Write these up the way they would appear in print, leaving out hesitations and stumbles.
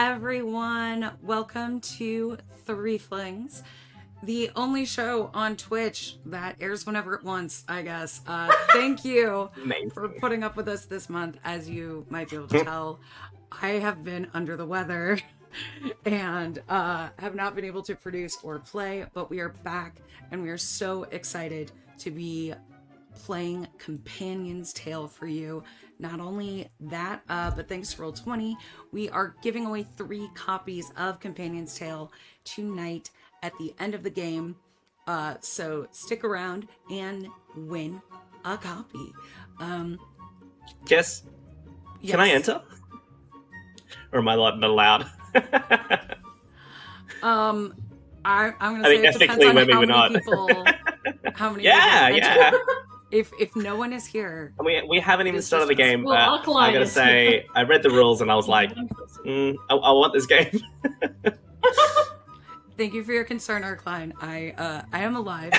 everyone. Welcome to Three Flings, the only show on Twitch that airs whenever it wants, I guess. Thank you for putting up with us this month. As you might be able to tell, I have been under the weather and have not been able to produce or play, but we are back and we are so excited to be playing Companion's Tale for you. Not only that, but thanks to Roll20, we are giving away 3 copies of Companion's Tale tonight at the end of the game. So stick around and win a copy. Yes. Can I enter? Or am I not allowed? I'm gonna say it depends on how many people enter. If no one is here, we haven't even started the game. Well, I gotta say, I read the rules and I was like, I want this game. Thank you for your concern, Arkline. I am alive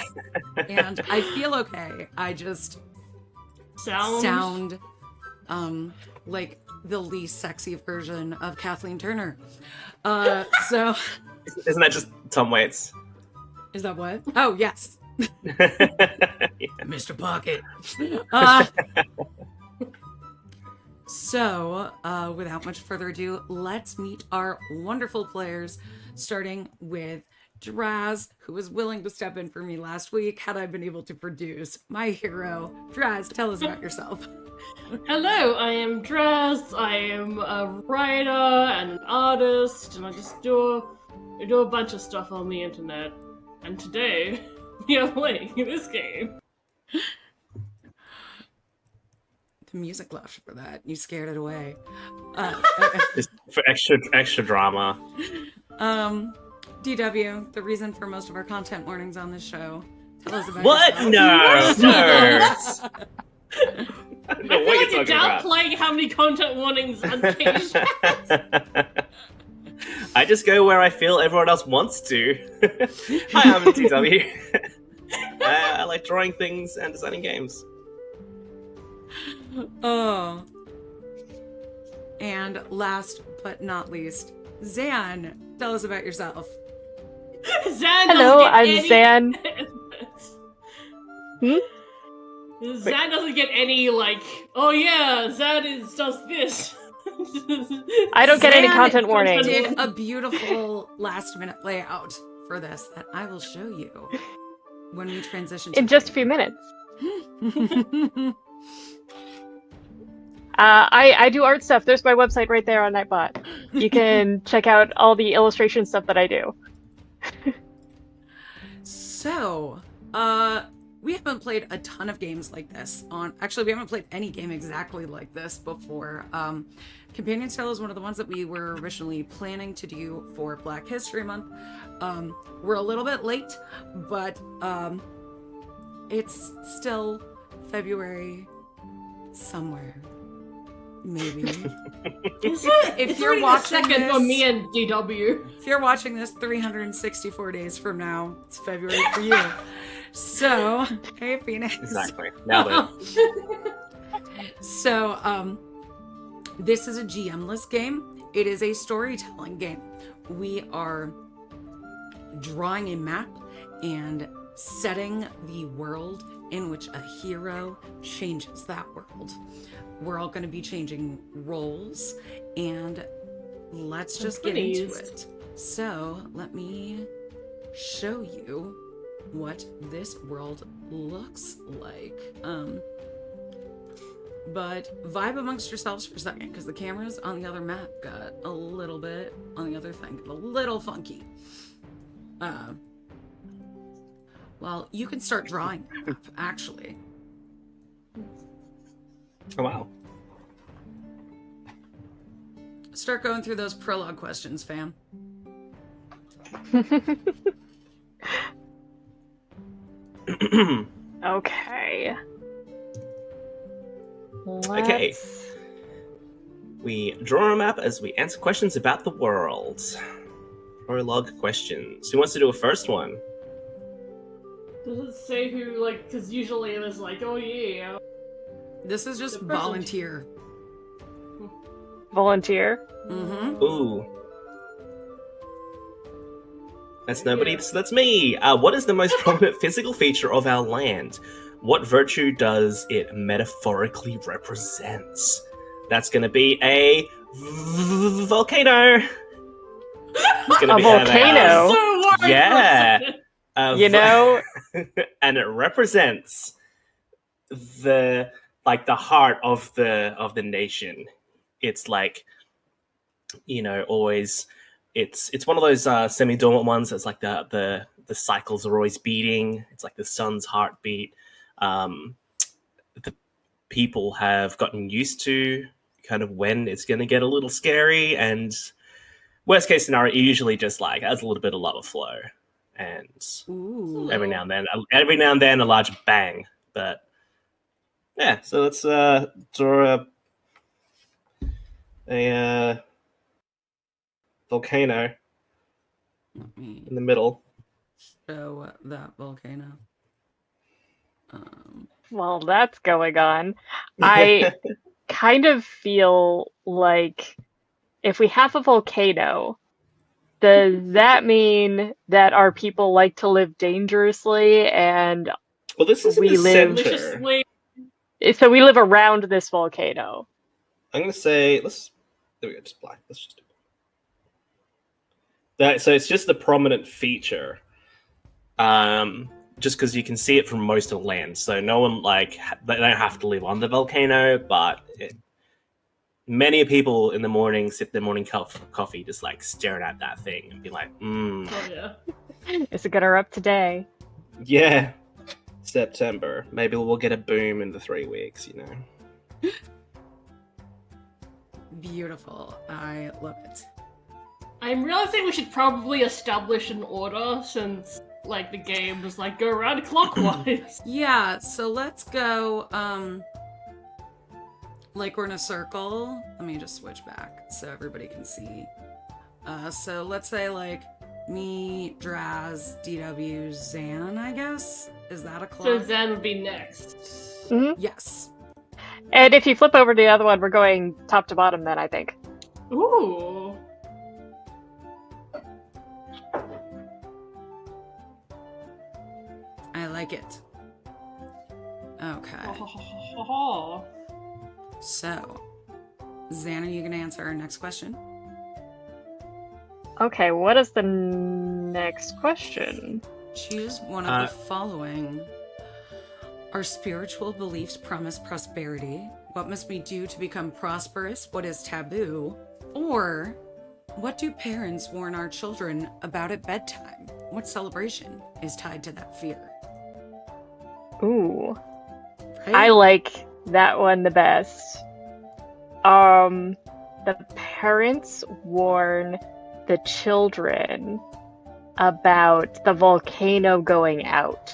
and I feel okay. I just sound like the least sexy version of Kathleen Turner. So isn't that just Tom Waits? Is that what? Oh yes. Mr. Pocket. So, without much further ado, let's meet our wonderful players, starting with Draz, who was willing to step in for me last week had I been able to produce. My hero. Draz, tell us about yourself. Hello, I am Draz. I am a writer and an artist, and I just do a bunch of stuff on the internet. And today, we are playing this game. The music left for that. You scared it away. Just for extra drama. DW, the reason for most of our content warnings on this show. Tell us about what? yourself. No. I feel like you're downplaying how many content warnings on page. I just go where I feel everyone else wants to. Hi, I'm DW. I like drawing things and designing games. Oh. And last but not least, Zan, tell us about yourself. Hello, I'm Zan. Zan doesn't get any, like, oh yeah, Zan does this. I don't get any content warning. Did a beautiful last-minute layout for this that I will show you when we transition to in just a few minutes. I do art stuff. There's my website right there on Nightbot. You can check out all the illustration stuff that I do. So, we haven't played a ton of games like this actually, we haven't played any game exactly like this before. Companion's Tale is one of the ones that we were originally planning to do for Black History Month. We're a little bit late, but it's still February somewhere. Maybe. If you're watching this, for me and DW. If you're watching this 364 days from now, it's February for you. So, hey Phoenix. Exactly. Now So, this is a GM-less game. It is a storytelling game. We are drawing a map and setting the world in which a hero changes that world. We're all going to be changing roles, and let's just get into it. So, let me show you what this world looks like. But vibe amongst yourselves for a second, because the cameras on the other map got a little bit, on the other thing, a little funky. Well, you can start drawing the map, actually. Oh, wow. Start going through those prologue questions, fam. Okay. Okay. We draw a map as we answer questions about the world. Prologue questions. Who wants to do a first one? Does it say who, like, because usually it was like, oh yeah. This is just volunteer. Volunteer? Mm-hmm. Ooh. That's nobody, Yeah. so that's me. What is the most prominent physical feature of our land? What virtue does it metaphorically represent? That's going to be a volcano. It's gonna A be volcano? I was so worried for a Yeah. second. You know, and it represents the the heart of the nation. It's like, always it's one of those semi-dormant ones that's like the cycles are always beating. It's like the sun's heartbeat. The people have gotten used to kind of when it's going to get a little scary, and worst case scenario, it usually just like has a little bit of lava flow, and Ooh. every now and then a large bang. But yeah, so let's draw a volcano Let me in the middle. show that volcano. while that's going on, I kind of feel like if we have a volcano, does that mean that our people like to live dangerously and Well, this is in We the live- center. Deliciously. so we live around this volcano? I'm gonna say there we go, just black. Let's just do that. So it's just the prominent feature. Just because you can see it from most of the land, so no one they don't have to live on the volcano, but many people in the morning sip their morning coffee just like staring at that thing and be like, Oh yeah. Is it gonna erupt today? yeah, September. Maybe we'll get a boom in the 3 weeks, Beautiful. I love it. I'm realizing we should probably establish an order since the game was go around clockwise. Yeah, so let's go we're in a circle. Let me just switch back so everybody can see. So let's say me, Draz, DW, Zan, I guess. Is that a clock? So Zan would be next. Yes. And if you flip over to the other one, we're going top to bottom then, I think. Ooh. I like it. Okay. So, Zan, are you going to answer our next question? Okay, what is the next question? Choose one of the following. Our spiritual beliefs promise prosperity. What must we do to become prosperous? What is taboo? Or, what do parents warn our children about at bedtime? What celebration is tied to that fear? Ooh. Right? I like that one the best. The parents warn the children about the volcano going out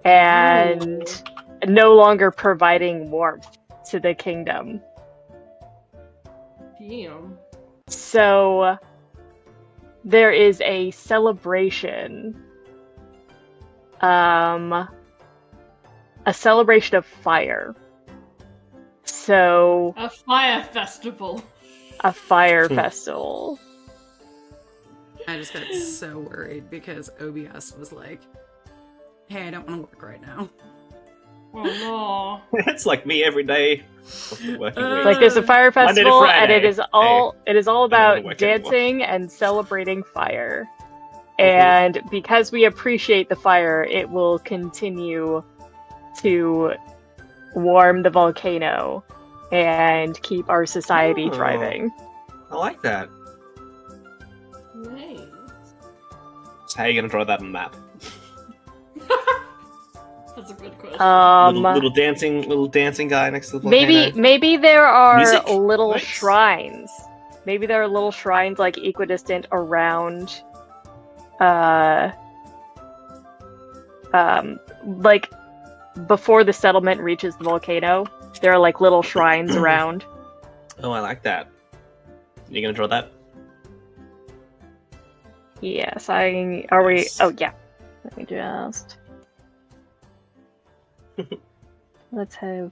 and no longer providing warmth to the kingdom. Damn. So there is a celebration. A celebration of fire. So A fire festival. a fire festival. I just got so worried because OBS was like, hey, I don't want to work right now. Oh no. It's like me every day of the working week. Like there's a fire Monday to festival and Friday. it is all wanna about work anymore. dancing and celebrating fire. And because we appreciate the fire, it will continue to warm the volcano and keep our society Oh. thriving. I like that. Nice. So how are you gonna draw that on the map? That's a good question. Little dancing guy next to the volcano. maybe there are Music? little Nice. shrines. Maybe there are little shrines equidistant around before the settlement reaches the volcano. There are little shrines around. Oh, I like that. You gonna draw that? Yes, are we Nice. oh yeah. Let me just let's have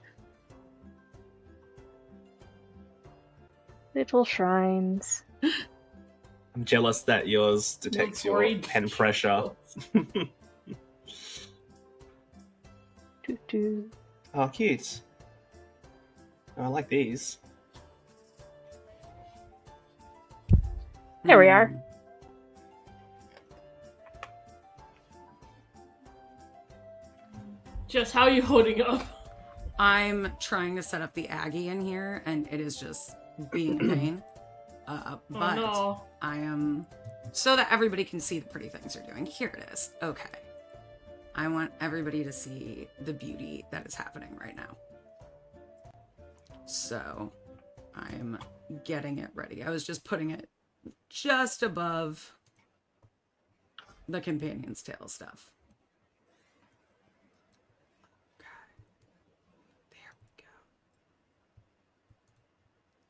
little shrines. I'm jealous that yours detects your Military pen pressure. Doo-doo. Oh, cute. Oh, I like these. There we are. Just how are you holding up? I'm trying to set up the Aggie in here, and it is just being a pain. But no. I am, so that everybody can see the pretty things you're doing. Here it is. Okay. I want everybody to see the beauty that is happening right now. So I'm getting it ready. I was just putting it just above the companion's tail stuff.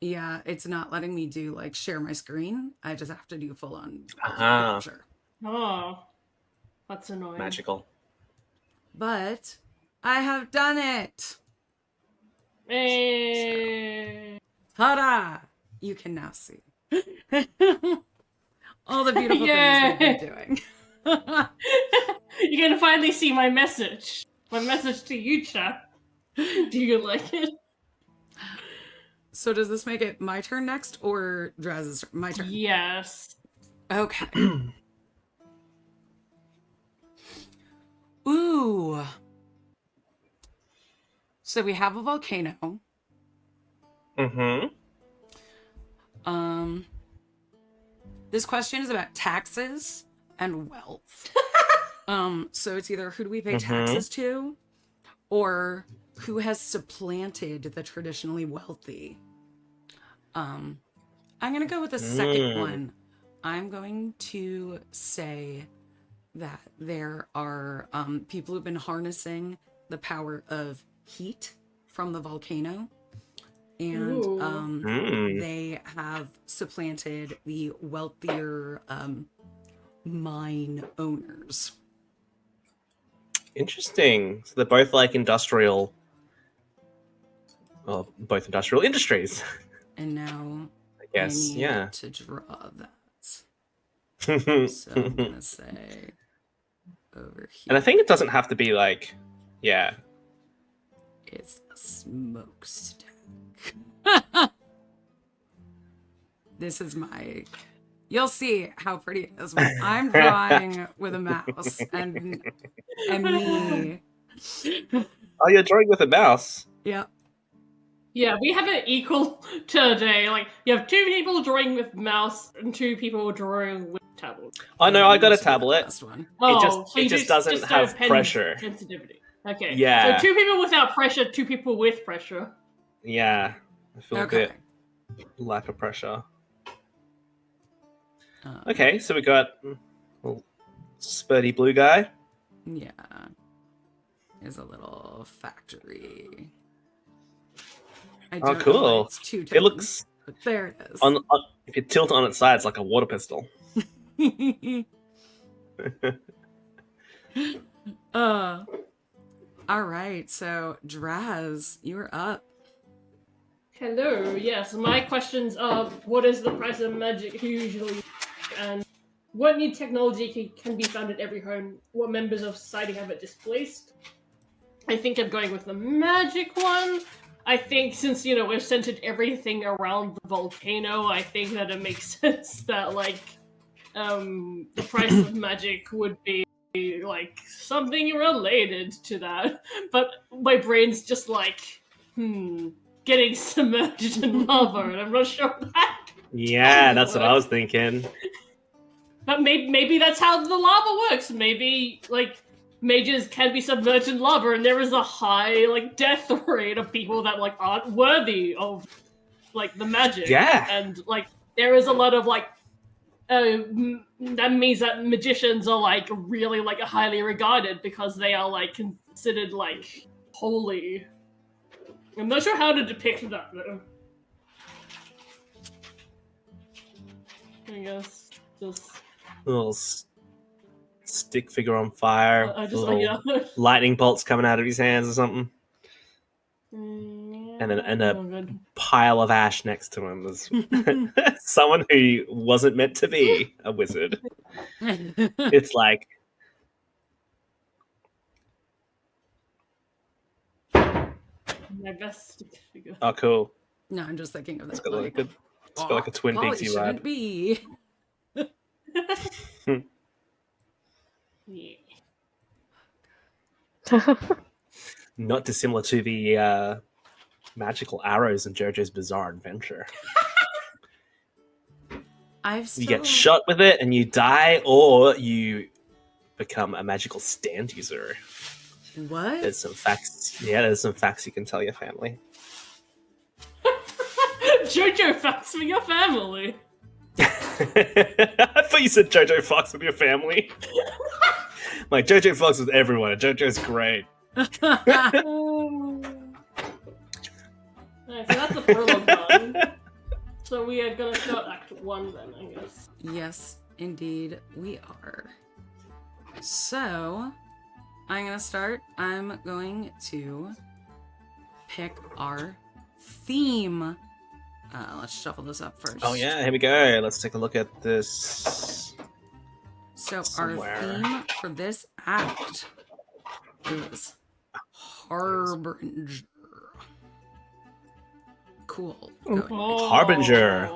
Yeah, it's not letting me do like share my screen. I just have to do full on capture. Oh, that's annoying. Magical. But I have done it. Hey. Ta-da! You can now see all the beautiful things we've been doing. You're gonna finally see my message. My message to you, chat. Do you like it? So does this make it my turn next or Draz's turn? My turn? Yes. Okay. Ooh. So we have a volcano. Mm-hmm. This question is about taxes and wealth. So it's either who do we pay taxes to, or who has supplanted the traditionally wealthy. I'm gonna go with the second one. I'm going to say that there are people who've been harnessing the power of heat from the volcano, and they have supplanted the wealthier mine owners. Interesting. So they're both like industrial, well, both industrial industries. And now I guess, I need yeah. to draw that. So I'm gonna say over here. And I think it doesn't have to be like, yeah. It's a smokestack. This is my. You'll see how pretty it is when I'm drawing with a mouse and me. Oh, you're drawing with a mouse. Yep. Yeah, we have it equal today. Like, you have 2 people drawing with mouse and 2 people drawing with tablet. Oh no, I got a This is the tablet. last one. It just doesn't have pressure. Sensitivity. Okay. Yeah. So 2 people without pressure, 2 people with pressure. Yeah, I feel a Okay. bit lack of pressure. Okay, so we got little spurty blue guy. Yeah. There's a little factory. I Oh, don't know cool. why it's 2 tones, It looks but there it is. on if you tilt it on its side, it's like a water pistol. All right, so Draz, you're up. Hello, yes. My questions are, what is the price of magic usually, and what new technology can be found in every home? What members of society have it displaced? I think I'm going with the magic one. I think since, we've centered everything around the volcano, I think that it makes sense that, the price of magic would be, something related to that. But my brain's just getting submerged in lava, and I'm not sure that. Yeah, that's what I was thinking. But maybe that's how the lava works. Maybe, mages can be submerged in lava, and there is a high, death rate of people that, aren't worthy of, the magic. Yeah. And, there is a lot of, that means that magicians are, really, highly regarded because they are, considered, holy. I'm not sure how to depict that, though. I guess just Little stick figure on fire. I just little lightning bolts coming out of his hands or something. And a Oh, good. pile of ash next to him is someone who wasn't meant to be a wizard. It's like, My best figure. oh, cool. No, I'm just thinking of It's that. got Like, like it's got like a Twin Polly Peaksy shouldn't vibe. be. Yeah. Not dissimilar to the magical arrows in JoJo's Bizarre Adventure. I've still... You get shot with it and you die, or you become a magical stand user. What? There's some facts. Yeah, there's some facts you can tell your family. JoJo facts for your family. I thought you said JoJo fucks with your family. Like, JoJo fucks with everyone. JoJo's great. Nice, so that's the prologue done. So we are gonna start Act 1 then, I guess. Yes, indeed, we are. So, I'm gonna start. I'm going to pick our theme. Let's shuffle this up first. Oh yeah, here we go. Let's take a look at this. So somewhere. our theme for this act is Harbinger. Cool. Go ahead. Harbinger.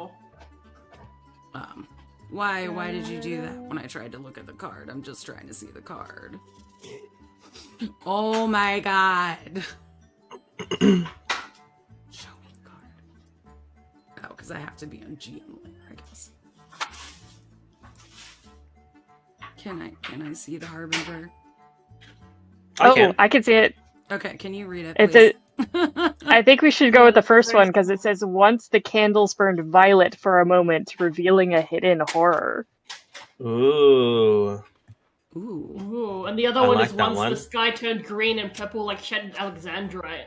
Why did you do that when I tried to look at the card? I'm just trying to see the card. Oh my god. Show me the card. Oh, because I have to be on GM later, I guess. Can I see the Harbinger? Okay. I can see it. Okay, can you read it, It's please? I think we should go with the first one because it says once the candles burned violet for a moment, revealing a hidden horror. Ooh. Ooh. Ooh, and the other I one like is that once one. the sky turned green and purple like shed Alexandrite.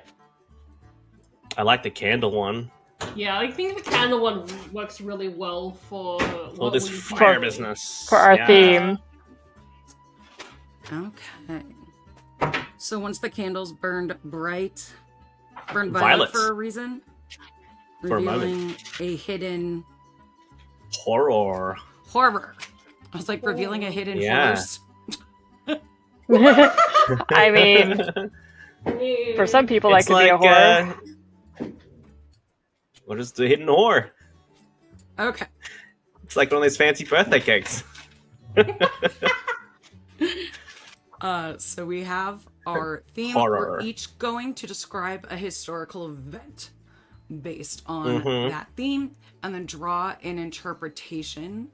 I like the candle one. Yeah, I think the candle one works really well for All this we fire do. business. For our Yeah. theme. Okay. So once the candles burned violet Violet. for a reason, For a moment. revealing a hidden Horror. horror. I was like revealing a hidden Yeah. force. I mean, for some people that It's could be a horror. What is the hidden horror? Okay. It's like one of those fancy birthday cakes. So we have our theme. Horror. We're each going to describe a historical event based on Mhm. that theme, and then draw an interpretation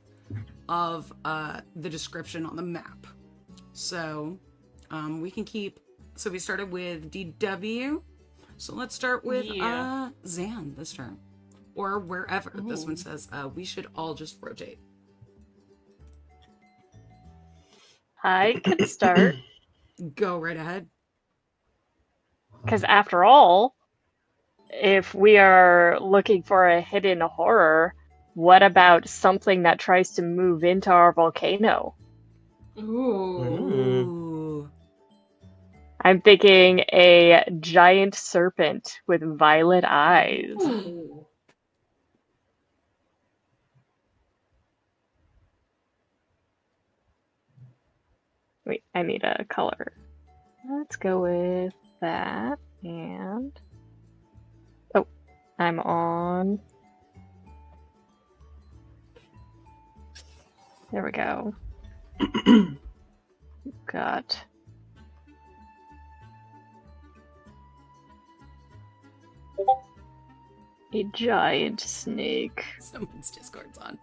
of the description on the map. So we can keep. So we started with DW. So let's start with Yeah. Zan this turn, or wherever. This one Ooh. says we should all just rotate. I could start. Go right ahead. Because after all, if we are looking for a hidden horror, what about something that tries to move into our volcano? Ooh. Ooh. I'm thinking a giant serpent with violet eyes. Ooh. Wait, I need a color. Let's go with that. And oh, I'm on. There we go. Got a giant snake. Someone's Discord's on.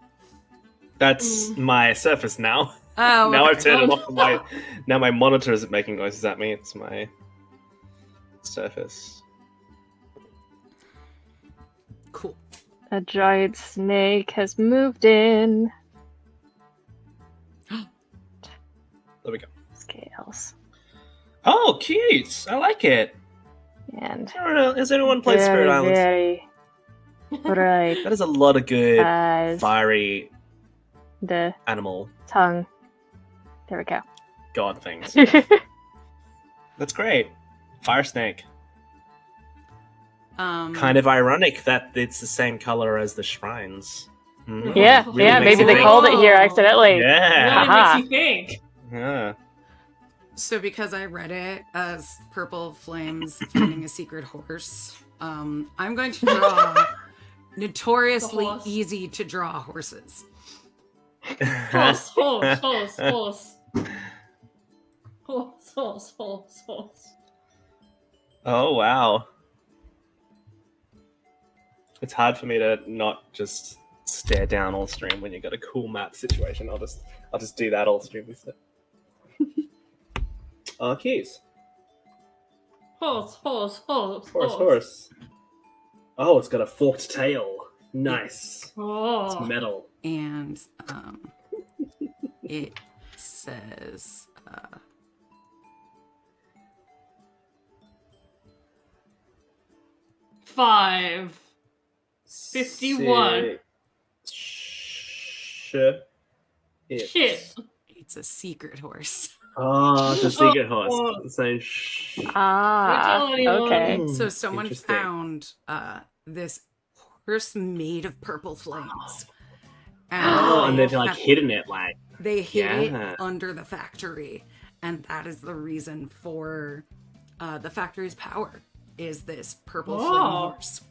That's my surface now. Oh, Now I've okay. turned it off. Now my monitor isn't making noises at me. It's my surface. Cool. A giant snake has moved in. There we go. Scales. Oh, cute! I like it. And Has anyone played Spirit Islands? very bright That is a lot of good eyes. fiery The animal tongue. There we go. god things. That's great. Fire snake. Kind of ironic that it's the same color as the shrines. Mm. Yeah, Really yeah, makes maybe you they think. called it here accidentally. Yeah. Really Haha. makes you think. Yeah. So because I read it as Purple Flames finding a secret horse, I'm going to draw notoriously The horse. easy to draw horses. Horse, horse, horse, horse. Horse, horse, horse, horse. Oh wow. It's hard for me to not just stare down all stream when you got a cool map situation. I'll just do that all stream instead. Keys. Horse, horse, horse, Horse. Oh, it's got a forked tail. Nice. Oh. It's metal. And it says, 5. 51. Shit. Shit. it's a secret horse. Oh, it's a secret horse. Oh. It's saying shh. Ah, Don't tell anyone. okay. So someone Interesting. found this horse made of purple flames. Oh, and they've they like have- hidden it like. They hid Yeah. it under the factory, and that is the reason for the factory's power. Is this purple flame Oh. horse?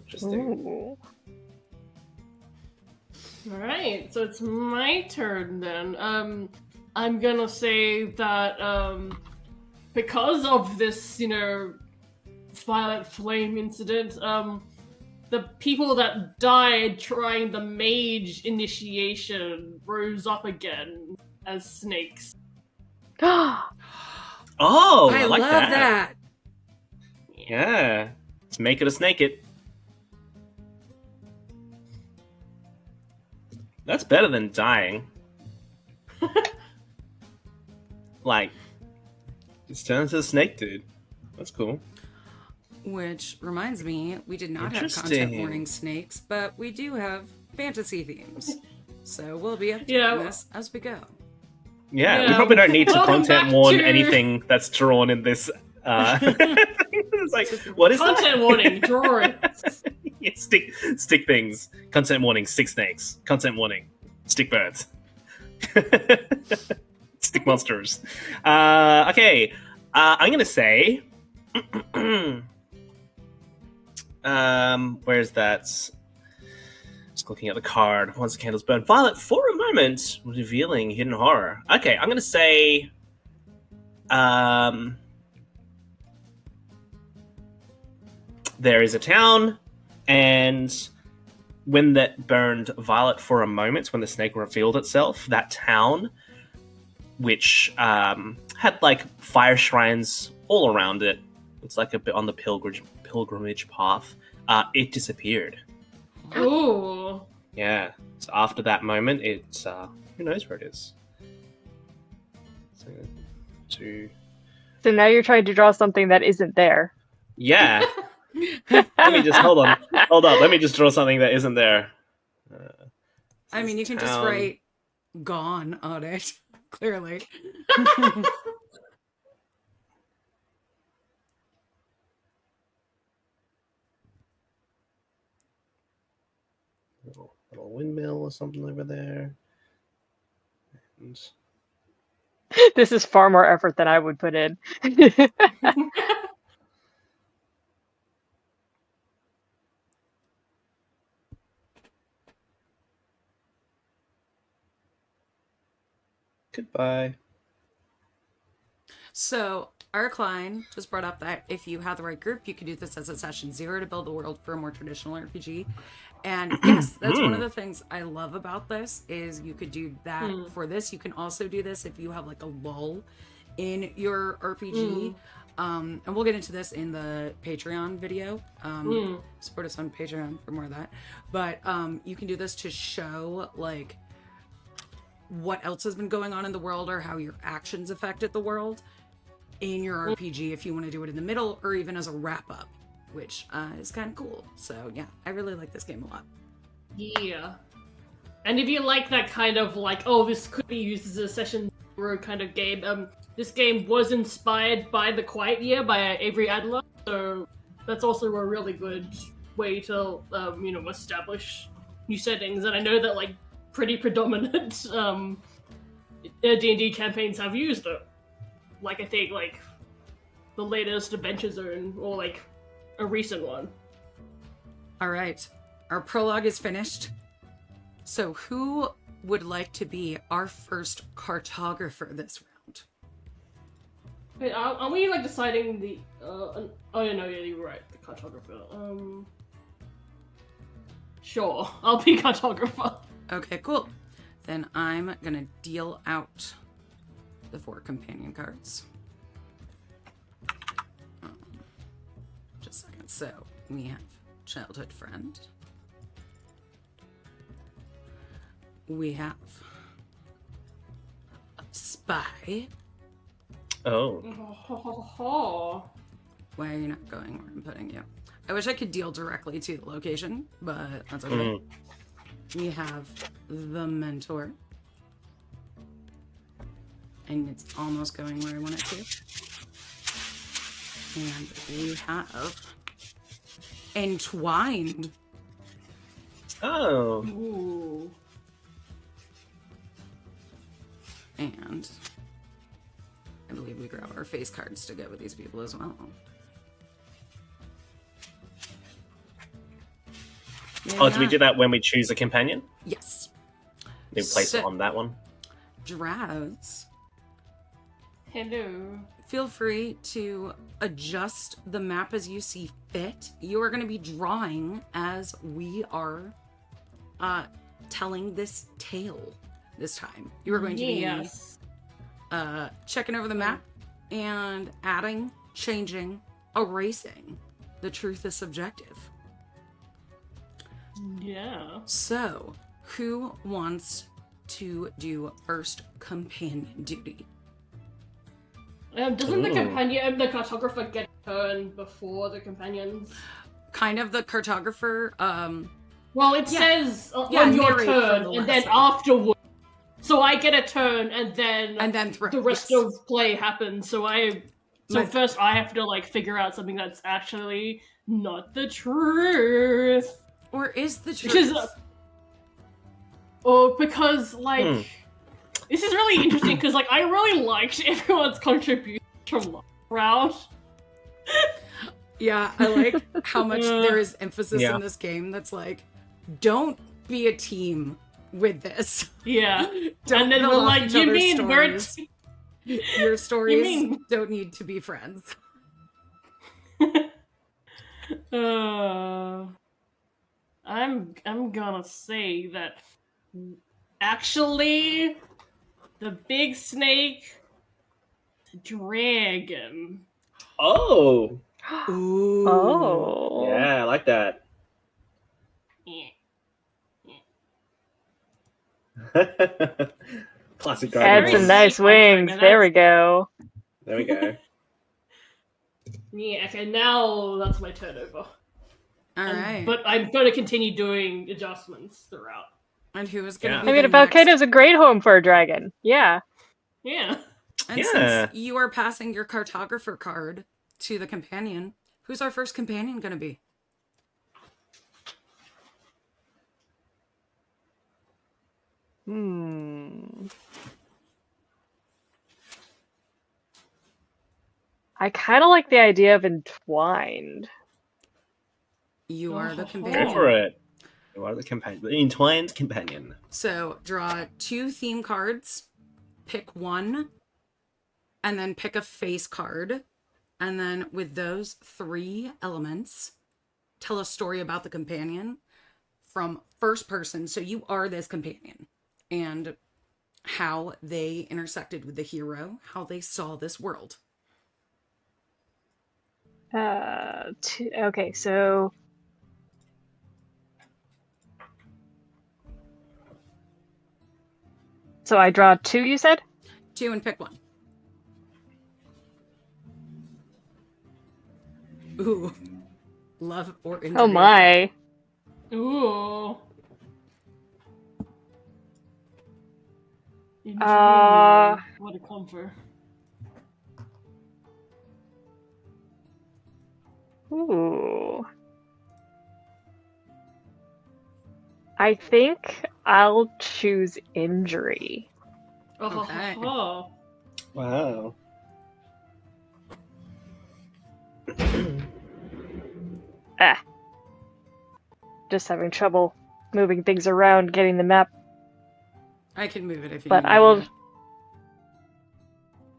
Interesting. Ooh. Alright, so it's my turn then. I'm gonna say that, because of this, Violet Flame incident, the people that died trying the mage initiation rose up again as snakes. Oh, I like love that. that. Yeah. Let's make it a snake it. That's better than dying. Like, just turn into a snake dude. That's cool. Which reminds me, we did not have content Interesting. warning snakes, but we do have fantasy themes. So we'll be updating Yeah. this as we go. Yeah, we Yeah. probably don't need to Welcome content back warn to- anything that's drawn in this. It's like, what is Content that? warning, drawing. Yeah, stick things. Content warning, stick snakes. Content warning, stick birds. Stick monsters. Okay, I'm gonna say. Where's that? Just looking at the card. Once the candles burn, Violet for a moment, revealing hidden horror. Okay, I'm gonna say. There is a town, and when that burned Violet for a moment, when the snake revealed itself, that town, which had like fire shrines all around it, it's like a bit on the pilgrimage path, it disappeared. Ooh. Yeah. So after that moment, it's who knows where it is. So, So now you're trying to draw something that isn't there. yeah. Let me just hold on. Let me just draw something that isn't there. I mean, you can just Town. write "gone" on it. Clearly. Little windmill or something over there. And This is far more effort than I would put in. goodbye. So, our Klein just brought up that if you have the right group, you can do this as a session 0 to build the world for a more traditional RPG. And yes, that's one of the things I love about this is you could do that for this. You can also do this if you have like a lull in your RPG. And we'll get into this in the Patreon video. Support us on Patreon for more of that. But you can do this to show like what else has been going on in the world or how your actions affected the world in your RPG if you want to do it in the middle or even as a wrap up, which is kind of cool. So yeah, I really like this game a lot. Yeah. And if you like that kind of like, oh, this could be used as a session 0 kind of game, this game was inspired by The Quiet Year by Avery Adler. So that's also a really good way to establish new settings. And I know that like pretty predominant D&D campaigns have used it. Like I think like the latest Adventure Zone or like a recent one. All right, our prologue is finished. So who would like to be our first cartographer this round? Wait, are we like deciding the? Oh yeah, no, yeah, you're right. The cartographer. Sure, I'll be cartographer. Okay, cool. Then I'm gonna deal out the 4 companion cards. Just a second. So we have childhood friend. We have spy. Oh. Why are you not going where I'm putting you? I wish I could deal directly to the location, but that's okay. We have the mentor. And it's almost going where I want it to. And we have entwined. Oh. Ooh. And I believe we grab our face cards to go with these people as well. Oh, do we do that when we choose a companion? Yes. We place it on that one. Draz, Hello. feel free to adjust the map as you see fit. You are going to be drawing as we are telling this tale this time. You are going to be checking over the map and adding, changing, erasing. The truth is subjective. Yeah. So, who wants to do first companion duty? Doesn't the cartographer get a turn before the companions? Kind of the cartographer. Well, it says on your narrate from turn, the and then lesson. afterward. So I get a turn, and then throw. the rest Yes. of play happens. So first I have to like figure out something that's actually not the truth. Or is the truth? Because like this is really interesting because like I really liked everyone's contribution from last round. Yeah, I like how much there is emphasis in this game that's like, don't be a team with this. Yeah. Don't and then build we're off like, each you other's mean we're stories. Your stories mean- don't need to be friends. I'm gonna say that actually the big snake, the dragon. Oh. Ooh. Oh. Yeah, I like that. Classic Add dragon. Very some Ball. nice sweet, my wings. dragon. There we go. There we go. Yeah, okay, now that's my turnover. Alright. But I'm going to continue doing adjustments throughout. And who is going to Yeah. be I mean, the a Valcade next? is a great home for a dragon. Yeah. Yeah. And Yeah. since you are passing your cartographer card to the companion, who's our first companion going to be? I kind of like the idea of entwined. You are the Oh. companion. Go for it. You are the companion. The entwined companion. So draw 2 theme cards, pick one, and then pick a face card. And then with those 3 elements, tell a story about the companion from first person. So you are this companion and how they intersected with the hero, how they saw this world. Okay, so I draw 2, you said? 2 and pick one. Ooh. Love or injury. Oh my. Ooh. What a comfort. Ooh. I think I'll choose injury. Oh, Okay. Wow. Just having trouble moving things around, getting the map. I can move it if you But need I me will. to.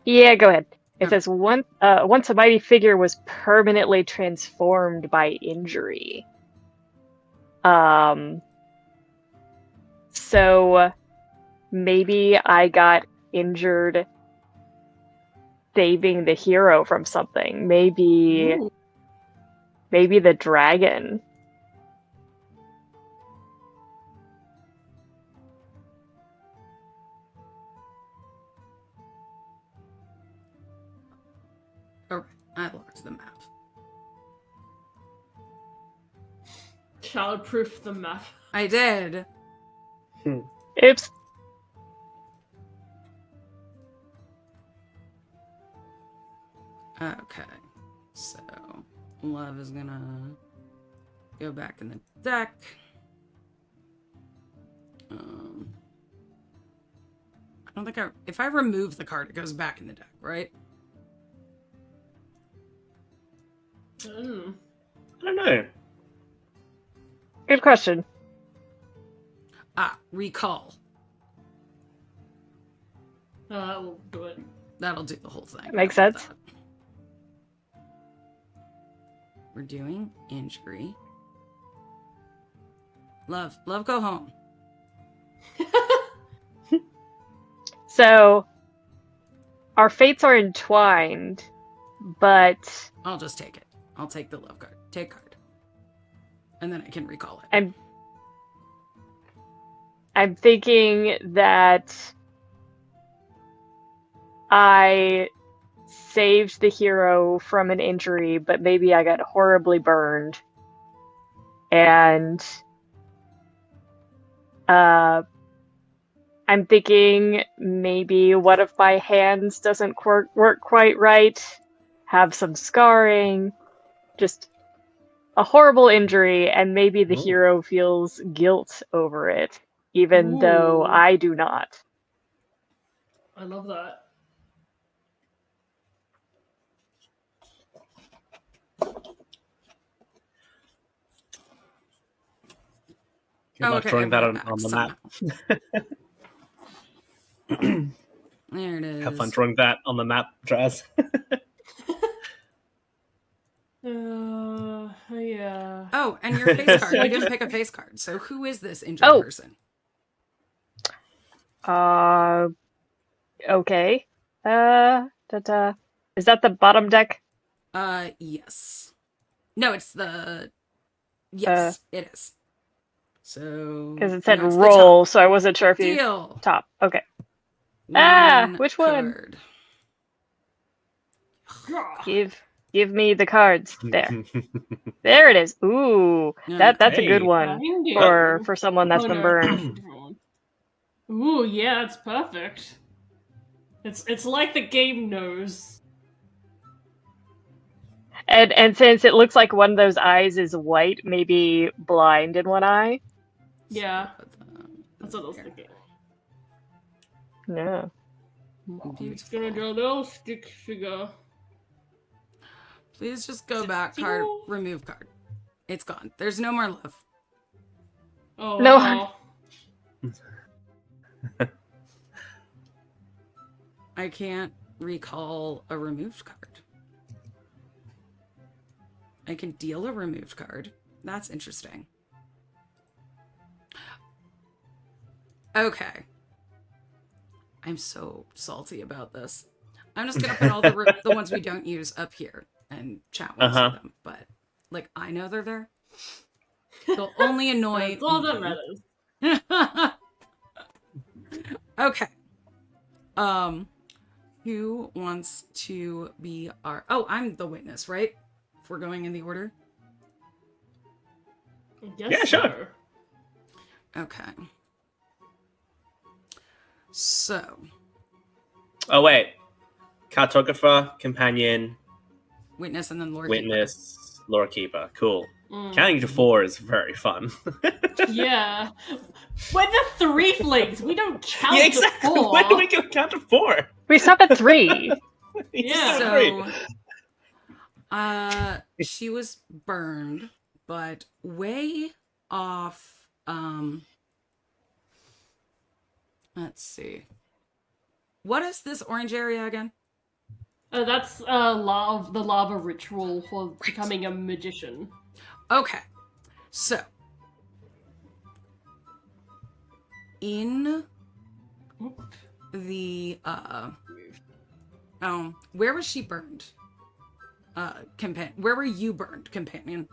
Yeah, go ahead. It Okay. says once a mighty figure was permanently transformed by injury. So maybe I got injured saving the hero from something. Maybe Ooh. the dragon. All right, I locked the map. Childproof the map. I did. Oops. Okay, so Love is gonna go back in the deck. I don't think if I remove the card, it goes back in the deck, right? Mm. I don't know. Good question. Recall. We'll do it. That'll do the whole thing. Makes I love sense. that. We're doing injury. Love, go home. So our fates are entwined, but I'll just take it. I'll take the love card. Take card. And then I can recall it. I'm thinking that I saved the hero from an injury, but maybe I got horribly burned. And I'm thinking maybe one of my hands doesn't work quite right, have some scarring, just a horrible injury, and maybe the Ooh. hero feels guilt over it, even though Ooh. I do not. I love that. Good luck drawing that on the map. There it is. Have fun drawing that on the map, Draz. Yeah. Oh, and your face card. You didn't pick a face card. So who is this injured person? Okay. Is that the bottom deck? Yes. No, it's the... Yes, it is. So... Because it said no, it's the roll, top. so I wasn't sure if you... Deal. Top, okay. One Which one? card. Give me the cards. There. There it is. Ooh, that's a good Hey. one for someone that's been burned. Ooh, yeah, it's perfect. It's like the game knows. And since it looks like one of those eyes is white, maybe blind in one eye. Yeah, that's what I was thinking. No. I'm just gonna do a little stick figure. Please just go back card, remove card. It's gone. There's no more love. Oh No. wow. I can't recall a removed card. I can deal a removed card. That's interesting. Okay. I'm so salty about this. I'm just gonna put all the ones we don't use up here and chat with them. But like, I know they're there. They'll only annoy. That's all that matters. Okay. Who wants to be our... Oh, I'm the witness, right? If we're going in the order. Yeah, sure. Okay. So. Oh, wait. Cartographer, companion, Witness and then Lord witness, Lore Keeper. Cool. Mm. Counting to 4 is very fun. Yeah. We're the three flings. We don't count Yeah, to exactly. 4. When do we get count to 4? We stop at 3. Yeah. So, she was burned, but way off. Let's see. What is this orange area again? That's the lava ritual for becoming a magician. Okay, so in the where was she burned? Where were you burned, companion?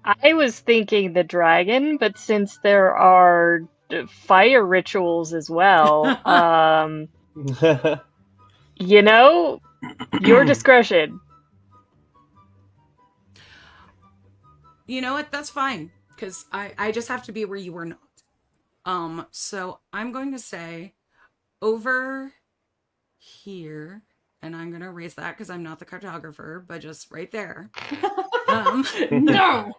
I was thinking the dragon, but since there are fire rituals as well, you know, your discretion. You know what? That's fine, because I just have to be where you were not. So I'm going to say over here, and I'm going to erase that because I'm not the cartographer, but just right there. No!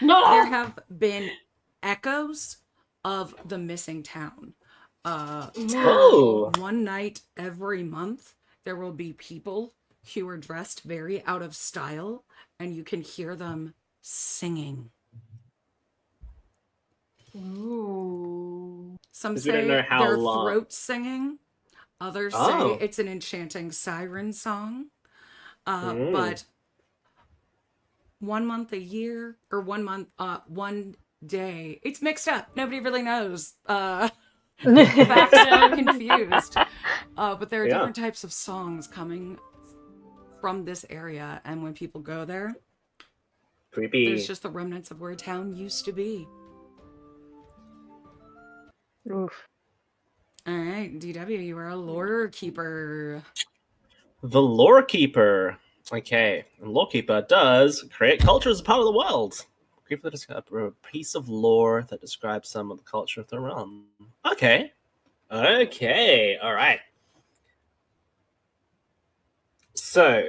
No! There have been echoes of the missing town. Oh. One night every month, there will be people who are dressed very out of style, and you can hear them singing. Ooh. Some 'Cause we say don't know how they're long. throat singing. Others Oh. say it's an enchanting siren song. But 1 month a year, or 1 month, 1 day, it's mixed up. Nobody really knows. The facts are confused. But there are different types of songs coming from this area, and when people go there, Creepy. there's just the remnants of where town used to be. Oof. All right, DW, you are a lore keeper. The Lore Keeper. Okay. And Lore Keeper does create culture as a part of the world. Keeper that describes a piece of lore that describes some of the culture of the realm. Okay. Okay. All right. So,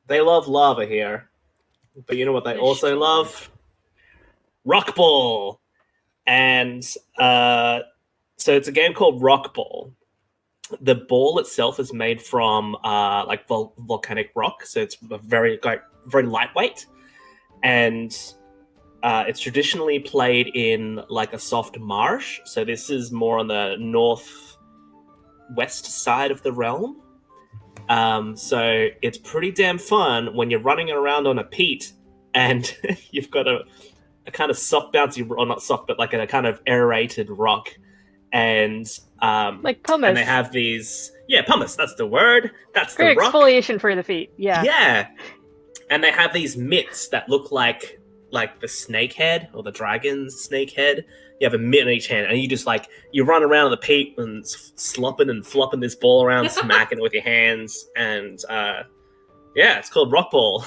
they love lava here. But you know what they also love? Rock Ball. And so it's a game called Rock Ball. The ball itself is made from like volcanic rock, so it's very lightweight, and it's traditionally played in like a soft marsh. So this is more on the northwest side of the realm. So it's pretty damn fun when you're running around on a peat and you've got a kind of soft bouncy, or not soft, but like a kind of aerated rock. And like pumice. and they have these pumice, that's the word, that's Great the rock. exfoliation for the feet. Yeah. And they have these mitts that look like the snake head, or the dragon's snake head. You have a mitt in each hand, and you just you run around the peat and slopping and flopping this ball around, smacking it with your hands, and it's called Rock Ball.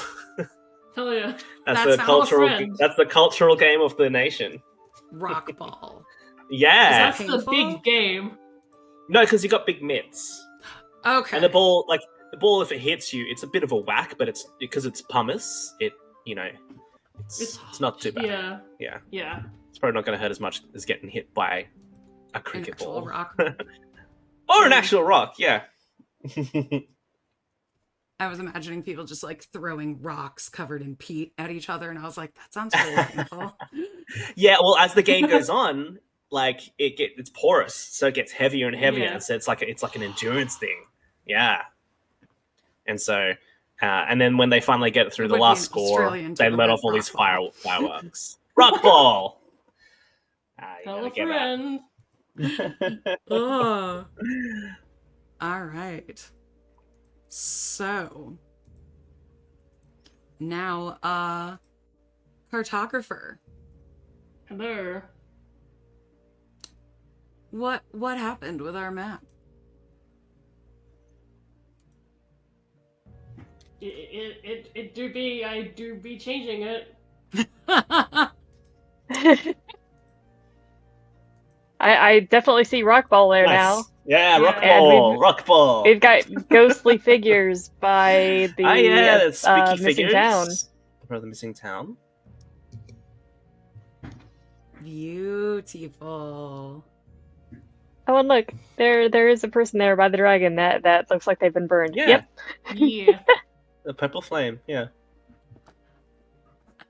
Hell yeah. That's That the sounds cultural. fun. That's the cultural game of the nation. Rock ball. Yeah. That's the Painful? big game. No, because you got big mitts, Okay. and the ball, if it hits you, it's a bit of a whack, but it's because it's pumice. It's not too bad. Yeah. Yeah. It's probably not going to hurt as much as getting hit by a An cricket actual ball rock. or an actual rock. Yeah. I was imagining people just throwing rocks covered in peat at each other, and I was like, that sounds really painful. Yeah. Well, as the game goes on, it's porous, so it gets heavier and heavier. Yeah. So it's like an endurance thing. Yeah. And so, and then when they finally get through It the would be last an score, Australian they term let of off all these rock ball. fireworks. Rock ball. You Tell gotta a get friend. that. Ugh. All right. So now, cartographer, Hello. what happened with our map? It do be, I do be changing it. I definitely see rock ball there now. Nice. Yeah, Yeah. rock ball. We've got ghostly figures by the Oh yeah, the spooky missing figures town. from the missing town. Beautiful. Oh, and look, there is a person there by the dragon that looks like they've been burned. Yeah. Yep. Yeah. The purple flame. Yeah.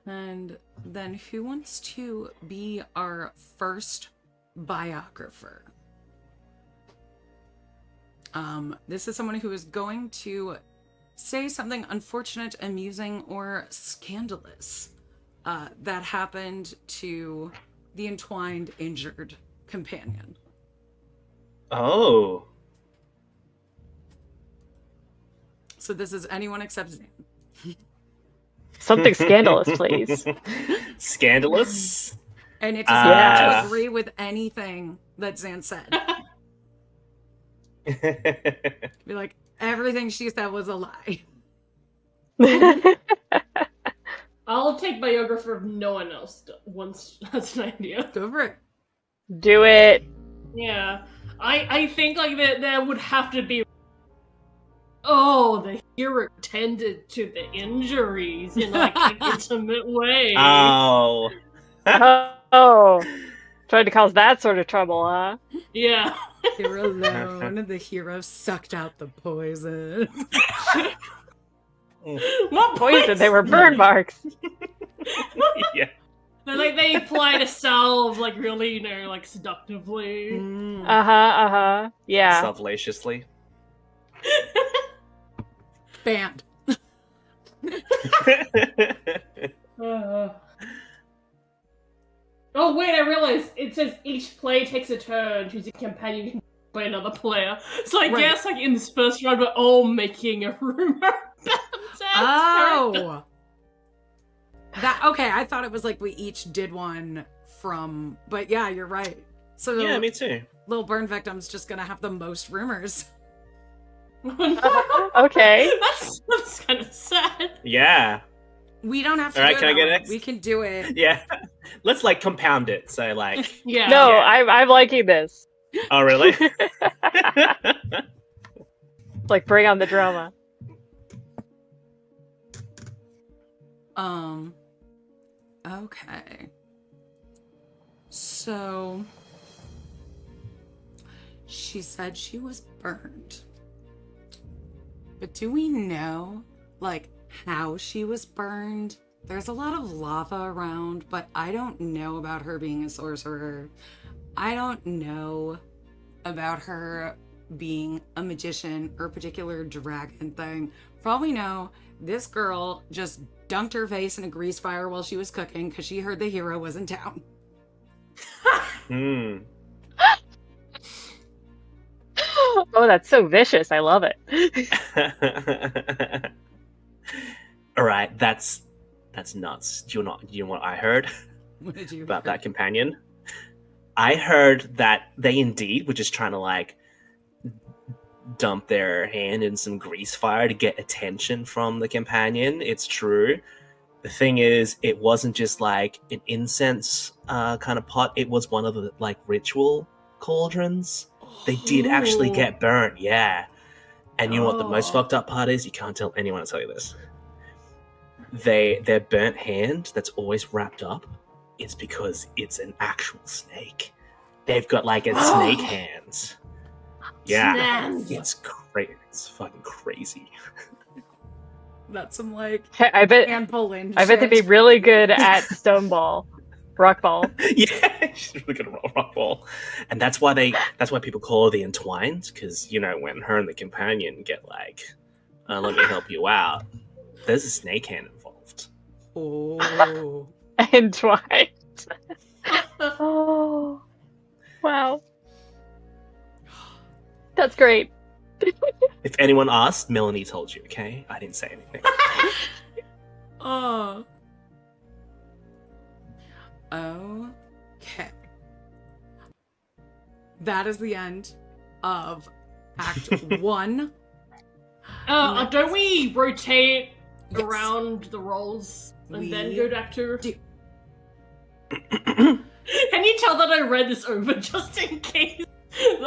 And then who wants to be our first biographer? This is someone who is going to say something unfortunate, amusing, or scandalous that happened to the entwined, injured companion. Oh. So this is anyone except Zan. Something scandalous, please. Scandalous. And it does not have Yeah. to agree with anything that Zan said. Be like, everything she said was a lie. I'll take biographer if no one else wants. That's an idea. Go for it. Do it. Yeah. I think like there would have to be. Oh, the hero tended to the injuries in like an intimate way. Oh. Oh. Tried to cause that sort of trouble, huh? Yeah. They were alone. The hero sucked out the poison. What Poison, they were burn marks. Yeah. And, like they applied a salve, like really, like seductively. Mm. Uh-huh. Yeah. Salvatiously. Banned. Oh wait, I realized it says each player takes a turn choosing companion by another player. So I Right. guess like in this first round we're all making a rumor about Zan's character. Oh. That okay, I thought it was like we each did one from, but yeah, you're right. So Yeah, me too. little burn victim's just gonna have the most rumors. Okay. That's kind of sad. Yeah. We don't have to. All right, do can it I get that way. next? We can do it. Yeah. Let's like compound it. So like. Yeah. No, Yeah. I'm liking this. Oh really? Like, bring on the drama. Okay. So she said she was burned. But do we know like how she was burned? There's a lot of lava around, but I don't know about her being a sorcerer. I don't know about her being a magician or a particular dragon thing. For all we know, this girl just dunked her face in a grease fire while she was cooking because she heard the hero was in town. Hmm. Oh, that's so vicious. I love it. All right, that's nuts. Do you know what I heard What did you about hear? that companion? I heard that they indeed were just trying to like dump their hand in some grease fire to get attention from the companion. It's true. The thing is, it wasn't just like an incense kind of pot. It was one of the like ritual cauldrons. They did actually Ooh. get burnt, yeah. And you know what the most Oh. fucked up part is? You can't tell anyone to tell you this. Their burnt hand that's always wrapped up, it's because it's an actual snake. They've got like a snake hand. Yeah. Snans. It's crazy. It's fucking crazy. That's some like I bet handful in. they'd be shit. really good at stone ball. Rock ball. Yeah, she's really good at rock ball. And that's why people call her the Entwined, because you know, when her and the companion get like, let me help you out, there's a snake hand involved. Oh. Entwined. Oh. Wow. That's great. If anyone asked, Melanie told you, okay? I didn't say anything. Oh. Okay. That is the end of Act 1. Don't we rotate Yes. around the roles and then We go to Act 2? do. Can you tell that I read this over just in case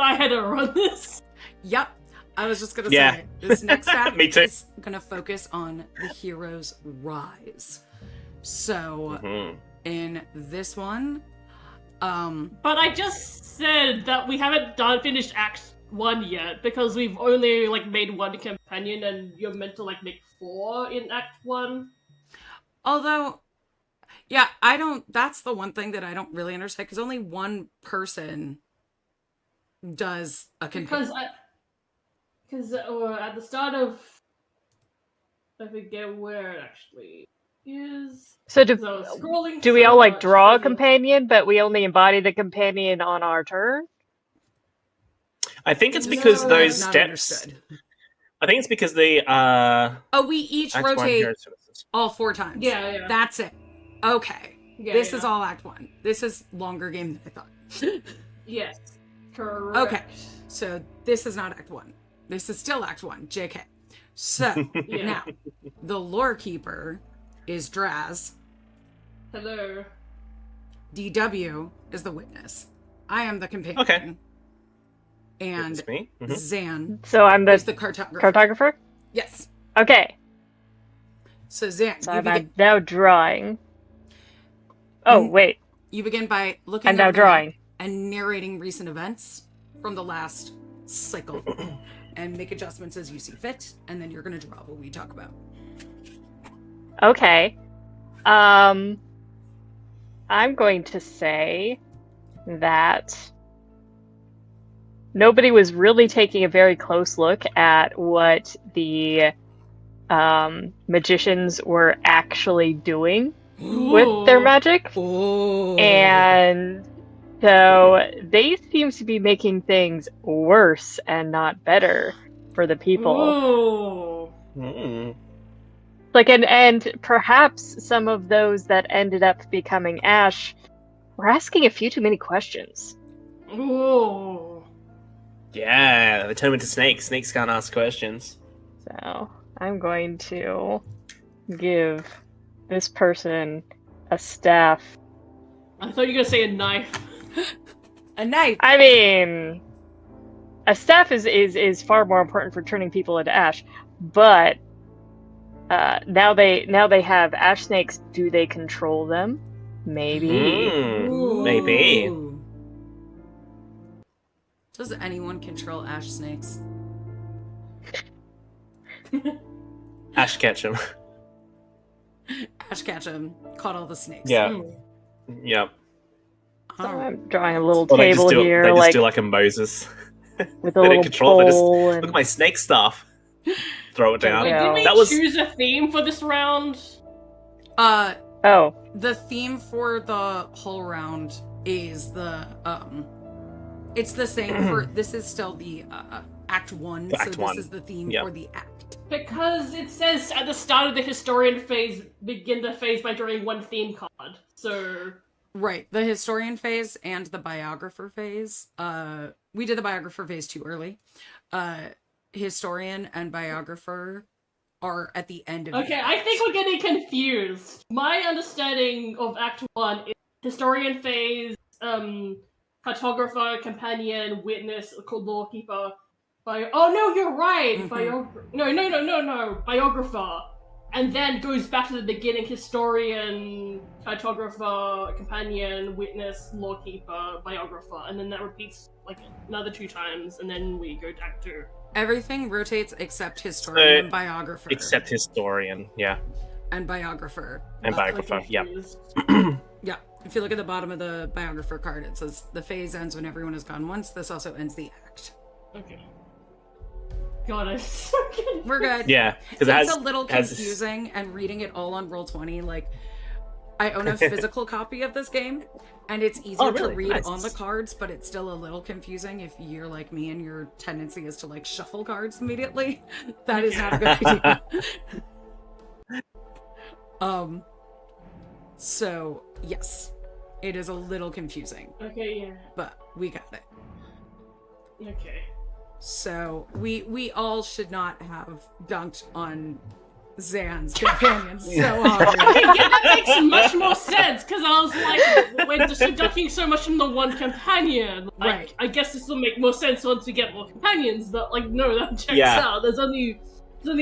I had to run this. Yep. I was just gonna Yeah. say this next act Me too. is gonna focus on the hero's rise. So Mhm. in this one, But I just said that we haven't finished Act 1 yet, because we've only, like, made one companion, and you're meant to, like, make 4 in Act 1. although, yeah, I don't. That's the one thing that I don't really understand because only one person does a companion. Because at the start of... I forget where it actually is. So 'Cause I was scrolling do we so all like much draw a because of- companion, but we only embody the companion on our turn? I think it's No, because I've those Not steps. understood. I think it's because the Oh, we each Act 1 rotate hero services. all 4 times. Yeah. That's it. Okay. Yeah, This yeah. is all Act 1. This is longer game than I thought. Yes. Correct. Okay. So this is not Act 1. This is still Act 1. JK. So Yeah. now, the lore keeper is Draz. Hello. DW is the witness. I am the companion. Okay. And It's me. Mhm. Zan So I'm is the the cartographer. cartographer? Yes. Okay. So Zan, So you I'm begin, now drawing. Oh, Mm. wait. you begin by looking I'm now over the map drawing. and narrating recent events from the last cycle and make adjustments as you see fit, and then you're going to draw what we talk about. Okay. I'm going to say that nobody was really taking a very close look at what the magicians were actually doing with their magic. Oh. And so they seem to be making things worse and not better for the people. Ooh. Mm. Like, and perhaps some of those that ended up becoming Ash were asking a few too many questions. Ooh. Yeah, they turn into snakes. Snakes can't ask questions. So I'm going to give this person a staff. I thought you were gonna say a knife. A knife. I mean, a staff is far more important for turning people into ash, but now they have ash snakes. Do they control them? Maybe. Maybe. Ooh. Does anyone control ash snakes? Ash Ketchum. Ash Ketchum caught all the snakes. Yeah. Mm. Yep. So Alright. I'm drawing a little Or they table just do here, they just like do like a Moses. with a they don't little control it, they just pole Look and at my snake staff. Throw it down. Wait, Yeah. did we That was- choose a theme for this round? oh, The theme for the whole round is the it's the same for this is still the act 1, For so Act this 1. is the theme Yep. for the act. Because it says at the start of the historian phase, begin the phase by drawing one theme card. So Right, the historian phase and the biographer phase. We did the biographer phase too early. Historian and biographer are at the end of okay, the I act. think we're getting confused. My understanding of Act 1 is historian phase, cartographer, companion, witness, lawkeeper. Oh no, you're right. Mhm. No. Biographer, and then goes back to the beginning: historian, cartographer, companion, witness, lawkeeper, biographer, and then that repeats like another 2 times, and then we go to Act 2. Everything rotates except historian and biographer. Except historian. Yeah. and biographer. And Like, biographer. Yeah. confused. Yeah. If you look at the bottom of the biographer card, it says the phase ends when everyone has gone once. This also ends the act. Okay. God, I'm so confused. We're good. Yeah. Because it It's has a little has- confusing, and reading it all on Roll20, like, I own a physical copy of this game, and it's easier to really? read Nice. on the cards, but it's still a little confusing if you're like me and your tendency is to like shuffle cards immediately. That is not a good idea. So yes, it is a little confusing, Okay, yeah. but we got it. Okay. So we all should not have dunked on Zan's companion so hard. Okay, yeah, that makes much more sense, because I was like, we're just deducting so much from the one companion. Like, Right. I guess this will make more sense once we get more companions, but, like, no, that checks Yeah. out. There's only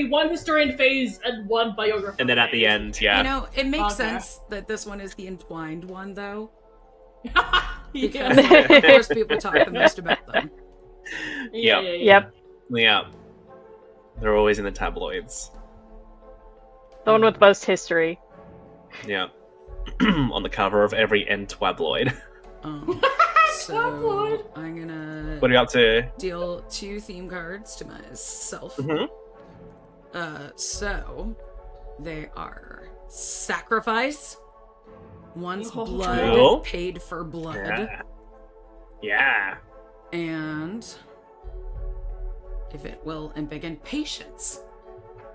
one historian phase and one biographer And then at the phase. end, yeah. You know, it makes Okay. sense that this one is the entwined one, though. Yeah. Because, of course, people talk the most about them. Yeah, Yep. yeah, yeah. Yep. Yeah. They're always in the tabloids. The one with most history. Yeah. On the cover of every Entwabloid. So Tabloid. I'm gonna What are you up to? deal 2 theme cards to myself. Mhm. So they are sacrifice. One's Oh. blood Cool. paid for blood. Yeah. Yeah. And if it will embiggen patience.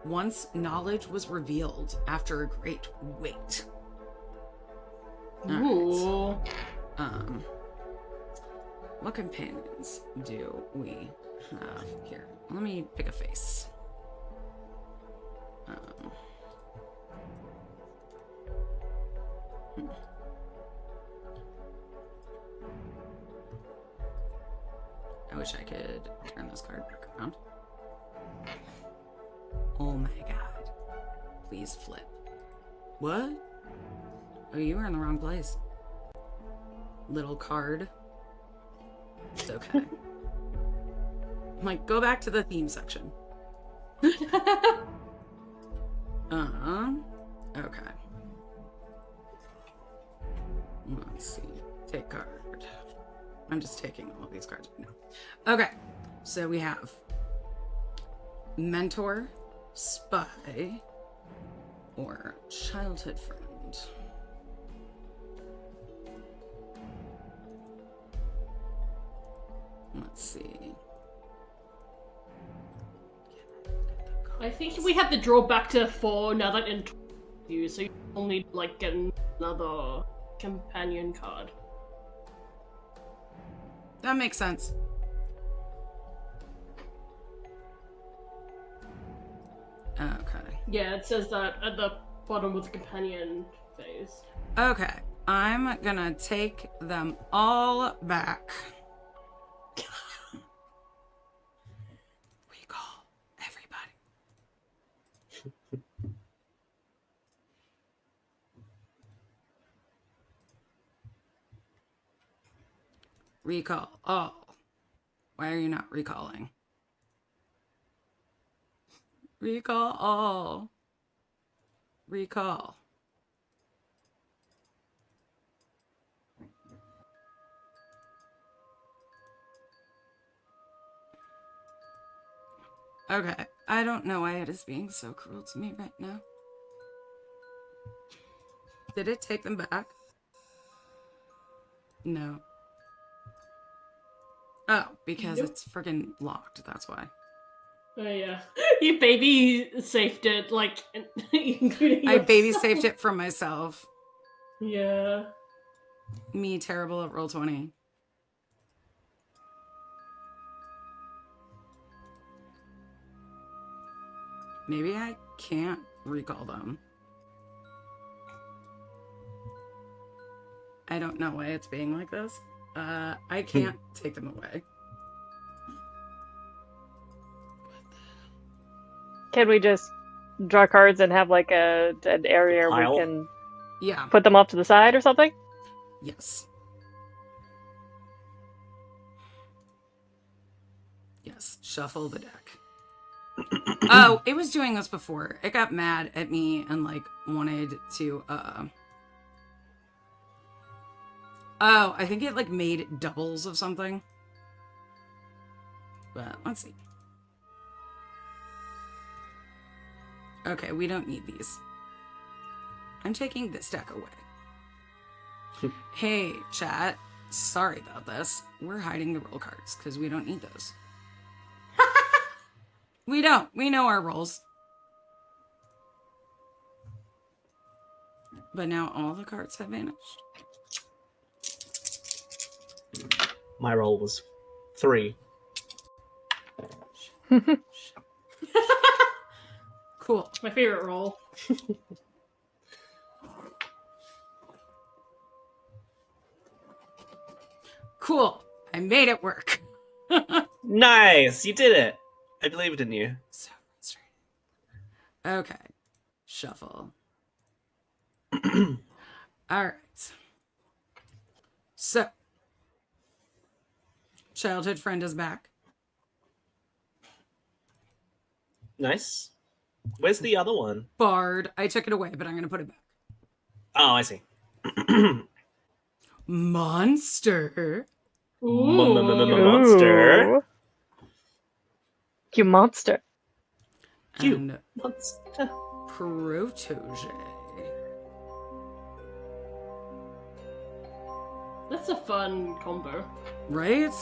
Once knowledge was revealed after a great wait. Ooh. What companions do we have here? Let me pick a face. I wish I could turn this card back around. Oh my god. Please flip. What? Oh, you were in the wrong place. Little card. It's okay. I'm like, go back to the theme section. Okay. Let's see. Take card. I'm just taking all these cards right now. Okay. So we have mentor, spy, or childhood friend. Let's see. I think we have to draw back to 4 now that in you, so you only like get another companion card. That makes sense. Okay. Yeah, it says that at the bottom with the companion phase. Okay. I'm gonna take them all back. Recall everybody. Recall all. Why are you not recalling? Recall all. Recall. Okay, I don't know why it is being so cruel to me right now. Did it take them back? No. Oh, because Nope. it's friggin' locked, that's why. Oh yeah, you baby saved it, like including. I baby yourself. saved it for myself. Yeah. Me, terrible at Roll20. Maybe I can't recall them. I don't know why it's being like this. I can't take them away. Can we just draw cards and have like an area where Pile? we can Yeah, put them off to the side or something? yes. Yes, shuffle the deck. Oh, it was doing this before. It got mad at me and like wanted to Oh, I think it like made doubles of something. But let's see. Okay, we don't need these. I'm taking this deck away. Hey, chat. Sorry about this. We're hiding the roll cards because we don't need those. We don't. We know our rolls. But now all the cards have vanished. My roll was 3. Cool. My favorite role. Cool. I made it work. Nice, you did it. I believed in you. So frustrating. Okay. Shuffle. All right. So, childhood friend is back. Nice. Where's the other one? Bard. I took it away, but I'm going to put it back. Oh, I see. Monster. Monster. Ooh. You monster. You And monster. protege. That's a fun combo. Right?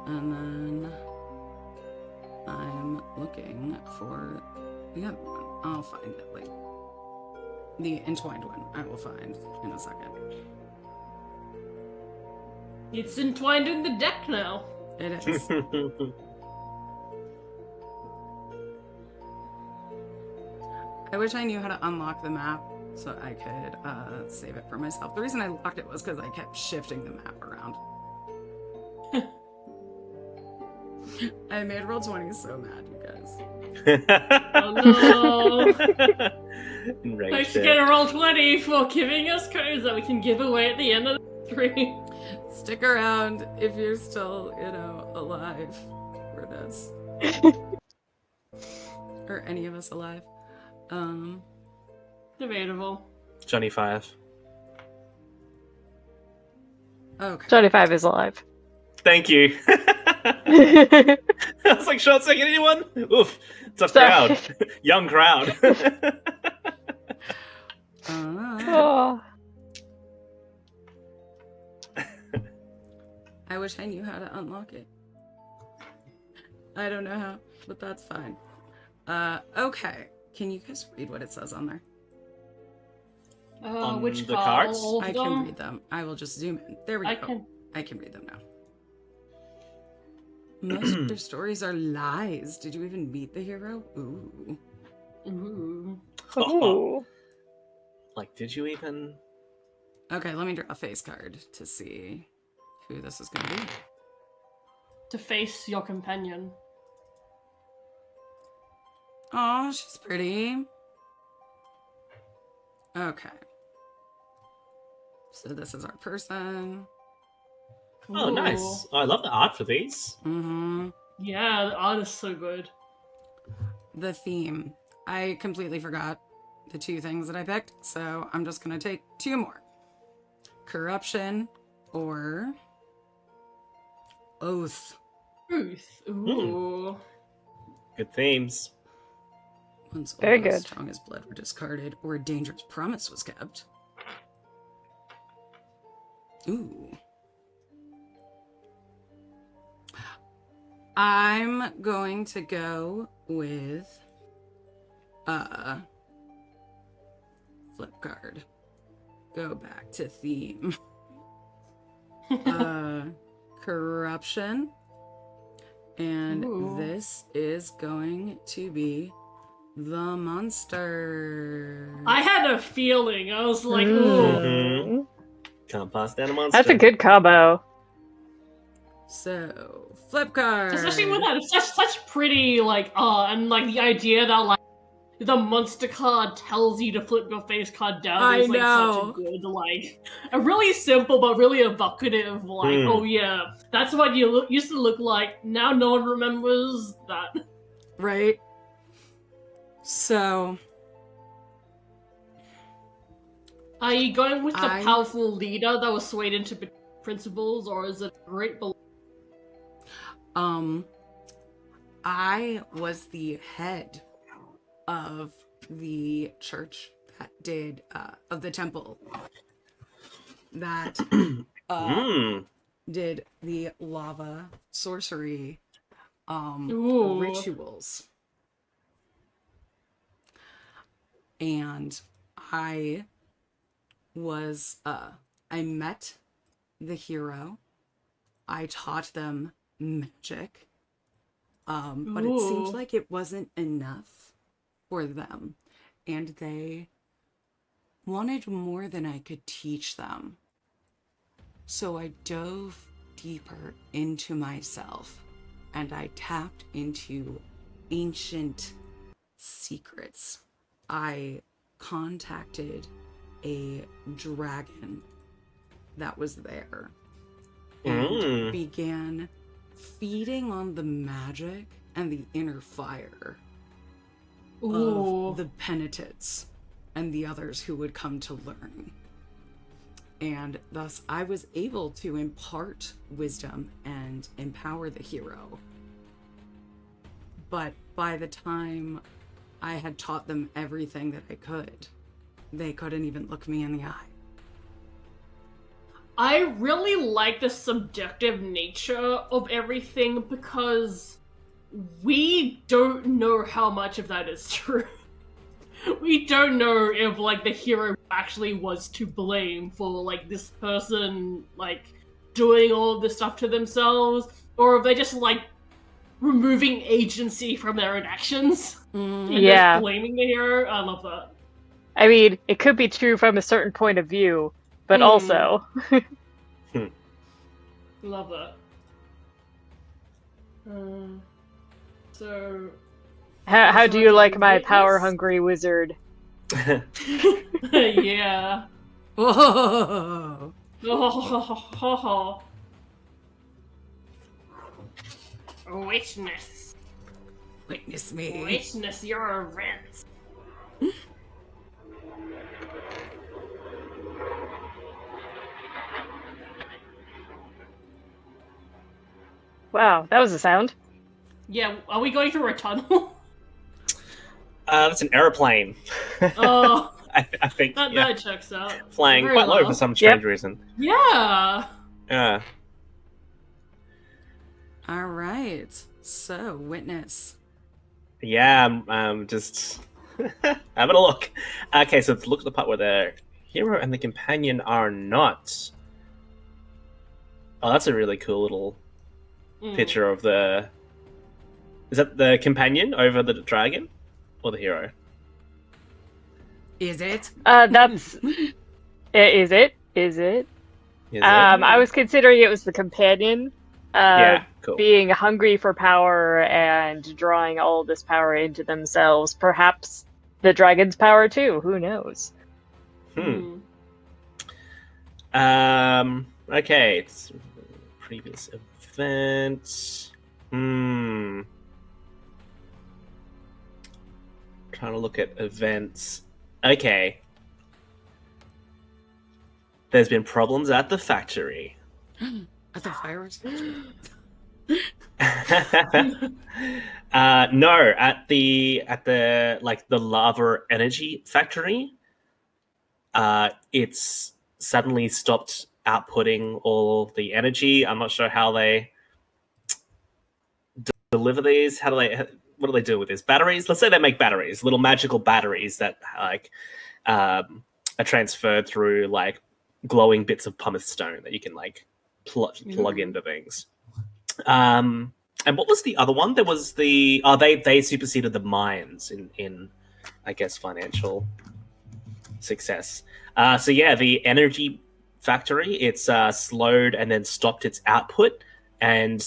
And then I'm looking for the other one. I'll find it later. The entwined one I will find in a second. It's entwined in the deck now. It is. I wish I knew how to unlock the map so I could save it for myself. The reason I locked it was because I kept shifting the map around. I made Roll20 so mad, you guys. Oh no! Enraged Thanks to it. get a Roll20 for giving us codes that we can give away at the end of the stream. Stick around if you're still, alive for this. Or any of us alive. Debatable. Johnny 5. Okay. Johnny 5 is alive. Thank you. I was like, short second, anyone? Oof. Tough Sorry. crowd. Young crowd. Oh. I wish I knew how to unlock it. I don't know how, but that's fine. Okay. Can you guys read what it says on there? On Which the card? cards? All of I can them? read them. I will just zoom in. There we I go. can. I can read them now. Most of their stories are lies. Did you even meet the hero? Ooh. Ooh. Ooh. Like, did you even? Okay, let me draw a face card to see who this is going to be. To face your companion. Oh, she's pretty. Okay. So this is our person. Oh, Ooh. nice. Oh, I love the art for these. Mm-hmm. Yeah, the art is so good. The theme. I completely forgot the two things that I picked, so I'm just going to take two more. Corruption or oath. Truth. Ooh. Good themes. Once all Very the good. strongest blood were discarded or a dangerous promise was kept. Ooh. I'm going to go with flip card. Go back to theme. Corruption. And Ooh. this is going to be the monster. I had a feeling. I was like, ooh. Mhm. Can't pass down a monster. That's a good combo. So, flip card. Especially with that such pretty and like the idea that like the monster card tells you to flip your face card down I is like such know. a good a really simple but really evocative oh yeah, that's what you used to look like. Now no one remembers that. Right? So, Are you going with the I- powerful leader that was swayed into principles, or is it great belief? I was the head of the church that did, of the temple that did the lava sorcery Ooh. rituals. And I was, I met the hero. I taught them magic. But it seemed Ooh. like it wasn't enough for them. And they wanted more than I could teach them. So I dove deeper into myself and I tapped into ancient secrets. I contacted a dragon that was there and began feeding on the magic and the inner fire Ooh. of the penitents and the others who would come to learn. And thus I was able to impart wisdom and empower the hero. But by the time I had taught them everything that I could, they couldn't even look me in the eye. I really like the subjective nature of everything because we don't know how much of that is true. We don't know if, like, the hero actually was to blame for, like, this person, like, doing all of this stuff to themselves, or if they're just, like, removing agency from their own actions and Yeah. just blaming the hero. I love that. I mean, it could be true from a certain point of view, but also... Love that. So... How do you like my Witness? power-hungry wizard? Yeah. Whoa! Witness. Witness me. Witness your events. Wow, that was a sound. Yeah, are we going through a tunnel? That's an aeroplane. Oh, I think that checks out. flying Very quite low well. for some strange reason. Yeah. Yeah. All right. So, witness. Yeah, I'm just having a look. Okay, so let's look at the part where the hero and the companion are not. Oh, that's a really cool little picture of the... Is that the companion over the dragon? Or the hero? Is it? That's... Is it? Is it? Is it? I was considering it was the companion. Yeah, cool. Being hungry for power and drawing all this power into themselves. Perhaps the dragon's power too. Who knows? Okay, it's previous event. Trying to look at events. Okay. There's been problems at the factory. At the fireworks? No, at the like the lava energy factory. It's suddenly stopped outputting all the energy. I'm not sure how they deliver these. What do they do with these batteries? Let's say they make batteries, little magical batteries that like are transferred through like glowing bits of pumice stone that you can like plug into things. And what was the other one? There was the they superseded the mines in I guess financial success. So yeah, the energy factory, it's slowed and then stopped its output, and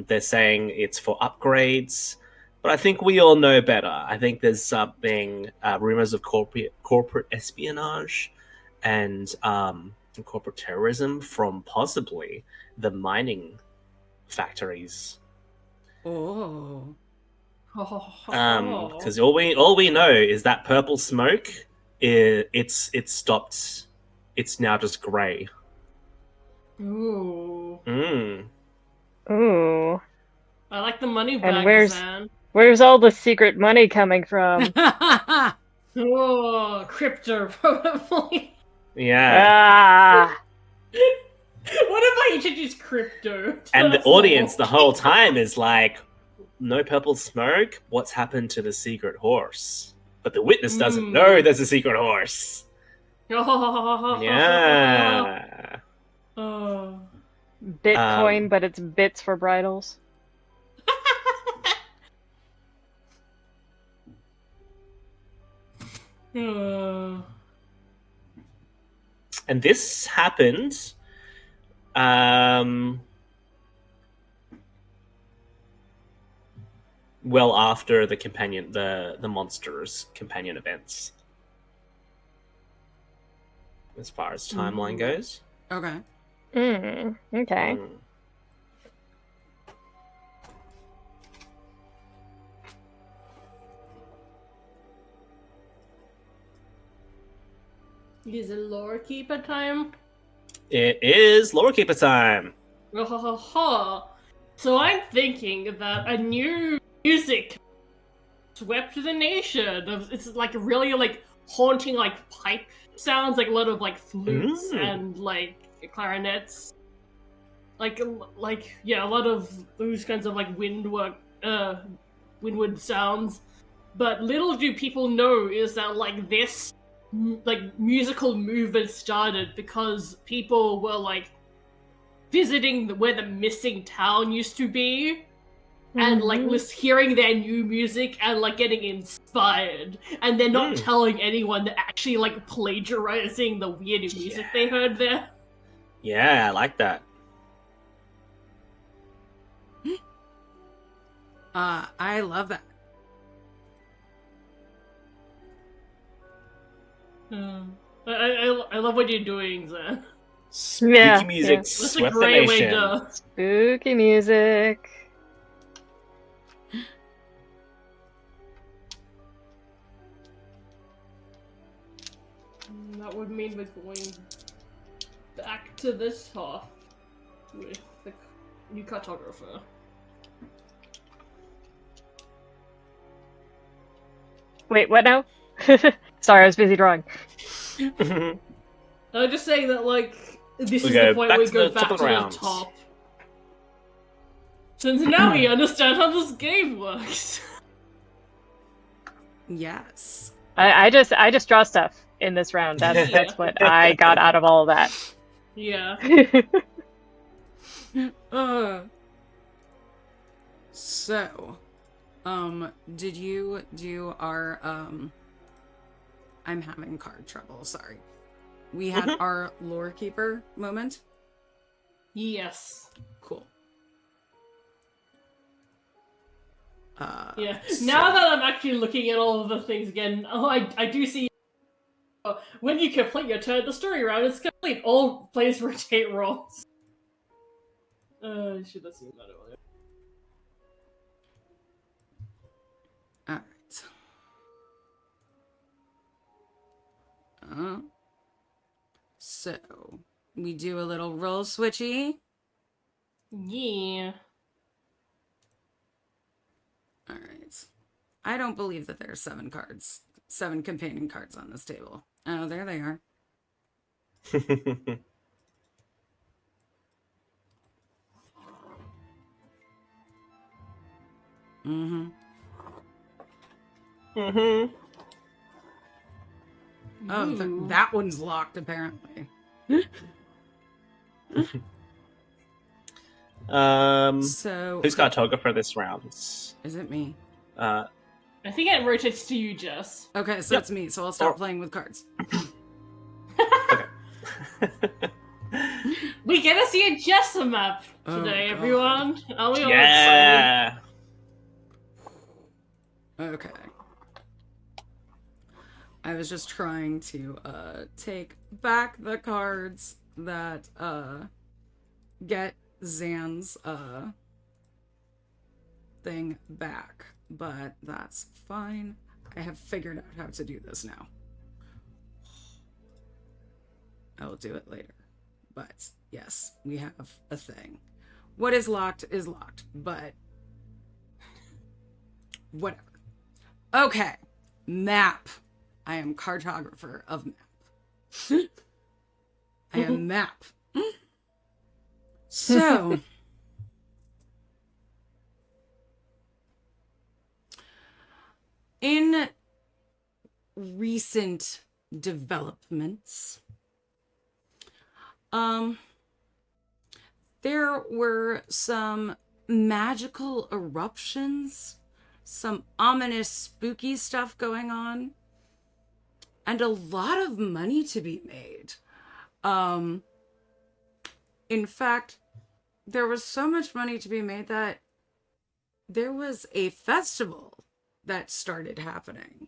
they're saying it's for upgrades. But I think we all know better. I think there's something rumors of corporate espionage and corporate terrorism from possibly the mining factories. Oh. Because all we know is that purple smoke. It's stopped. It's now just grey. Ooh. Ooh. I like the money bag design. Where's all the secret money coming from? Oh, crypto, probably. Yeah. Ah. What if I introduce crypto? And the audience the whole time is like, no purple smoke? What's happened to the secret horse? But the witness doesn't know there's a secret horse. Yeah. Oh. Bitcoin, but it's bits for bridals. Uh, And this happened well after the monsters companion events, as far as timeline goes. Okay. Okay. Mm. is it lore keeper time? It is Lore Keeper time. So I'm thinking that a new music swept the nation. It's like really like haunting like pipe sounds, like a lot of like flutes and like clarinets. Like yeah, a lot of those kinds of like windward sounds. But little do people know is that like this like musical movement started because people were like visiting where the missing town used to be and like hearing their new music and like getting inspired, and they're not telling anyone, they're actually like plagiarizing the weird music they heard there. Yeah, I like that. I love that. I love what you're doing, Zan. Spooky music That's a swept the great way nation. to... Spooky music. That would mean we're going back to this talk with the new cartographer. Wait, what now? Sorry, I was busy drawing. I'm just saying that, like, this We is go the point back where we to go the back top to of the the rounds. top. Since now we understand how this game works. Yes. I just draw stuff in this round. That's what I got out of all of that. Yeah. So, did you do our, I'm having card trouble, sorry. We had our lore keeper moment? Yes. Cool. Yeah. Now that I'm actually looking at all of the things again, I do see. When you complete your turn, the story round is complete. All players rotate rolls. I should have seen that earlier. Alright. So, we do a little roll switchy. Yeah. Alright. I don't believe that there are 7 cards. 7 companion cards on this table. Oh, there they are. Mm-hmm. Mm-hmm. Oh, that one's locked, apparently. So... Who's cartographer this round? Is it me? I think it rotates to you, Jess. Okay, so it's me, so I'll stop playing with cards. Okay. We get to see a Jess map today, God. everyone. Are we all excited? Yeah. Okay. I was just trying to take back the cards that get Zan's thing back, but that's fine. I have figured out how to do this now. I will do it later. But yes, we have a thing. What is locked, but whatever. Okay. Map. I am cartographer of map. I am map. So, in recent developments, There were some magical eruptions, some ominous, spooky stuff going on, and a lot of money to be made. In fact, there was so much money to be made that there was a festival that started happening.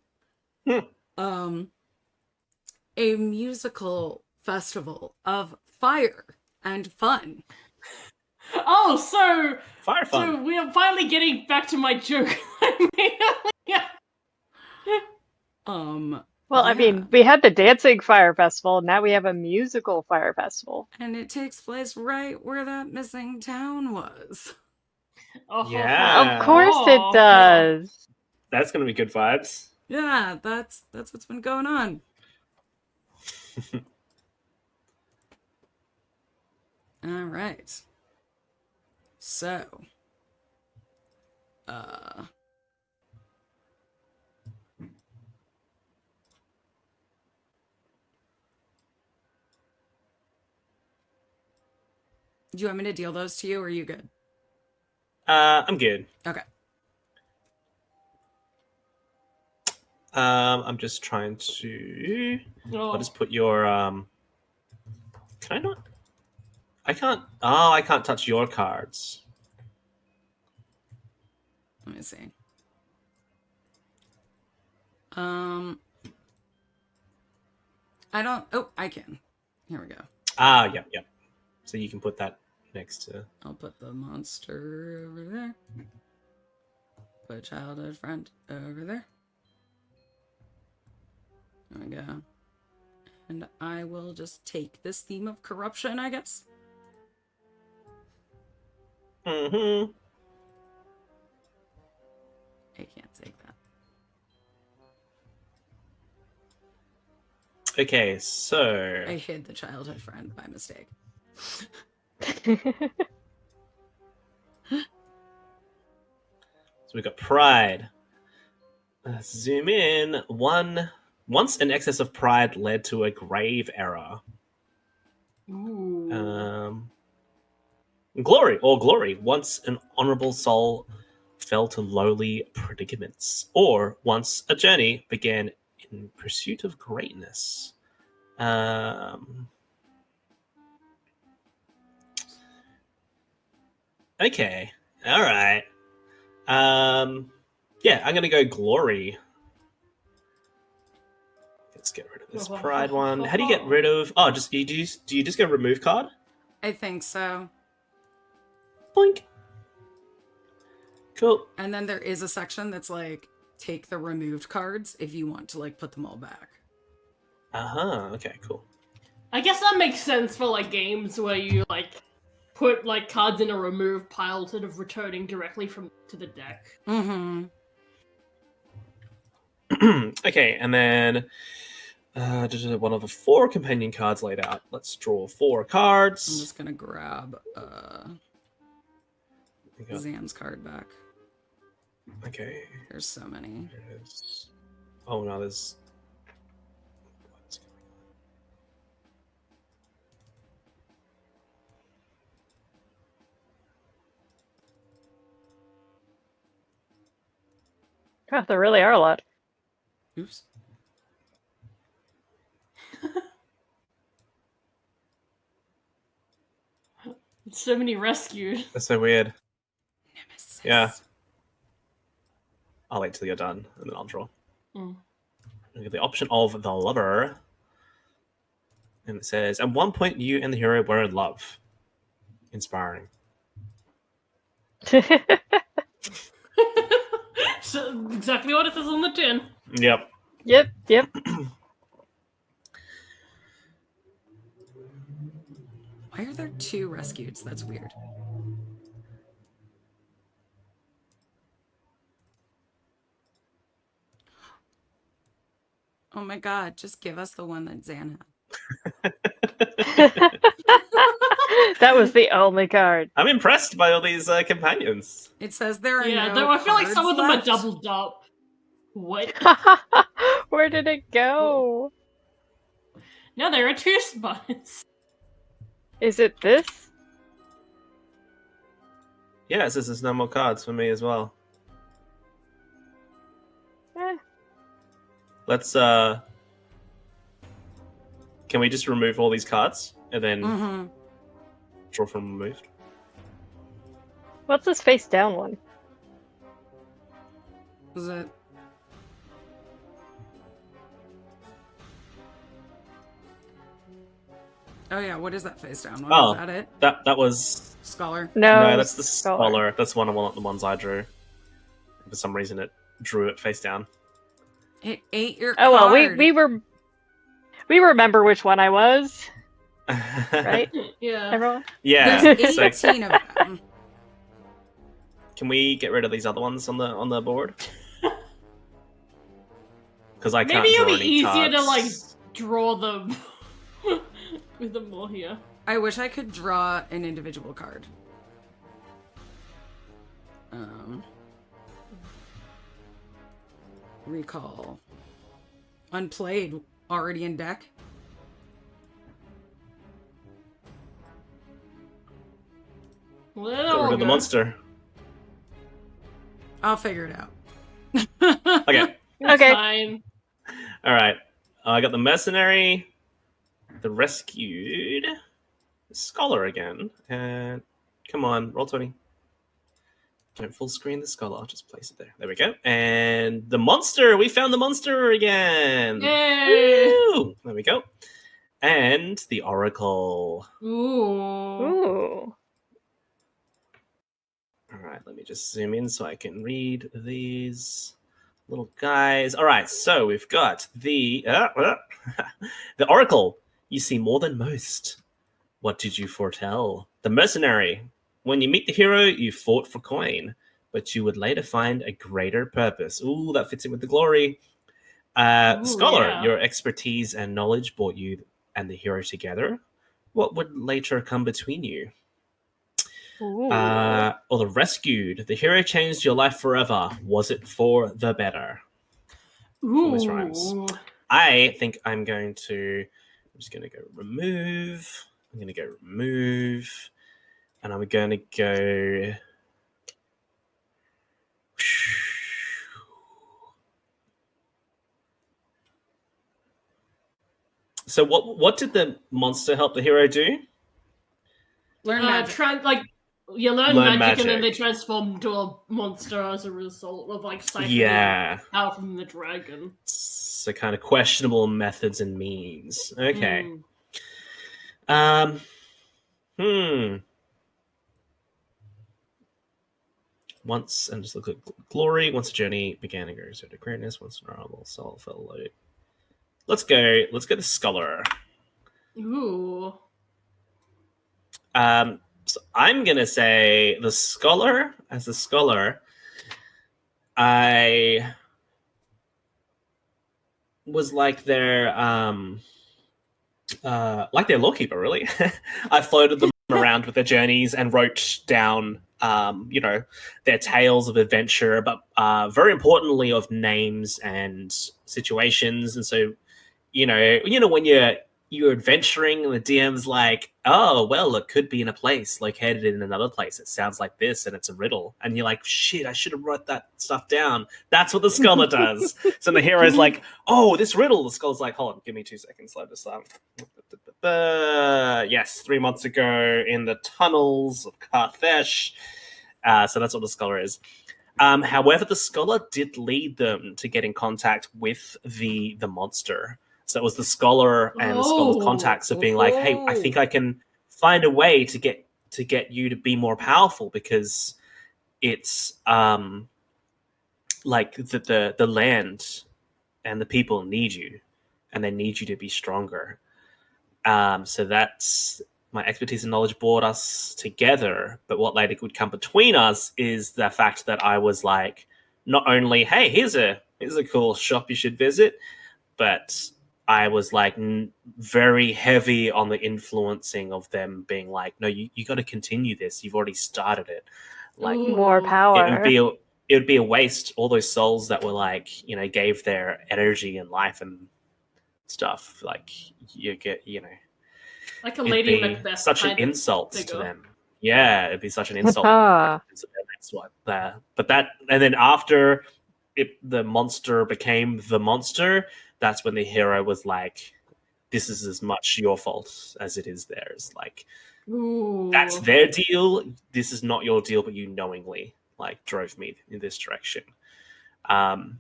A musical festival of fire and fun. Oh, so Fire fun. so we are finally getting back to my joke. Yeah. Well, I mean, we had the dancing fire festival, now we have a musical fire festival. And it takes place right where that missing town was. Oh, Yeah. Of course it does. That's gonna be good vibes. Yeah, that's what's been going on. All right. So, do you want me to deal those to you, or are you good? I'm good. Okay. I'm just trying to. Oh. I'll just put your. Can I not? I can't. Oh, I can't touch your cards. Let me see. I don't. Oh, I can. Here we go. Ah, yep, yep. So you can put that next to. I'll put the monster over there. Put childhood friend over there. There we go. And I will just take this theme of corruption, I guess. Mm-hmm. I can't take that. Okay, so. I hid the childhood friend by mistake. So we got pride. Let's zoom in. Once an excess of pride led to a grave error. Ooh. Glory. Once an honorable soul fell to lowly predicaments, or once a journey began in pursuit of greatness. Okay, all right. Yeah, I'm gonna go glory. Let's get rid of this pride one. How do you get rid of? Oh, just do you just go remove card? I think so. Blink. Cool. And then there is a section that's like, take the removed cards if you want to like put them all back. Uh-huh. Okay, cool. I guess that makes sense for like games where you like put like cards in a remove pile instead of returning directly from to the deck. Mm-hmm. Okay, and then one of the 4 companion cards laid out. Let's draw 4 I'm cards. just gonna grab We got- Zan's card back. Okay. There's so many. There's... Oh no, there's. What's going God, there really are a lot. Oops. So many rescued. on? That's so weird. Nemesis. Yeah. I'll wait till you're done, and then I'll draw. Mm. We get the option of the lover, and it says, "At one point, you and the hero were in love." Inspiring. So exactly what it says on the tin. Yep. Yep. Why are there 2 rescueds? That's weird. Oh my god, just give us the one that Zan had. That was the only card. I'm impressed by all these companions. It says there are Yeah, no though I feel like some cards of them left. are doubled up. What? Where did it go? No, there are 2 spots. Is it this? Yeah, it says there's no more cards for me as well. Eh. Let's can we just remove all these cards and then Mm-hmm. draw from removed? What's this face down one? Was it? Oh yeah, what is that face down one? Oh. Is that it? That was Scholar. no, that's the scholar. That's one of the ones I drew. For some reason, it drew it face down. It ate your Oh well, card. we remember which one I was, right? Yeah. Everyone. Yeah. There's So 18 of them. can we get rid of these other ones on the board? Because I can't Maybe it'll draw be any easier to like cards. draw them with them more here. I wish I could draw an individual card. Recall. Unplayed. Already in deck. Well, they're Get all rid of the good. monster. I'll figure it out. Okay. It's Okay. fine. All right. I got the mercenary, the rescued, the scholar again, and come on, roll 20. Don't full screen the scholar. I'll just place it there. There we go. And the monster. We found the monster again. Yay! Woo! There we go. And the oracle. Ooh. Ooh. All right, let me just zoom in so I can read these little guys. All right, so we've got the the oracle. You see more than most. What did you foretell? The mercenary. When you meet the hero, you fought for coin, but you would later find a greater purpose. Ooh, that fits in with the glory. Ooh, Scholar, yeah. your expertise and knowledge brought you and the hero together. What would later come between you? Ooh. Or the rescued. The hero changed your life forever. Was it for the better? Almost rhymes. Ooh. I think I'm just going to go remove. I'm going to go remove. And I'm going to go. So what did the monster help the hero do? Learn magic. You learn Learn magic, and then they magic. transform into a monster as a result of like siphoning Yeah. power from the dragon. So kind of questionable methods and means. Okay. Mm. Once, and just look at glory. Once a journey began and grows to greatness. Once an honorable soul fell low. Let's go the scholar. Ooh. So I'm gonna say the scholar. As the scholar, I was like their lawkeeper, really. I floated them around with their journeys and wrote down their tales of adventure, but very importantly of names and situations. And so when you're adventuring and the DM's like, oh well, it could be in a place located in another place. It sounds like this and it's a riddle. And you're like, shit, I should have wrote that stuff down. That's what the scholar does. So the hero's like, oh, this riddle. The scholar's like, hold on, give me 2 seconds. Let this yes, 3 months ago in the tunnels of Carthesh. So that's what the scholar is. However, the scholar did lead them to get in contact with the monster. So it was the scholar and the scholar's contacts of being like, hey, I think I can find a way to get you to be more powerful, because it's like the land and the people need you, and they need you to be stronger. So that's my expertise and knowledge brought us together. But what later would come between us is the fact that I was like, not only, hey, here's a cool shop you should visit, but I was like very heavy on the influencing of them being like, no, you got to continue this. You've already started it. Like, Ooh. More power. it would be a waste. All those souls that were like, gave their energy and life and stuff. Like you get, Like a it'd Lady be Macbeth. such an kind of insult to figure. them. Yeah, it'd be such an insult. Ah. So that's what but that, and then after the monster became the monster, that's when the hero was like, this is as much your fault as it is theirs. Like, Ooh. that's their deal. This is not your deal, but you knowingly like drove me in this direction. And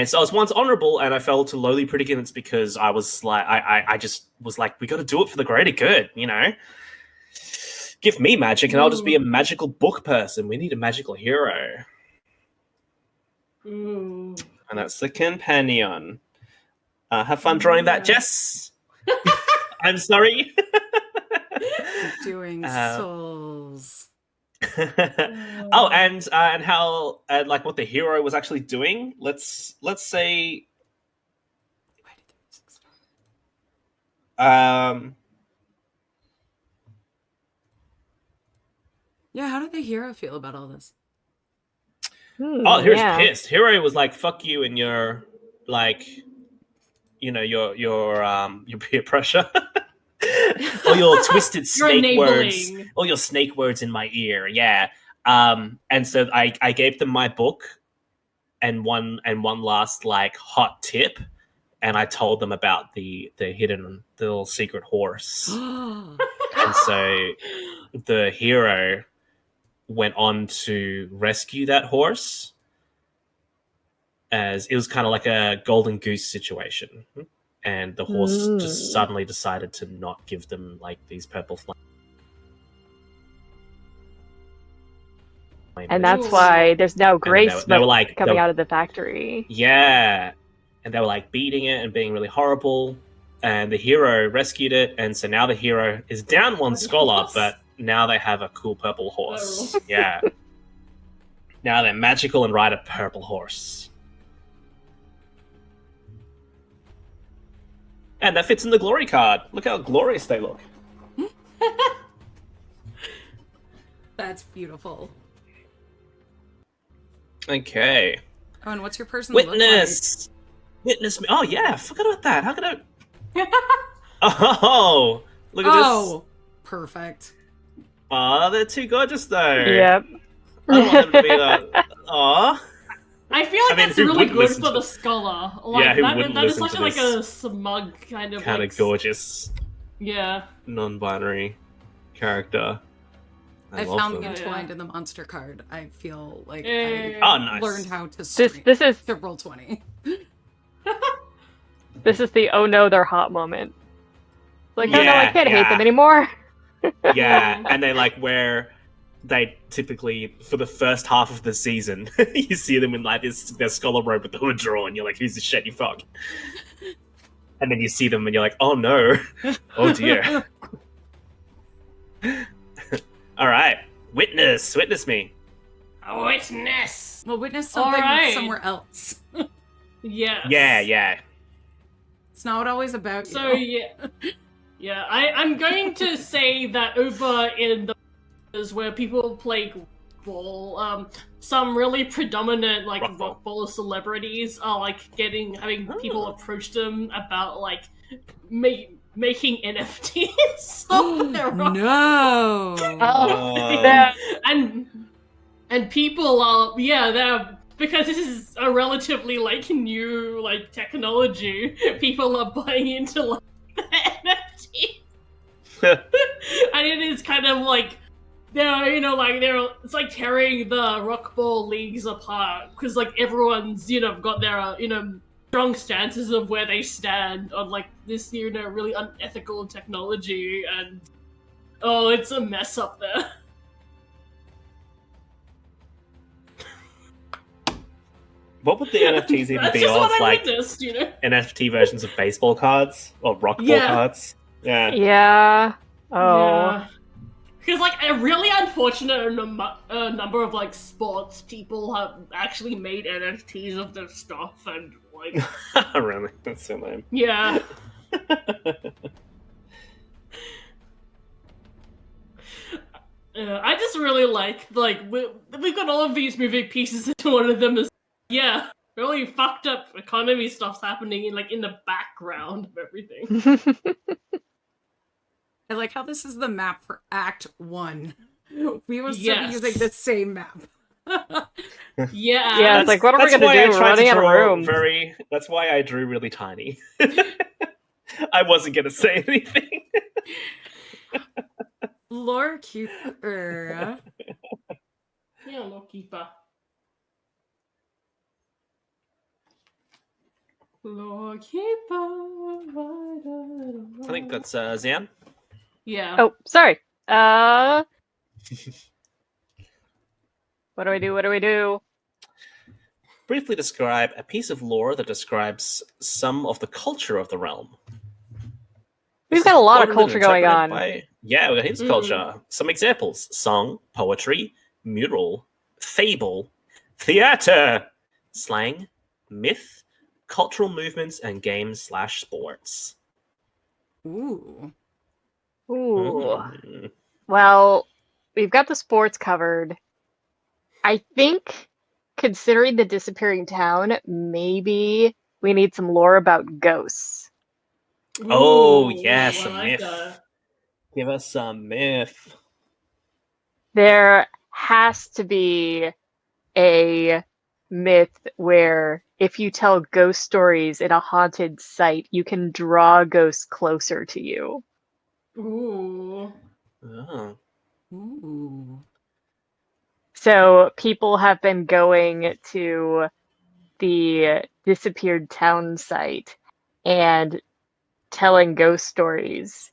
so I was once honorable, and I fell to lowly predicaments because I was like, I just was like, we got to do it for the greater good, you know. Give me magic, and I'll just be a magical book person. We need a magical hero, Ooh. and that's the companion. Have fun drawing that, Jess. I'm sorry. Doing souls. Oh, and how like what the hero was actually doing. Let's say, Yeah, how did the hero feel about all this? Oh, Hero's pissed. Hero was like, "Fuck you," and your like, you know, your peer pressure, or your twisted snake words, or your snake words in my ear. Yeah. And so I gave them my book and one last like hot tip, and I told them about the little secret horse. And so the hero went on to rescue that horse, as it was kind of like a golden goose situation, and the horse just suddenly decided to not give them like these purple flames. And that's why there's now gray smoke like, coming out of the factory. Yeah, and they were like beating it and being really horrible, and the hero rescued it, and so now the hero is down one scholar, but now they have a cool purple horse. Yeah. Now they're magical and ride a purple horse. And that fits in the glory card. Look how glorious they look. That's beautiful. Okay. Oh, and what's your person Witness! Look like? Witness me. Oh, yeah. I forgot about that. How could I... Oh! Look at this. Oh, perfect. Oh, they're too gorgeous, though. Yep. I don't want them to be like... Aw. I feel like that's really good for the scholar. Like, yeah, who that is such like a smug kind of gorgeous. Yeah. Non-binary character. I found them entwined in the monster card. I feel like I nice. learned how to this is to roll 20. This is the oh no, they're hot moment. Like, oh no, I can't hate them anymore. Yeah, and they like where they typically, for the first half of the season, you see them in like their scholar robe with the hood drawn. You're like, who's this shit, you fuck? And then you see them and you're like, oh no. Oh dear. All right. Witness me. A witness. Well, witness something somewhere else. Yes. Yeah. It's not always about you. So yeah. I'm going to say that over in the where people play ball, some really predominant like rock ball celebrities are like having people approach them about like making NFTs of their rock. No. And people are they're, because this is a relatively like new like technology, people are buying into like the NFT. And it is kind of like it's like tearing the rock ball leagues apart, because like everyone's got their strong stances of where they stand on like this really unethical technology, and it's a mess up there. What would the NFTs even be of? Like NFT versions of baseball cards or rock ball cards? Yeah. Oh. Yeah. Because like a really unfortunate number of like sports people have actually made NFTs of their stuff, and like really, that's so lame. Yeah. I just really like we've got all of these moving pieces, and one of them is really fucked up economy stuff's happening in the background of everything. I like how this is the map for Act 1. We will still be Yes. using the same map. Yeah. Yeah, it's like, what are we That's gonna why do? I We're tried to running out of draw room. That's why I drew really tiny. I wasn't gonna say anything. Lore Keeper. Yeah, Lorekeeper. Lorekeeper. I think that's Zian. Yeah. Oh, sorry. What do we do? What do we do? Briefly describe a piece of lore that describes some of the culture of the realm. We've This got is a lot of quoted and culture going interpreted on. Yeah, we've got heaps of culture. Some examples: song, poetry, mural, fable, theater, slang, myth, cultural movements, and games/sports. Ooh. Ooh. Mm. Well, we've got the sports covered. I think, considering the disappearing town, maybe we need some lore about ghosts. Oh, Ooh, yes, I a like myth. that. Give us some myth. There has to be a myth where if you tell ghost stories in a haunted site, you can draw ghosts closer to you. Ooh. Oh. Ooh. So people have been going to the disappeared town site and telling ghost stories,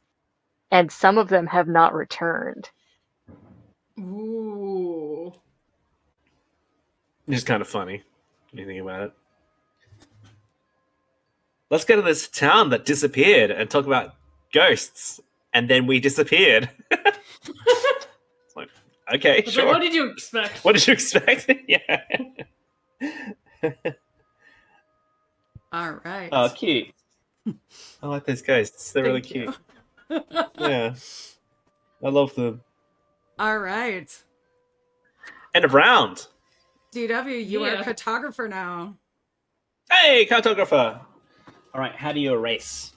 and some of them have not returned. Ooh. It's kind of funny when you think about it. Let's go to this town that disappeared and talk about ghosts, and then we disappeared. It's like, okay, It's sure. like, what did you expect? What did you expect? Yeah. All right. Oh, cute. I like those ghosts. They're really Thank you. cute. Yeah. I love them. All right. End of round. DW, you are Yeah. cartographer now. Hey, cartographer. All right, how do you erase?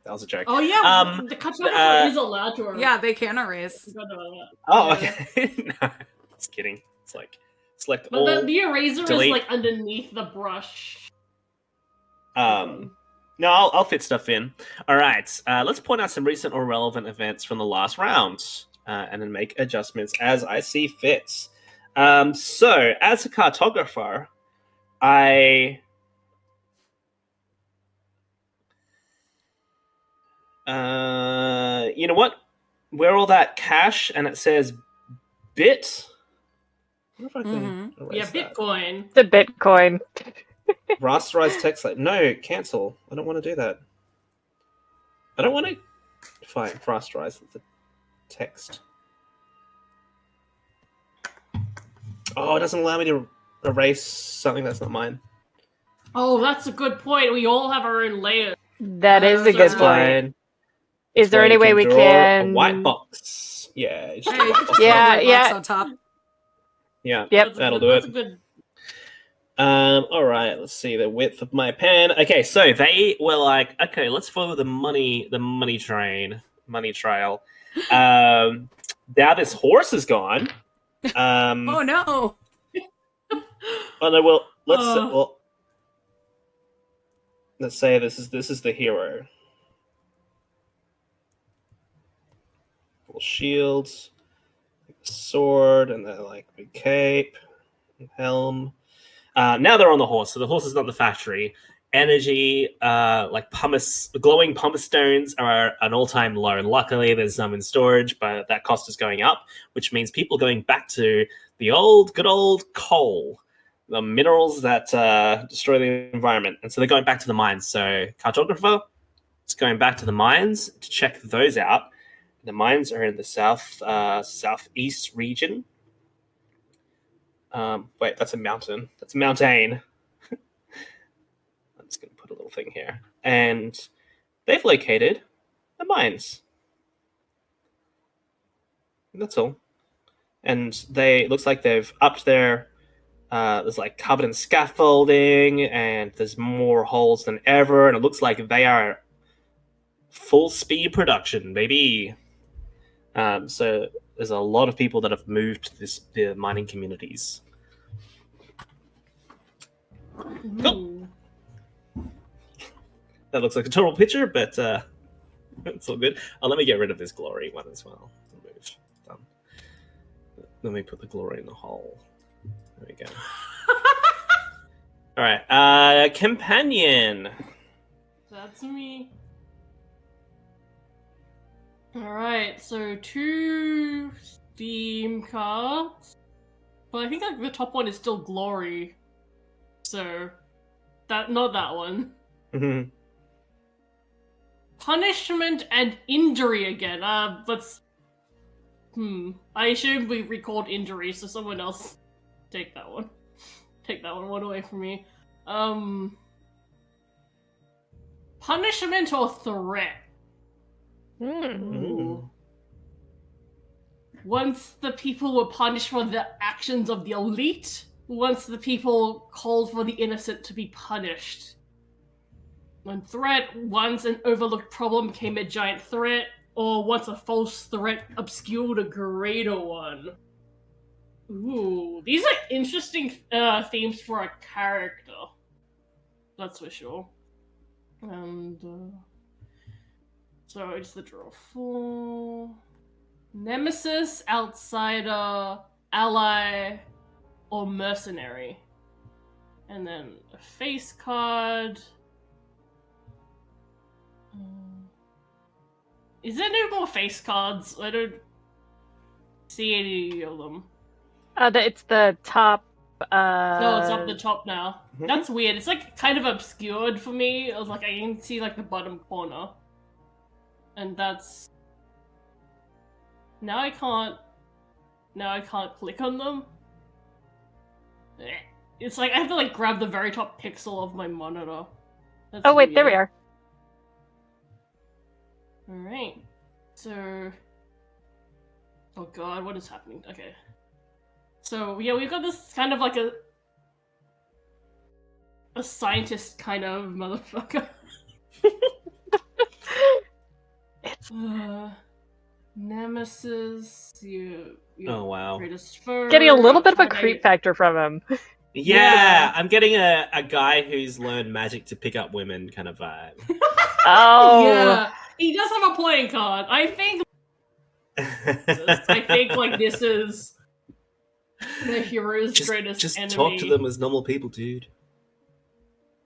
That was a joke. Oh yeah, Um, the cartographer is allowed to erase. Yeah, they can erase. I forgot about that. Oh, Yeah. okay. No, just kidding. It's like select But all. the eraser delete. is like underneath the brush. No, I'll fit stuff in. All right, let's point out some recent or relevant events from the last round, and then make adjustments as I see fit. So, as a cartographer, you know what? Where all that cash and it says bit. I wonder if I can erase Yeah, that. Bitcoin. The Bitcoin. Rasterized text. Like, no, cancel. I don't want to do that. I don't want to. Fine, rasterize the text. Oh, it doesn't allow me to erase something that's not mine. Oh, that's a good point. We all have our own layers. That is a That's good That's point. fine. Is there That's why any you way we draw can? a white box? Yeah. Just Hey, a white box. Yeah, White yeah. box on top. Yeah. Yep. That'll do That's it. a good. All right, let's see the width of my pen. Okay, so they were like, okay, let's follow the money trail. Now this horse is gone. Oh no. Oh no, well, Oh. let's say this is the hero. Full shields, sword, and then like big cape, helm. Now they're on the horse, so the horse is not the factory. Energy, like glowing pumice stones are an all-time low. Luckily, there's some in storage, but that cost is going up, which means people are going back to the good old coal, the minerals that destroy the environment, and so they're going back to the mines. So, cartographer is going back to the mines to check those out. The mines are in the southeast region. Wait, that's a mountain. That's a mountain. I'm just going to put a little thing here. And they've located the mines. And that's all. And it looks like they've upped their, there's like covered in scaffolding, and there's more holes than ever. And it looks like they are full speed production, baby. So there's a lot of people that have moved to the mining communities. Cool. That looks like a total picture, but it's all good. Oh, let me get rid of this glory one as well. Move. Done. Let me put the glory in the hole. There we go. All right, companion. That's me. Alright, so 2 Steam cards. But I think like the top one is still Glory. So not that one. Mm-hmm. Punishment and Injury again. Let's I assume we recalled Injury, so someone else take that one. Take that one away from me. Punishment or Threat? Ooh. Once the people were punished for the actions of the elite, once the people called for the innocent to be punished. When threat, once an overlooked problem became a giant threat, or once a false threat obscured a greater one. Ooh, these are interesting themes for a character. That's for sure. And so it's the draw 4. Nemesis, outsider, ally, or mercenary. And then a face card. Is there no more face cards? I don't see any of them. It's the top. No, it's up the top now. Mhm. That's weird. It's like kind of obscured for me. I was like, I can see like the bottom corner. And that's... Now I can't click on them. It's like I have to like grab the very top pixel of my monitor. That's Oh wait, there we weird. are. Alright. So... Oh god, what is happening? Okay. So, yeah, we've got this kind of like a scientist kind of motherfucker. It's Nemesis, you Oh, wow. greatest foe. getting a little bit of a Friday- creep factor from him. Yeah, I'm getting a guy who's learned magic to pick up women kind of vibe. Oh, Yeah, he does have a playing card. I think like this is the hero's greatest just enemy. talk to them as normal people, dude.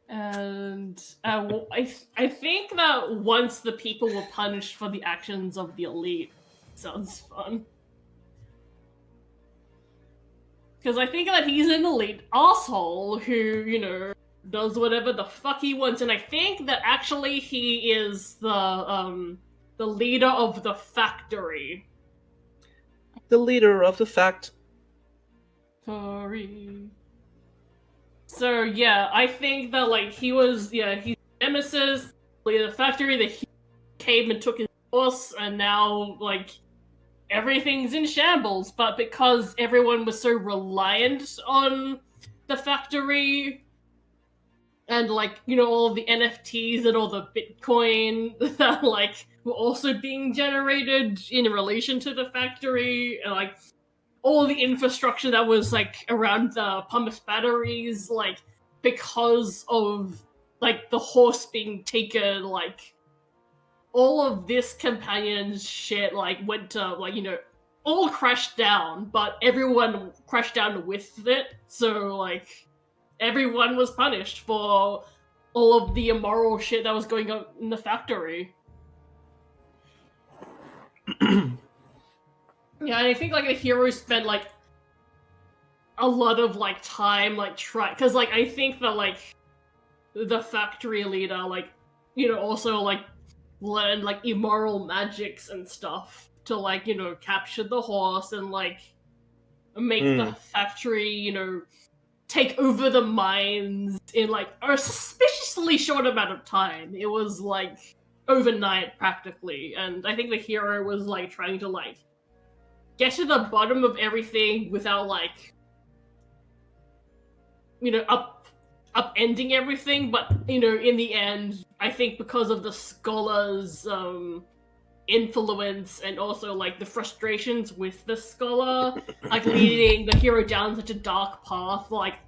And I think that once the people were punished for the actions of the elite, sounds fun. Because I think that he's an elite asshole who, you know, does whatever the fuck he wants, and I think that actually he is the leader of the factory. The leader of the fact. Sorry. So yeah, I think that like he's Nemesis, leader of the factory, that he came and took his boss, and now like everything's in shambles. But because everyone was so reliant on the factory, and like, you know, all the NFTs and all the Bitcoin that like were also being generated in relation to the factory, and like all the infrastructure that was like around the pumice batteries, like because of like the horse being taken, like all of this companion shit like went to like, you know, all crashed down, but everyone crashed down with it. So like everyone was punished for all of the immoral shit that was going on in the factory. Yeah, and I think like the hero spent like a lot of like time like because like I think that like the factory leader like, you know, also like learned like immoral magics and stuff to like, you know, capture the horse and like make the factory, you know, take over the mines in like a suspiciously short amount of time. It was like overnight practically, and I think the hero was like trying to like get to the bottom of everything without like, you know, upending everything, but you know, in the end, I think because of the scholar's influence and also like the frustrations with the scholar, like leading the hero down such a dark path, like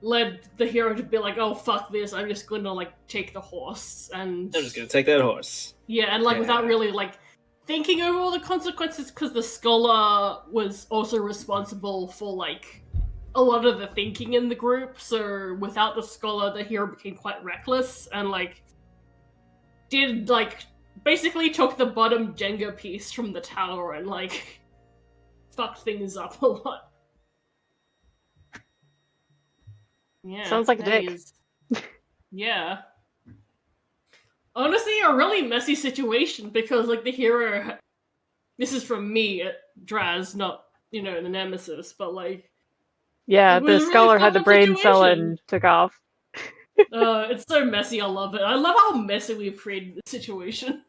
led the hero to be like, oh fuck this, I'm just gonna like take the horse, and I'm just gonna take that horse. yeah, and like Yeah. without really like thinking over all the consequences, because the scholar was also responsible for like a lot of the thinking in the group, so without the scholar the hero became quite reckless and like did like basically took the bottom Jenga piece from the tower and like fucked things up a lot. Yeah, Sounds like a that dick. is- Yeah. Honestly, a really messy situation because like the hero. This is from me, Draz, not you know the nemesis, but like Yeah, it was the a really scholar had fucked the up brain cell situation. and took off. It's so messy. I love it. I love how messy we've created this situation.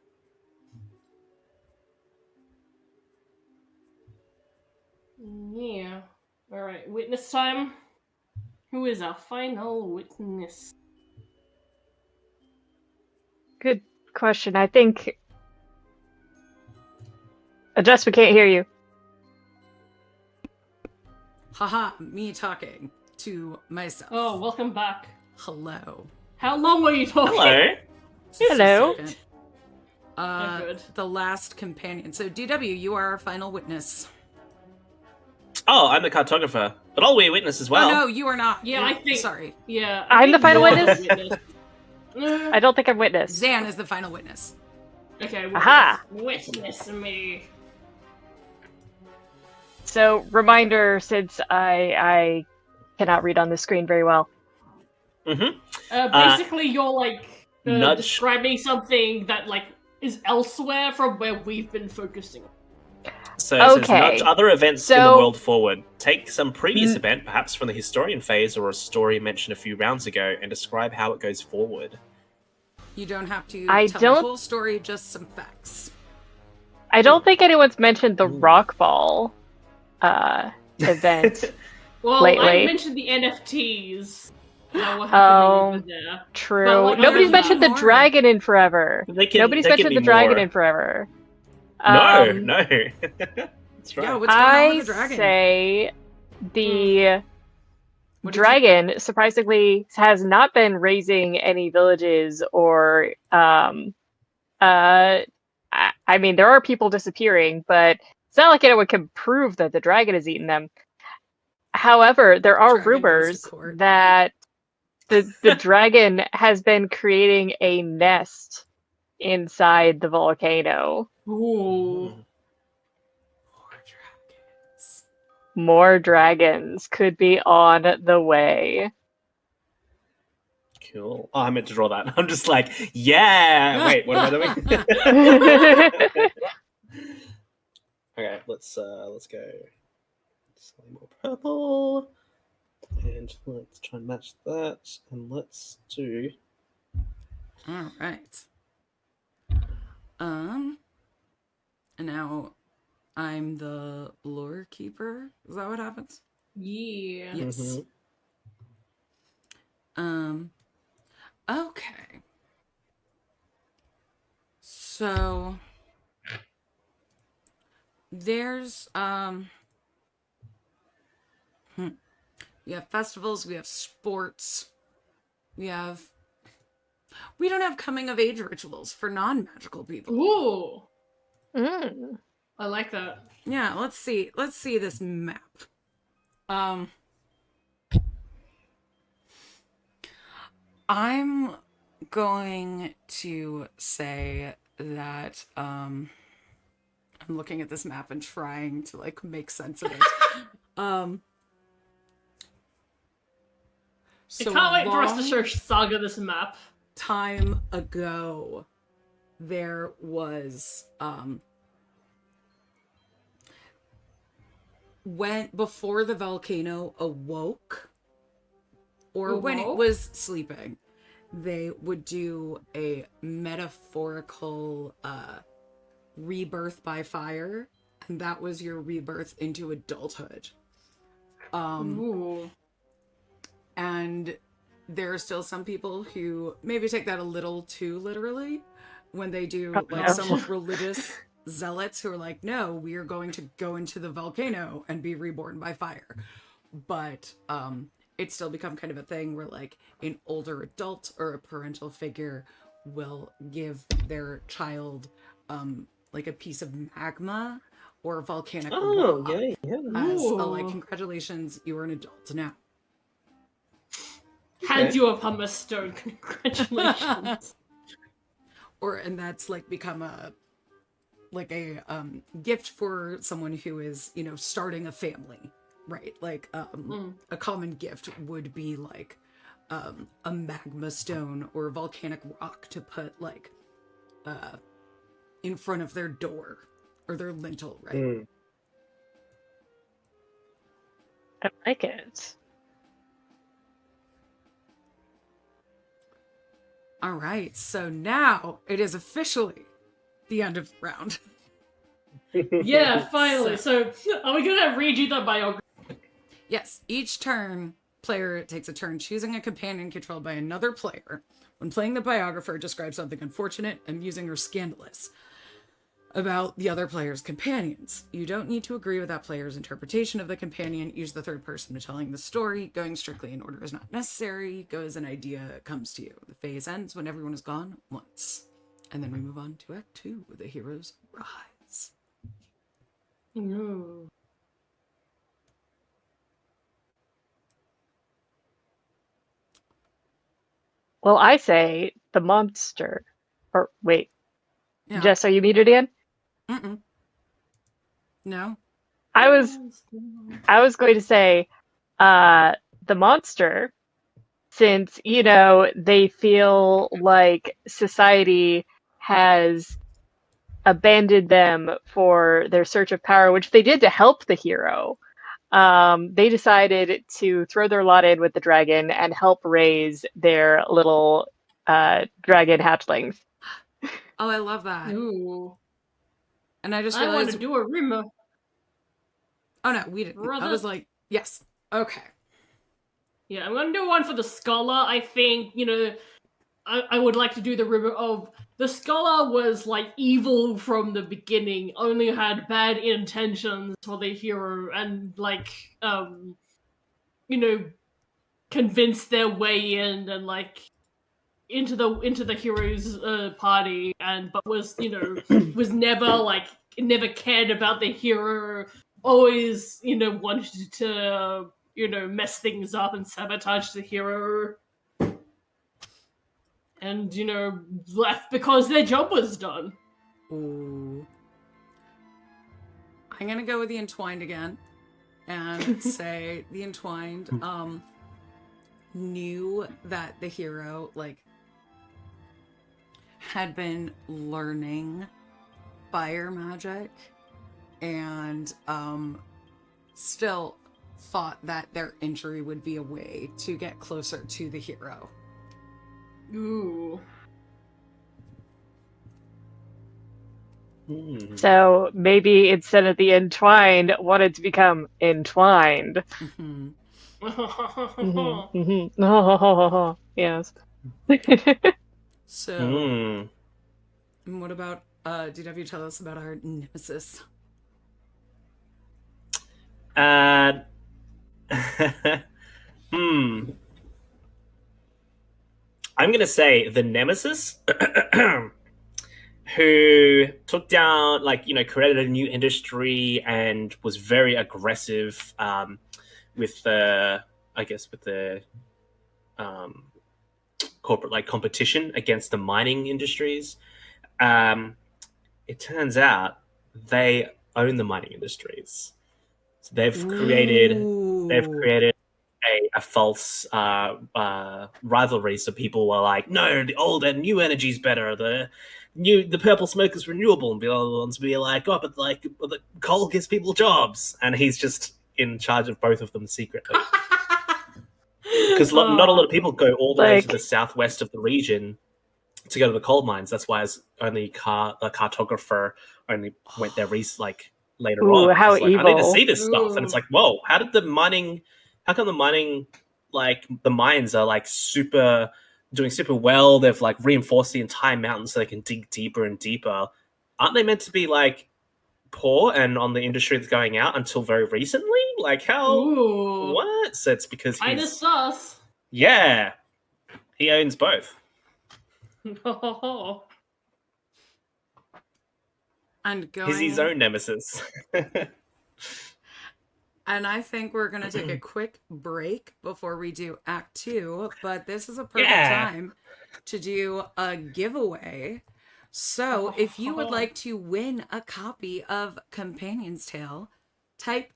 Yeah. All right. Witness time. Who is our final witness? Good question. I think. Adjust, we can't hear you. Haha, me talking to myself. Oh, welcome back. Hello. How long were you talking? Hello. Just a Hello. second. Oh, good. The last companion. So DW, you are our final witness. Oh, I'm the cartographer, but I'll be a witness as well. Oh no, you are not. Yeah, I think- Sorry. Yeah. I'm the think final you're witness? I don't think I'm witness. Zan is the final witness. Okay. Aha! Witness me. So, reminder, since I cannot read on the screen very well. Mm-hmm. Basically, you're like nudge. describing something that like is elsewhere from where we've been focusing. So it says Okay. nudge other events in the So- world forward. Take some previous event, perhaps from the historian phase or a story mentioned a few rounds ago, and describe how it goes forward. You don't have to I tell don't- the whole story, just some facts. I don't think anyone's mentioned the Ooh. rock ball event. Well, Lately. I mentioned the NFTs. What happened Oh. over there? True. But, like, Nobody's other mentioned the more. dragon in forever. They can, Nobody's they can mentioned be the dragon more. in forever. No. That's right. Yeah, what's going on I with the dragon? say the What did you- dragon surprisingly has not been raising any villages or I mean there are people disappearing, but it's not like anyone can prove that the dragon has eaten them. However, there are Dragon goes to rumors court. that the dragon has been creating a nest inside the volcano. Ooh. More dragons. More dragons could be on the way. Cool. Oh, I meant to draw that. I'm just like, yeah. Wait, what am I doing? Okay, let's go. Slightly more purple, and let's try and match that, and let's do. All right. And now I'm the lore keeper. Is that what happens? Yeah. Yes. Mhm. Okay. So there's we have festivals, we have sports, we don't have coming of age rituals for non-magical people. Ooh. Mm. I like that. Yeah, let's see this map. I'm going to say that I'm looking at this map and trying to like make sense of it. I So can't wait for us to long show Saga this map. time ago, there was before the volcano awoke, or when it Awoke? was sleeping, they would do a metaphorical rebirth by fire, and that was your rebirth into adulthood. Ooh. And there are still some people who maybe take that a little too literally when they do Oh, like no. some religious zealots who are like, no, we are going to go into the volcano and be reborn by fire. But it's still become kind of a thing where like an older adult or a parental figure will give their child like a piece of magma or volcanic Oh, rock yeah. as a, like, Ooh. congratulations, you are an adult now. Hand you a pumice stone. Congratulations. And that's like become a gift for someone who is, you know, starting a family, right? Like a common gift would be like a magma stone or a volcanic rock to put like in front of their door or their lintel, right? Mm. I like it. All right, so now it is officially the end of the round. Yeah, finally. So, are we gonna read you the biography? Yes, each turn, player takes a turn choosing a companion controlled by another player. When playing, the biographer describes something unfortunate, amusing, or scandalous about the other player's companions. You don't need to agree with that player's interpretation of the companion. Use the third person to telling the story. Going strictly in order is not necessary. Go as an idea comes to you. The phase ends when everyone is gone once. And then we move on to Act 2, The Heroes Rise. No. Well, I say the monster. Or wait, Yeah. Jess, are you muted again? Mm-mm. No? I was going to say the monster, since, you know, they feel like society has abandoned them for their search of power, which they did to help the hero. They decided to throw their lot in with the dragon and help raise their little dragon hatchlings. Oh, I love that. Ooh. And I just I want realized... to do a rumor. Oh, no, we didn't. I Brother. was like, yes. Okay. Yeah, I'm gonna do one for the scholar. I think, you know, I would like to do the rumor of the scholar was like evil from the beginning, only had bad intentions for the hero, and like, you know, convinced their way in and like into the hero's party, and but was, you know, was never cared about the hero, always, you know, wanted to, you know, mess things up and sabotage the hero, and, you know, left because their job was done. Ooh. I'm gonna go with the Entwined again and say the Entwined knew that the hero like had been learning fire magic and still thought that their injury would be a way to get closer to the hero. Ooh. So maybe instead of the entwined, wanted to become entwined. Yes. So, what about DW? Tell us about our nemesis. I'm gonna say the nemesis, who took down, like, you know, created a new industry and was very aggressive with the, I guess, with the corporate like competition against the mining industries. It turns out they own the mining industries. So they've created a false rivalry. So people were like, no, the old and new energy is better. The purple smoke is renewable, and the other ones be like, oh, but like the coal gives people jobs, and he's just in charge of both of them secretly. Because not a lot of people go all the way to the southwest of the region to go to the coal mines. That's why only a cartographer only went there later on. How like, evil. I need to see this stuff. And it's like, whoa, how come the mining like the mines are like doing super well. They've like reinforced the entire mountain so they can dig deeper and deeper. Aren't they meant to be like poor and on the industry that's going out until very recently? Like how? Ooh. What? So it's because Kinda he's sus. yeah, he owns both. And He's his own nemesis. And I think we're going to take a quick break before we do Act 2, but this is a perfect time to do a giveaway. So if you would like to win a copy of Companion's Tale, type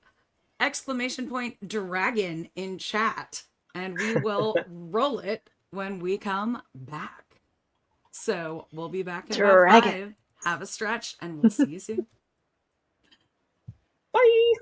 !dragon in chat, and we will roll it when we come back. So we'll be back in about 5. Have a stretch, and we'll see you soon. Bye.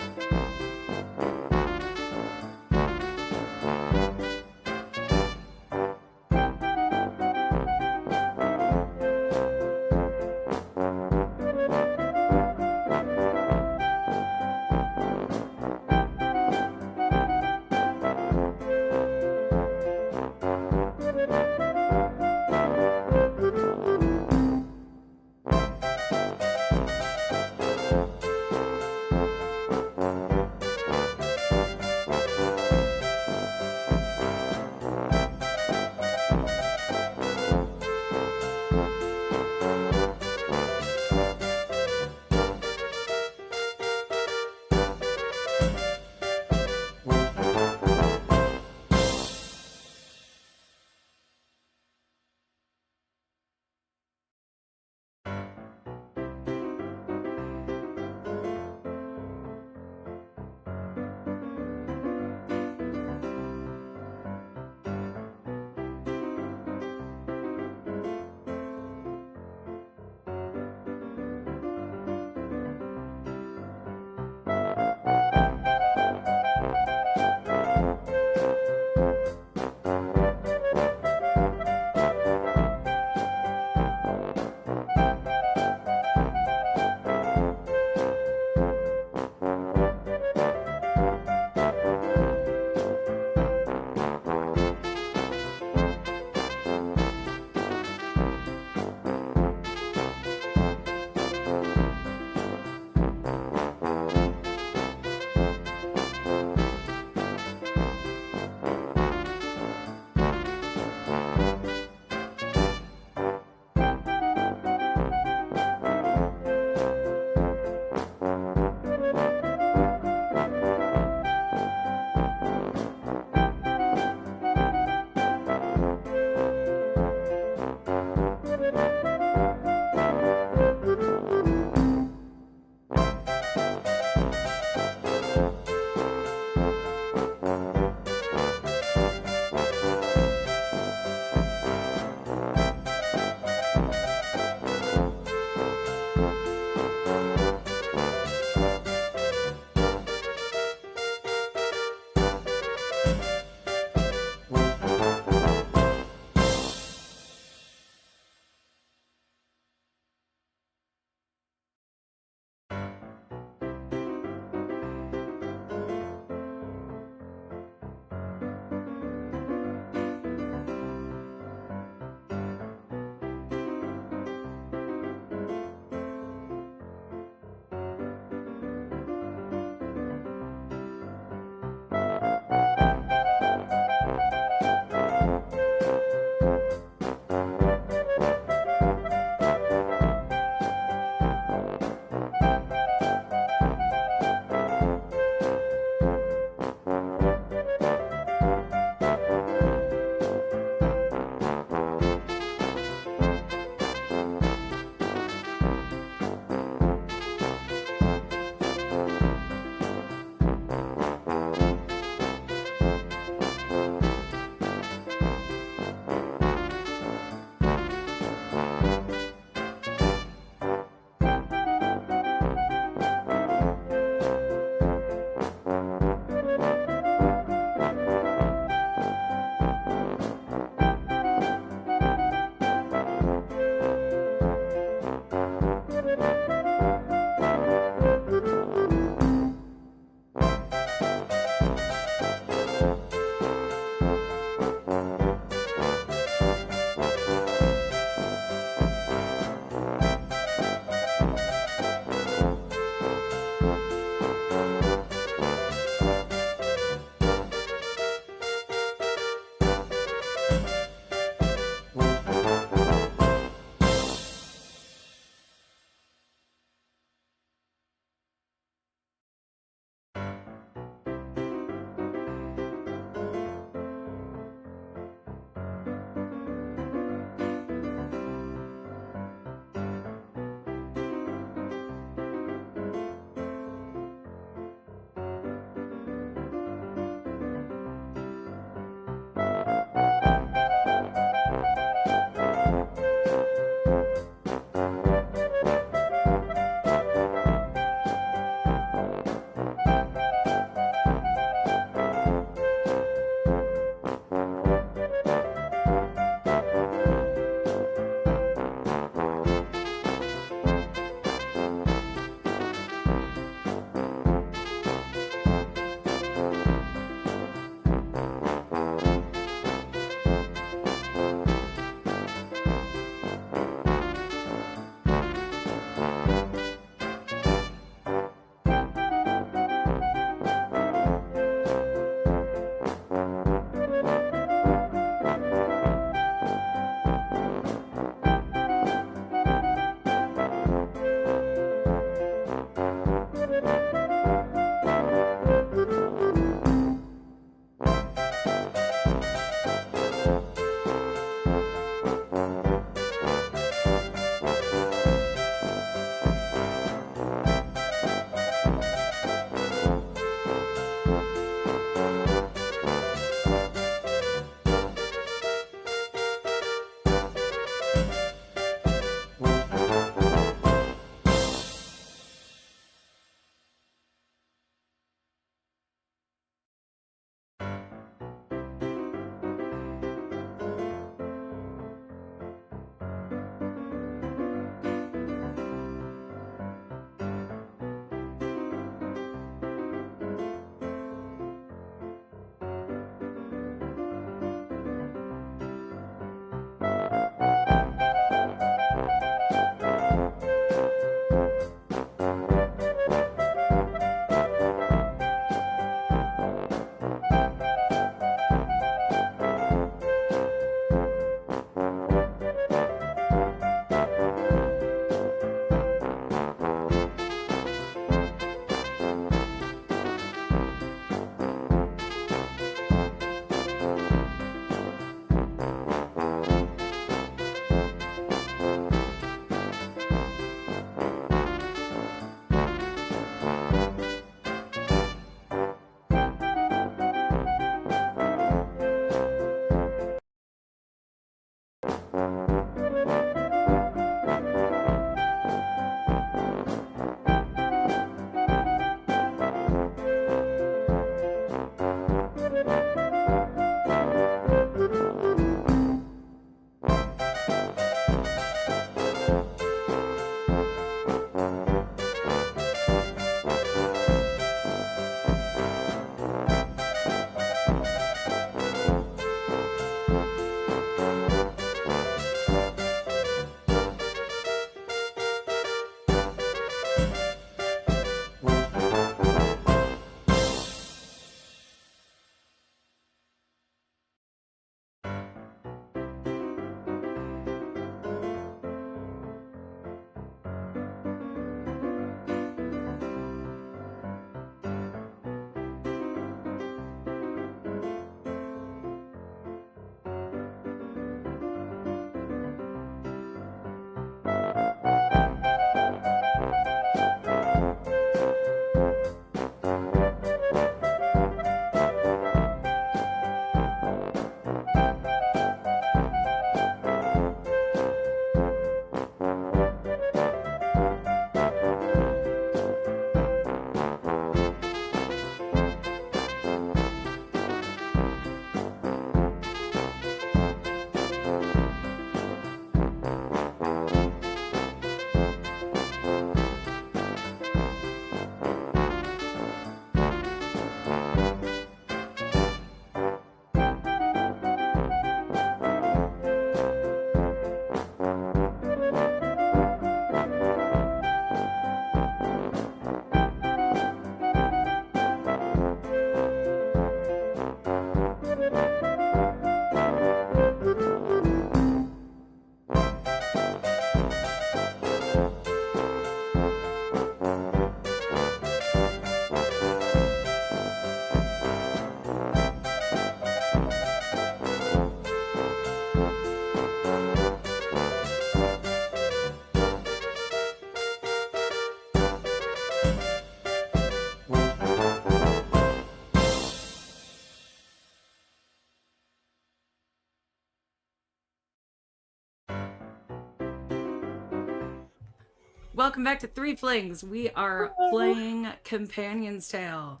Welcome back to Three Flings. We are playing Companion's Tale.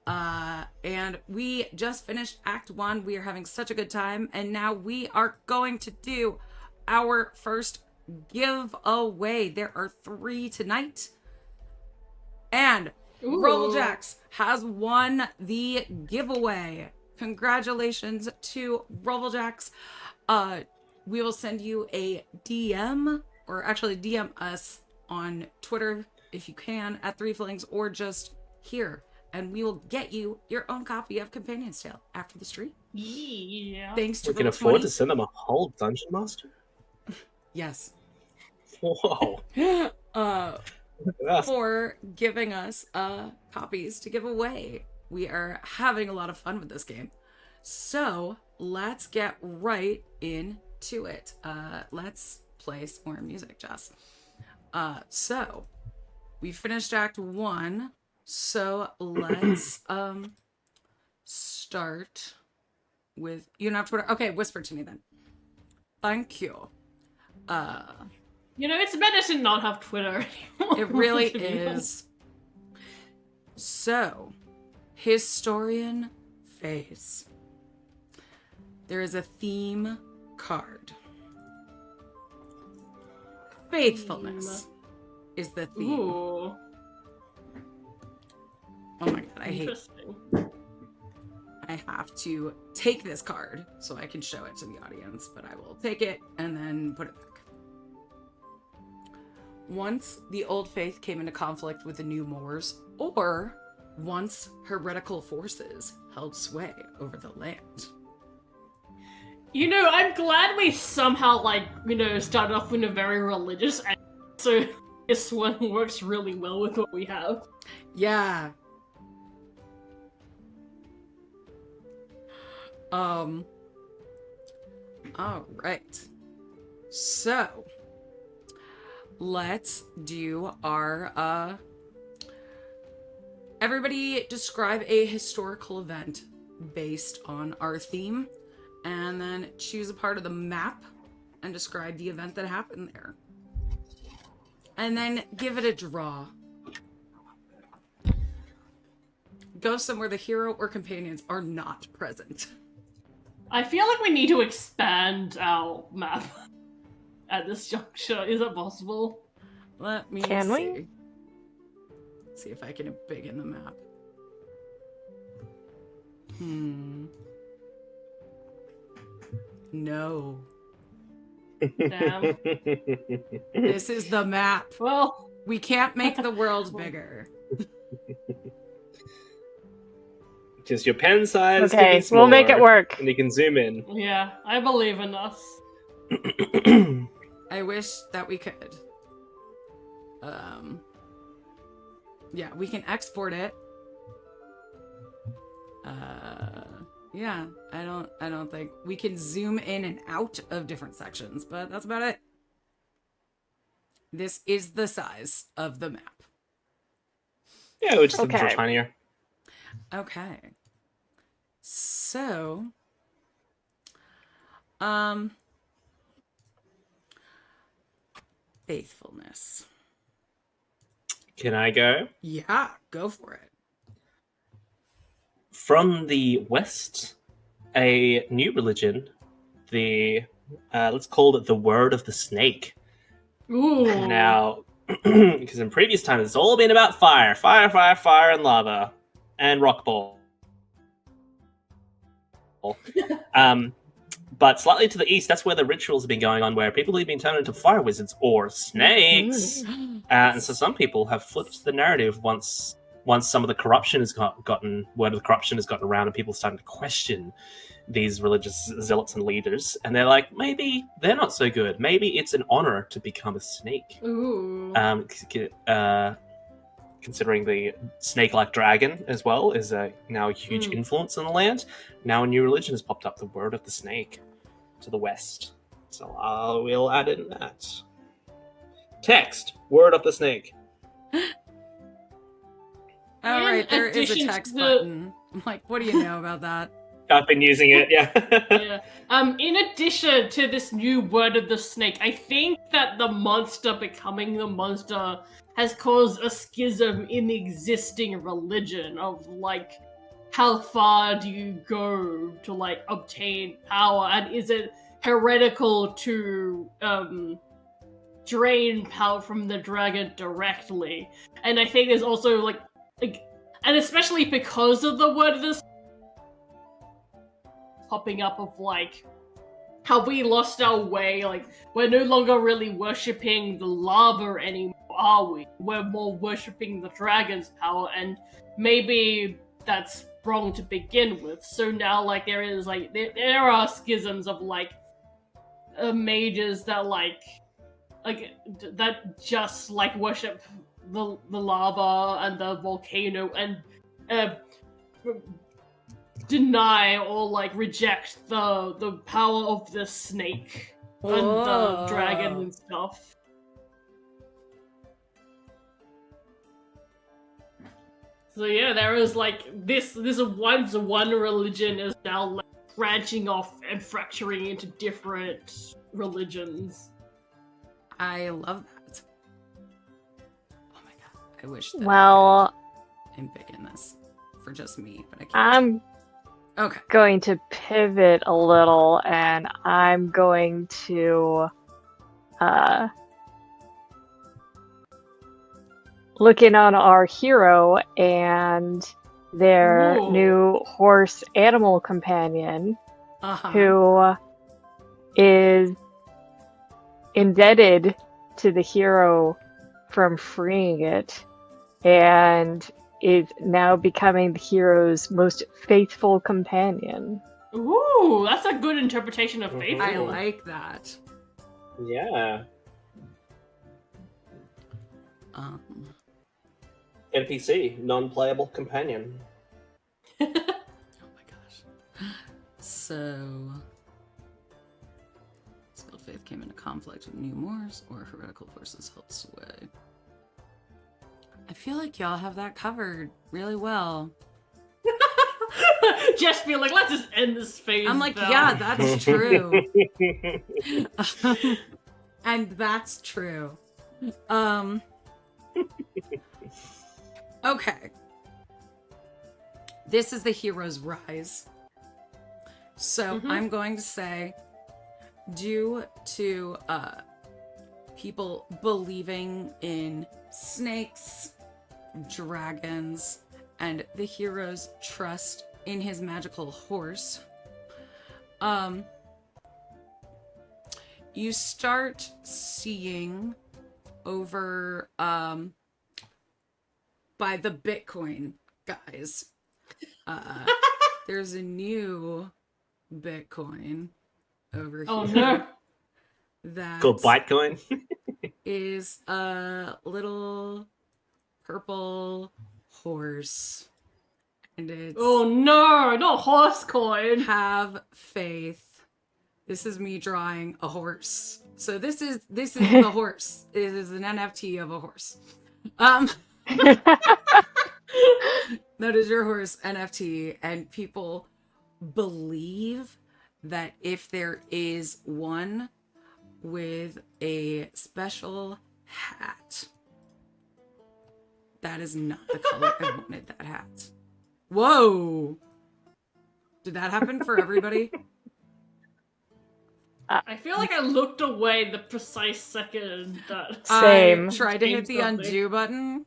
And we just finished Act 1. We are having such a good time. And now we are going to do our first giveaway. There are 3 tonight. And Rolljax has won the giveaway. Congratulations to Rolljax. We will send you a DM, or actually DM us on Twitter if you can at 3flings, or just here, and we will get you your own copy of Companion's Tale after the stream. Yeah. Thanks to We can Roll20. afford to send them a whole Dungeon Master? Yes. Whoa. For giving us copies to give away. We are having a lot of fun with this game. So let's get right into it. Let's play some more music, Jess. So we finished Act 1. So let's start with, you don't have Twitter. Okay, whisper to me then. Thank you. You know, it's better to not have Twitter anymore. It really to be honest. is. So, Historian phase. There is a theme card. Faithfulness is the theme. Ooh, Oh my god, I hate. interesting. I have to take this card so I can show it to the audience, but I will take it and then put it back. Once the old faith came into conflict with the new Moors, or once heretical forces held sway over the land. You know, I'm glad we somehow, started off in a very religious end, so this one works really well with what we have. Yeah. All right. So, let's do our, everybody describe a historical event based on our theme, and then choose a part of the map and describe the event that happened there. And then give it a draw. Go somewhere the hero or companions are not present. I feel like we need to expand our map at this juncture. Is that possible? Let me Can see. we? See if I can big in the map. No. Damn. This is the map. Well, We can't make the world bigger. Just your pen size. can Okay, be we'll make it smaller, work. And you can zoom in. yeah, I believe in us. I wish that we could. Yeah, we can export it. Yeah, I don't think we can zoom in and out of different sections, but that's about it. This is the size of the map. Yeah, we're just a little Okay. tinier. Okay. So, faithfulness. Can I go? Yeah, go for it. From the West, a new religion, the let's call it the Word of the Snake. Ooh. Now, because in previous times it's all been about fire, and lava, and rock ball. But slightly to the east, that's where the rituals have been going on, where people have been turned into fire wizards or snakes. And so some people have flipped the narrative once some of the corruption has gotten word of the corruption has gotten around, and people starting to question these religious zealots and leaders, and they're like, maybe they're not so good. Maybe it's an honor to become a snake. Ooh. Considering the snake-like dragon as well is now a huge influence on the land. Now a new religion has popped up, the Word of the Snake, to the west. So we'll add in that. Text, Word of the Snake. All right, In there is a addition text to the- button. I'm like, what do you know about that? I've been using it, yeah. Yeah. In addition to this new word of the snake, I think that the monster becoming the monster has caused a schism in the existing religion of, like, how far do you go to, like, obtain power, and is it heretical to, drain power from the dragon directly? And I think there's also, like, and especially because of the word of the popping up of, like, how we lost our way, like, we're no longer really worshipping the lava anymore, are we? We're more worshipping the dragon's power, and maybe that's wrong to begin with. So now, like, there is, like, there are schisms of, like, mages that, like, that just, like, worship the lava and the volcano and deny or, like, reject the power of the snake and the dragon and stuff. So yeah, there is, like, this once one religion is now, like, branching off and fracturing into different religions. I love that. Oh my god, I wish that Well, I could embed this for just me, but I can't. I'm Okay. going to pivot a little, and I'm going to look in on our hero and their Ooh. new horse animal companion, Uh-huh. who is indebted to the hero from freeing it, and is now becoming the hero's most faithful companion. Ooh, that's a good interpretation of faith. I like that. Yeah. NPC, non-playable companion. Oh my gosh. So, Skilled Faith came into conflict with New Moors, or heretical forces held sway. I feel like y'all have that covered really well. Just be like, let's just end this phase. I'm like, now. yeah, that's true. And that's true. Okay. This is the hero's rise. So I'm going to say, due to people believing in snakes, dragons, and the hero's trust in his magical horse, you start seeing over by the Bitcoin guys, there's a new Bitcoin over here. Oh no. That Called Bytecoin. is a little purple horse, and it's Oh no, not horse coin. have faith. This is me drawing a horse. So this is the horse. It is an NFT of a horse. That is your horse NFT, and people believe that if there is one with a special hat, that is not the color I wanted that hat. Whoa! Did that happen for everybody? I feel like I looked away the precise second that Same. I tried to hit Changed the something. undo button,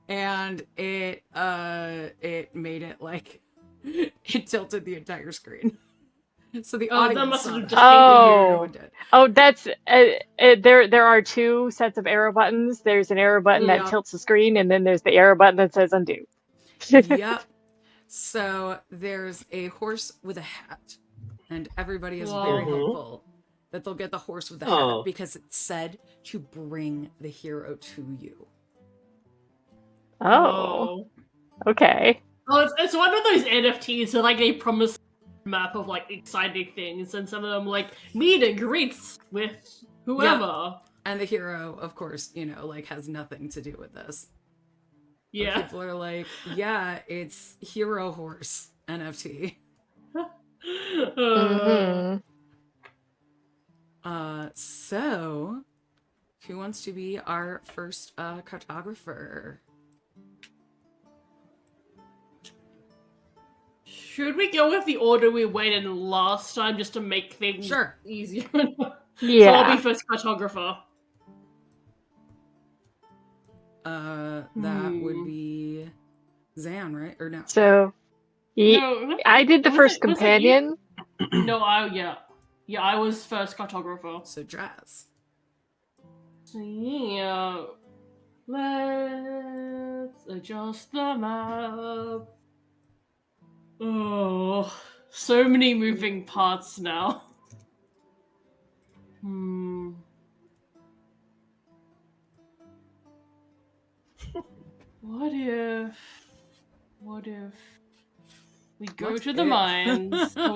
and it made it like it tilted the entire screen. So the that audience must saw have that. just Oh. No one did. Oh, that's there are two sets of arrow buttons. There's an arrow button Yeah. that tilts the screen, and then there's the arrow button that says undo. Yep. So there's a horse with a hat, and everybody is very Whoa. hopeful that they'll get the horse with the Oh. hat because it's said to bring the hero to you. Oh, okay. Oh, it's one of those NFTs that, like, they promise a map of, like, exciting things, and some of them, like, meet and greets with whoever. And the hero, of course, like has nothing to do with this. But Yeah. people are like, yeah, it's hero horse NFT. Mhm. So who wants to be our first cartographer? Should we go with the order we went in last time just to make things Sure. easier? So I'll Yeah. be first cartographer. That would be Zan, right? Or no? So, No, I did the was first it you? companion. No, yeah, I was first cartographer. So Draz. So yeah, let's adjust the map. Oh, so many moving parts now. What if we go What to the if? mines? So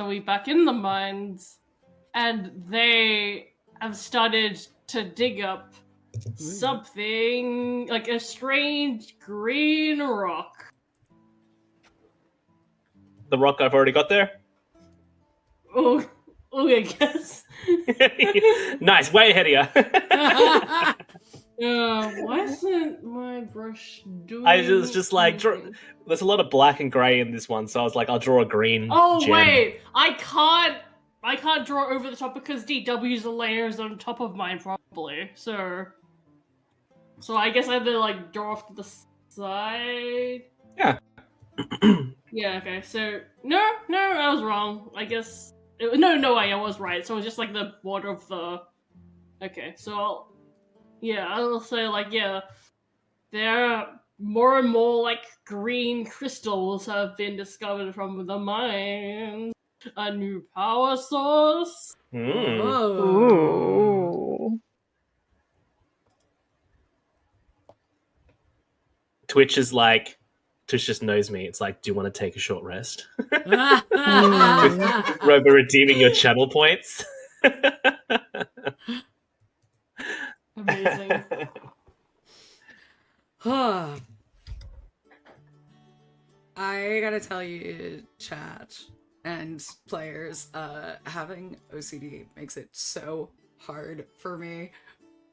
we back in the mines, and they have started to dig up something like a strange green rock. The rock I've already got there. Oh, I guess. Nice, way ahead of you. Why isn't my brush doing? I was just like, anything? there's a lot of black and grey in this one, so I was like, I'll draw a green. Oh gem. wait, I can't draw over the top because DW's the layers on top of mine probably. So I guess I have to like draw off to the side. Yeah. Yeah. Okay. So no, I was wrong. I guess I was right. So it's just like the border of the. Okay. So I'll say like there are more and more like green crystals have been discovered from the mines. A new power source. Ooh. Twitch just knows me. It's like, do you want to take a short rest? Robo redeeming your channel points. Amazing. I gotta tell you, chat and players, having OCD makes it so hard for me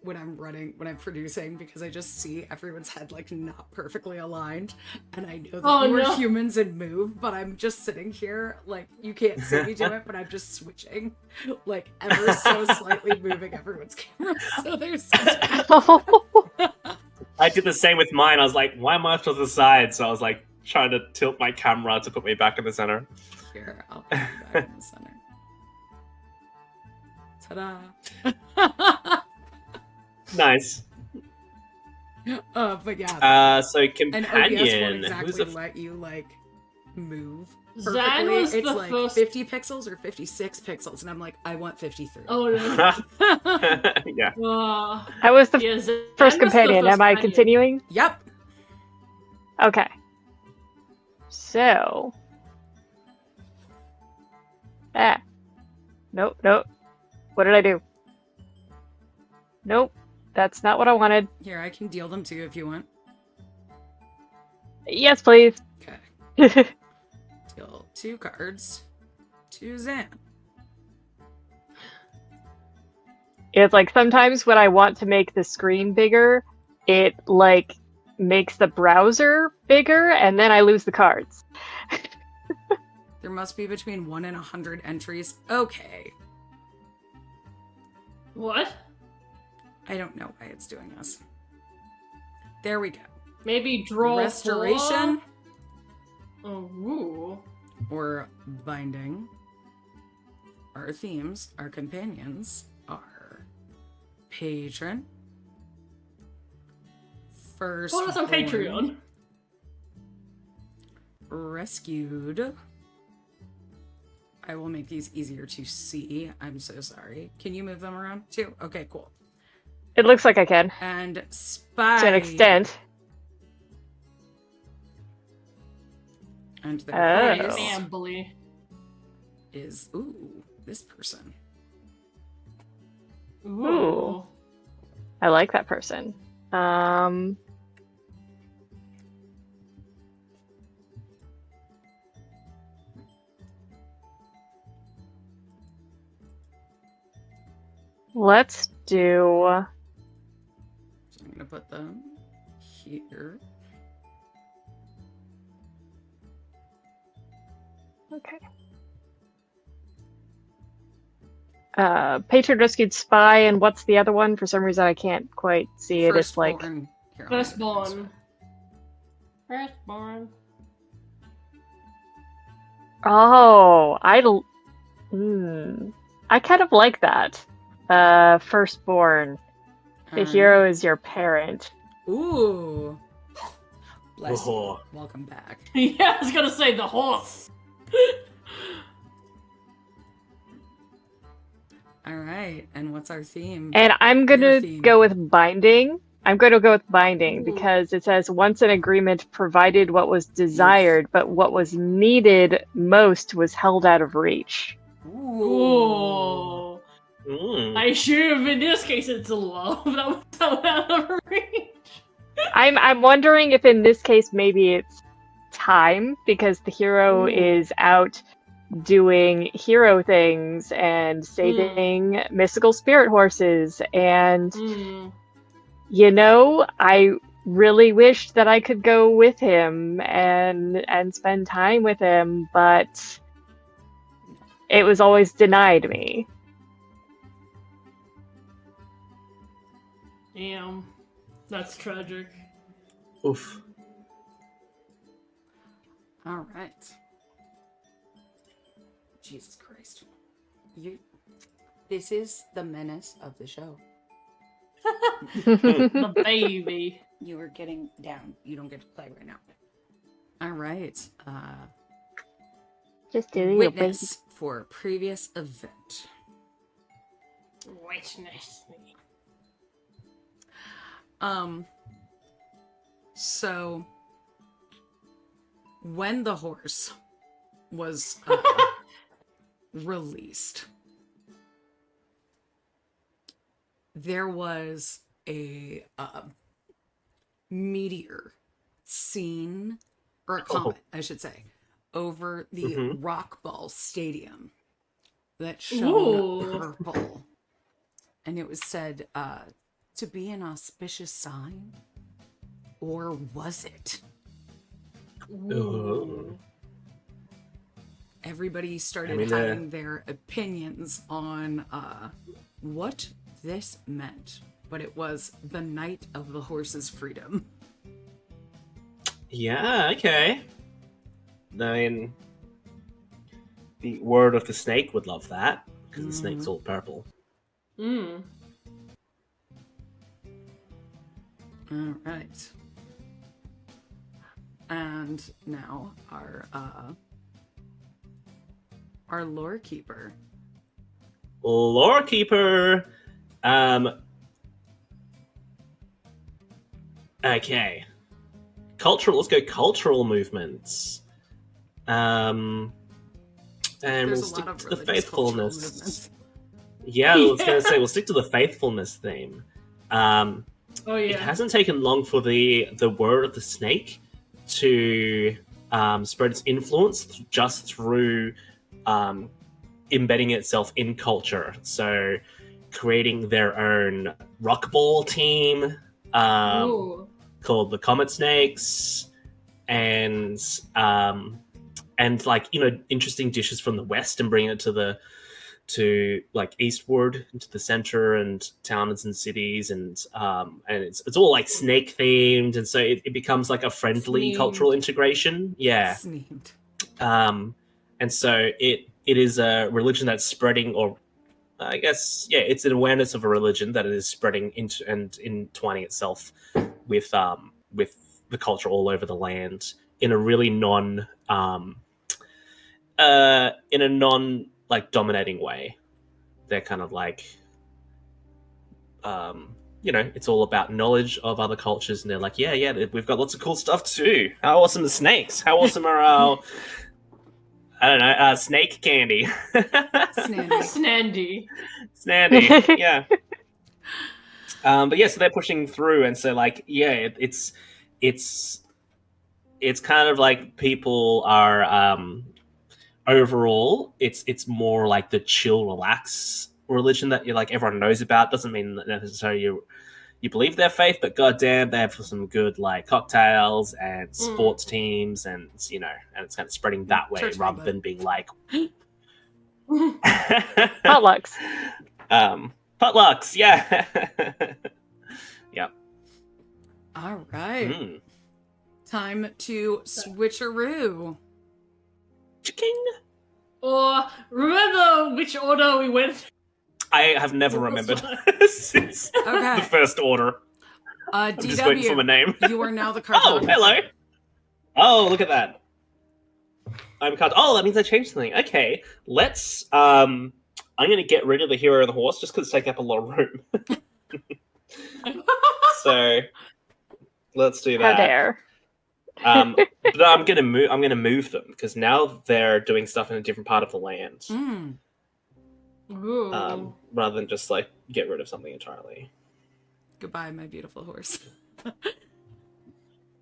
when I'm producing, because I just see everyone's head like not perfectly aligned, and I know that we're humans and move, but I'm just sitting here like you can't see me do it, but I'm just switching, like ever so slightly moving everyone's camera. So there's I did the same with mine. I was like, why am I to the side? So I was like trying to tilt my camera to put me back in the center. Here, I'll put you back in the center. Ta-da! Nice. But yeah. So companion. And OBS won't exactly Who's let you like move Zan perfectly. was It's the like first... 50 pixels or 56 pixels, and I'm like, I want 53. Oh no. Yeah. I was the Zan first was the companion. first Am I companion. continuing? Yep. Okay. So. Nope. What did I do? Nope. That's not what I wanted. Here, I can deal them too if you want. Yes, please. Okay. Deal 2 cards to Zan. It's like sometimes when I want to make the screen bigger, it like makes the browser bigger, and then I lose the cards. There must be between 1 and 100 entries. Okay. What? I don't know why it's doing this. There we go. Maybe draw Restoration 4? Oh, ooh. or binding. Our themes, our companions are patron, first Follow us on Patreon. rescued. I will make these easier to see. I'm so sorry. Can you move them around too? Okay, cool. It looks like I can, And spy. to an extent. And the Oh. voice Damn, bully. is this person. Ooh. I like that person. Let's do. So I'm gonna put them here. Okay. Patron Rescued Spy, and what's the other one? For some reason, I can't quite see it. It's like. Firstborn. Here, I'll Firstborn. Firstborn. Oh, I kind of like that. Firstborn. The hero is your parent. Ooh. Bless Oh. you. Welcome back. Yeah, I was gonna say the horse. All right. And what's our theme? And I'm Your gonna theme. go with binding. I'm going to go with binding Ooh. because it says once an agreement provided what was desired, but what was needed most was held out of reach. Ooh. Mm. I assume in this case it's a love that was so out of reach. I'm wondering if in this case maybe it's time because the hero Ooh. is out doing hero things and saving mystical spirit horses and you know, I really wished that I could go with him and spend time with him, but it was always denied me. Damn. That's tragic. Oof. All right. Jesus Christ. This is the menace of the show. The baby. You are getting down. You don't get to play right now. All right. Just do your baby. Witness for previous event. Witness me. So when the horse was released, there was a meteor seen, or a comet, I should say, over the Rock Ball Stadium that shone Ooh. purple. And it was said to be an auspicious sign. Or was it? Ooh. Everybody started I mean, having their opinions on what this meant. But it was the night of the horse's freedom. Yeah, okay. I mean, the word of the snake would love that, because the snake's all purple. Mm. All right. And now our lore keeper. Lore keeper. Okay. Cultural. Let's go cultural movements. And There's we'll a stick lot of to the religious cultural faithfulness. movements. Yeah, I was gonna say we'll stick to the faithfulness theme. Oh It yeah. hasn't taken long for the word of the snake to spread its influence just through embedding itself in culture. So creating their own rockball team Ooh. called the Comet Snakes, and like, you know, interesting dishes from the West and bringing it to like eastward into the center and towns and cities, and it's all like snake themed, and so it becomes like a friendly Sneamed. cultural integration. Yeah. Sneamed. And so it is a religion that's spreading, or I guess, yeah, it's an awareness of a religion that is spreading into and entwining itself with the culture all over the land in a really non like dominating way. They're kind of like, you know, it's all about knowledge of other cultures, and they're like, yeah, we've got lots of cool stuff too. How awesome are snakes? How awesome are our, I don't know, snake candy. Snandy. Snandy, yeah. But yeah, so they're pushing through, and so like, yeah, it's kind of like people are overall, it's more like the chill, relax religion that you like everyone knows about. Doesn't mean that necessarily you believe their faith, but goddamn, they have some good like cocktails and sports teams, and and it's kind of spreading that way rather than being like Potlucks. Potlucks, yeah. Yep. All right. Time to switcheroo. Chicken. Or remember which order we went? I have never remembered since Okay. the first order. I'm just waiting for my name. You are now the cartographer. Oh, hello. Oh, look at that. I'm card. Oh, that means I changed something. Okay, let's. I'm going to get rid of the hero and the horse just because it's taking up a lot of room. So let's do that. How dare. But I'm gonna move them because now they're doing stuff in a different part of the land, Ooh. rather than just like get rid of something entirely. Goodbye, my beautiful horse.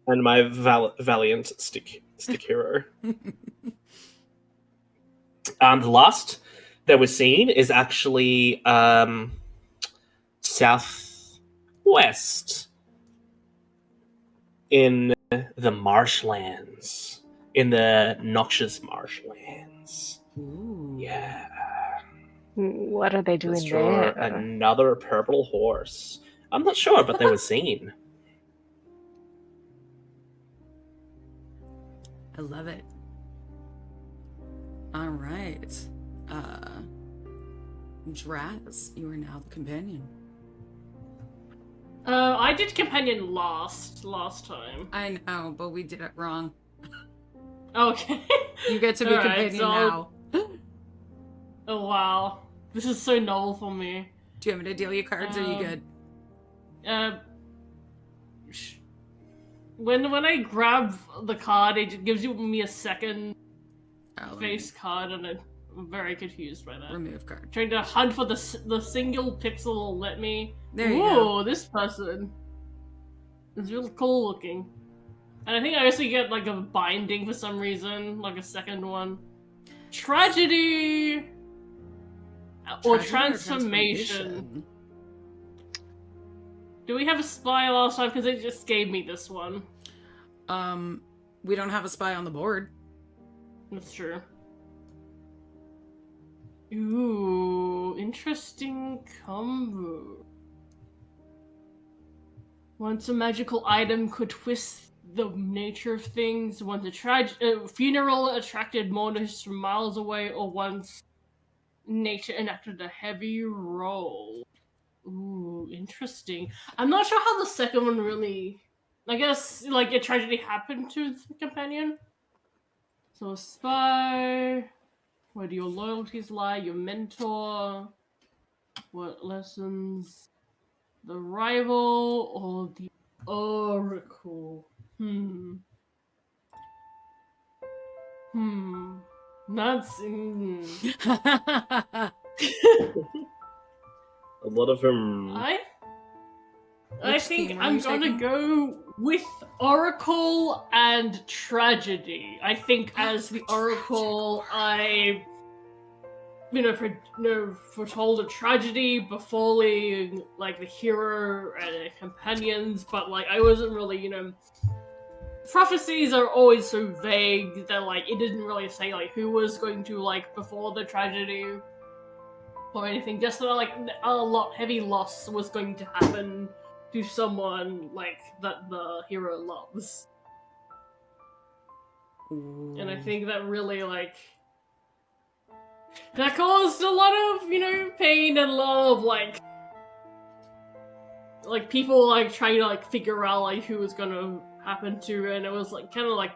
And my valiant stick hero. The last that we're seeing is actually southwest in the marshlands, in the noxious marshlands. Ooh. Yeah. What are they doing Let's draw there? another purple horse. I'm not sure, but they were seen. I love it. All right. Draz, you are now the companion. I did companion last time. I know, but we did it wrong. Okay. You get to be Alright, companion so- now. Oh wow, this is so novel for me. Do you want me to deal you cards, or are you good? When I grab the card, it gives me a second Oh, let me face card, and I'm very confused by that. remove card. Trying to hunt for the single pixel will let me. There you go. Ooh, this person is really cool looking. And I think I also get like a binding for some reason, like a second one. Tragedy! Or Tragedy transformation. Do we have a spy last time? Because it just gave me this one. We don't have a spy on the board. That's true. Ooh, interesting combo. Once a magical item could twist the nature of things, once a funeral attracted mourners from miles away, or once nature enacted a heavy role. Ooh, interesting. I'm not sure how the second one really... I guess, like, a tragedy happened to the companion. So a spy... Where do your loyalties lie? Your mentor? What lessons? The rival or the oracle? That's... A lot of them. I think I'm gonna go with Oracle and Tragedy. I think as the Oracle, I, foretold a tragedy befalling, like, the hero and their companions, but, like, I wasn't really, prophecies are always so vague that, like, it didn't really say, like, who was going to, like, befall the tragedy or anything. Just that, like, heavy loss was going to happen to someone, like, that the hero loves. Ooh. And I think that really, like, that caused a lot of, pain and a lot of, like, people, like, trying to, like, figure out, like, who was gonna happen to, and it was, like, kind of, like,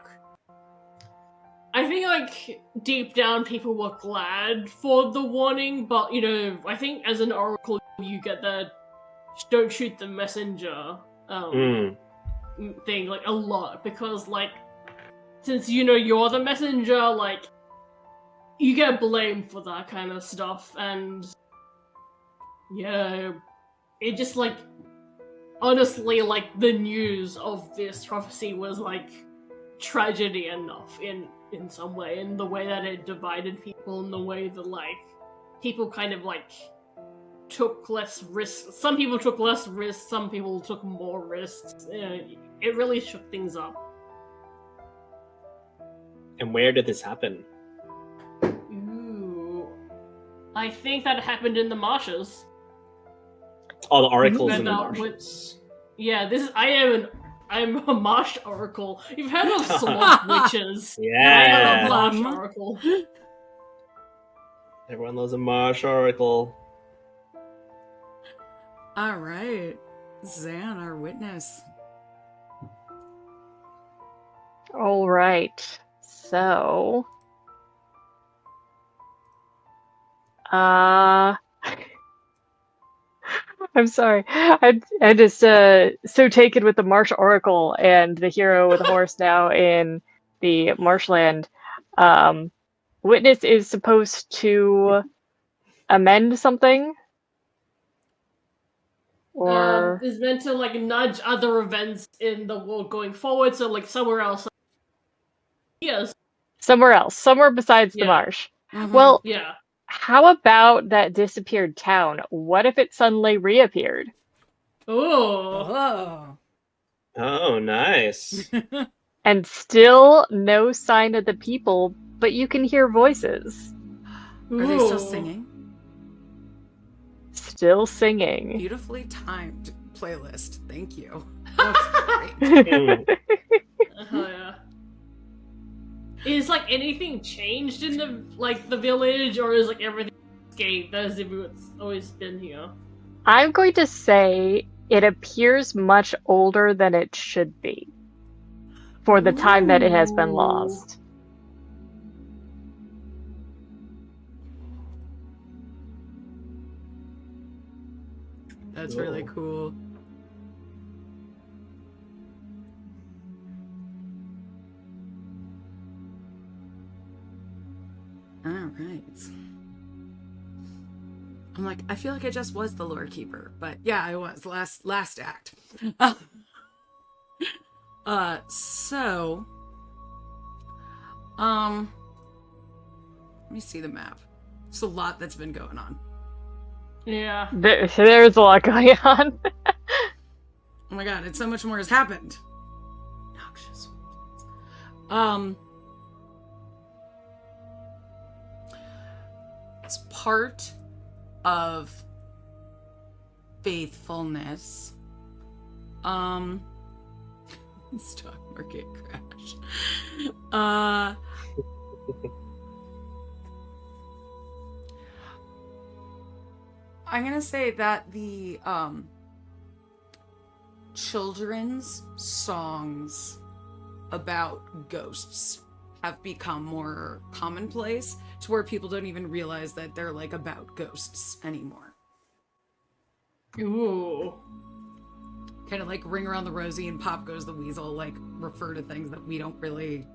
I think, like, deep down people were glad for the warning, but, I think as an oracle, you get that don't shoot the messenger thing, like, a lot, because, like, since, you're the messenger, like, you get blamed for that kind of stuff, and, yeah, it just, like, honestly, like, the news of this prophecy was, like, tragedy enough in some way, in the way that it divided people, in the way that, like, people kind of, like, took less risks. Some people took less risks. Some people took more risks. It really shook things up. And where did this happen? Ooh, I think that happened in the marshes. Oh, the oracles Mhm. in the About marshes. Yeah, I'm a marsh oracle. You've heard of swamp witches? Yeah. I'm a marsh oracle. Everyone loves a marsh oracle. All right. Zan, our witness. All right. So, I'm sorry. I just so taken with the Marsh Oracle and the hero with a horse now in the marshland. Witness is supposed to amend something, or Is meant to like nudge other events in the world going forward, so like somewhere else. Yes. somewhere else, somewhere besides the Yeah. marsh. Mhm. Well, Yeah. how about that disappeared town? What if it suddenly reappeared? Oh. Oh. Oh, nice. And still no sign of the people, but you can hear voices. Are they still Ooh. singing? Still singing. Beautifully timed playlist. Thank you. That's great. Yeah. Is like anything changed in the village, or is like everything escaped as if it's always been here? I'm going to say it appears much older than it should be for the time that it has been Ooh. lost. That's really cool. All right. I'm like, I feel like I just was the lore keeper, but yeah, I was last act. So, let me see the map. There's a lot that's been going on. Yeah. There's a lot going on. Oh my god, it's so much more has happened. Noxious. As part of faithfulness, stock market crash. I'm gonna say that the children's songs about ghosts have become more commonplace to where people don't even realize that they're like about ghosts anymore. Ooh. Kind of like Ring Around the Rosie and Pop Goes the Weasel like refer to things that we don't really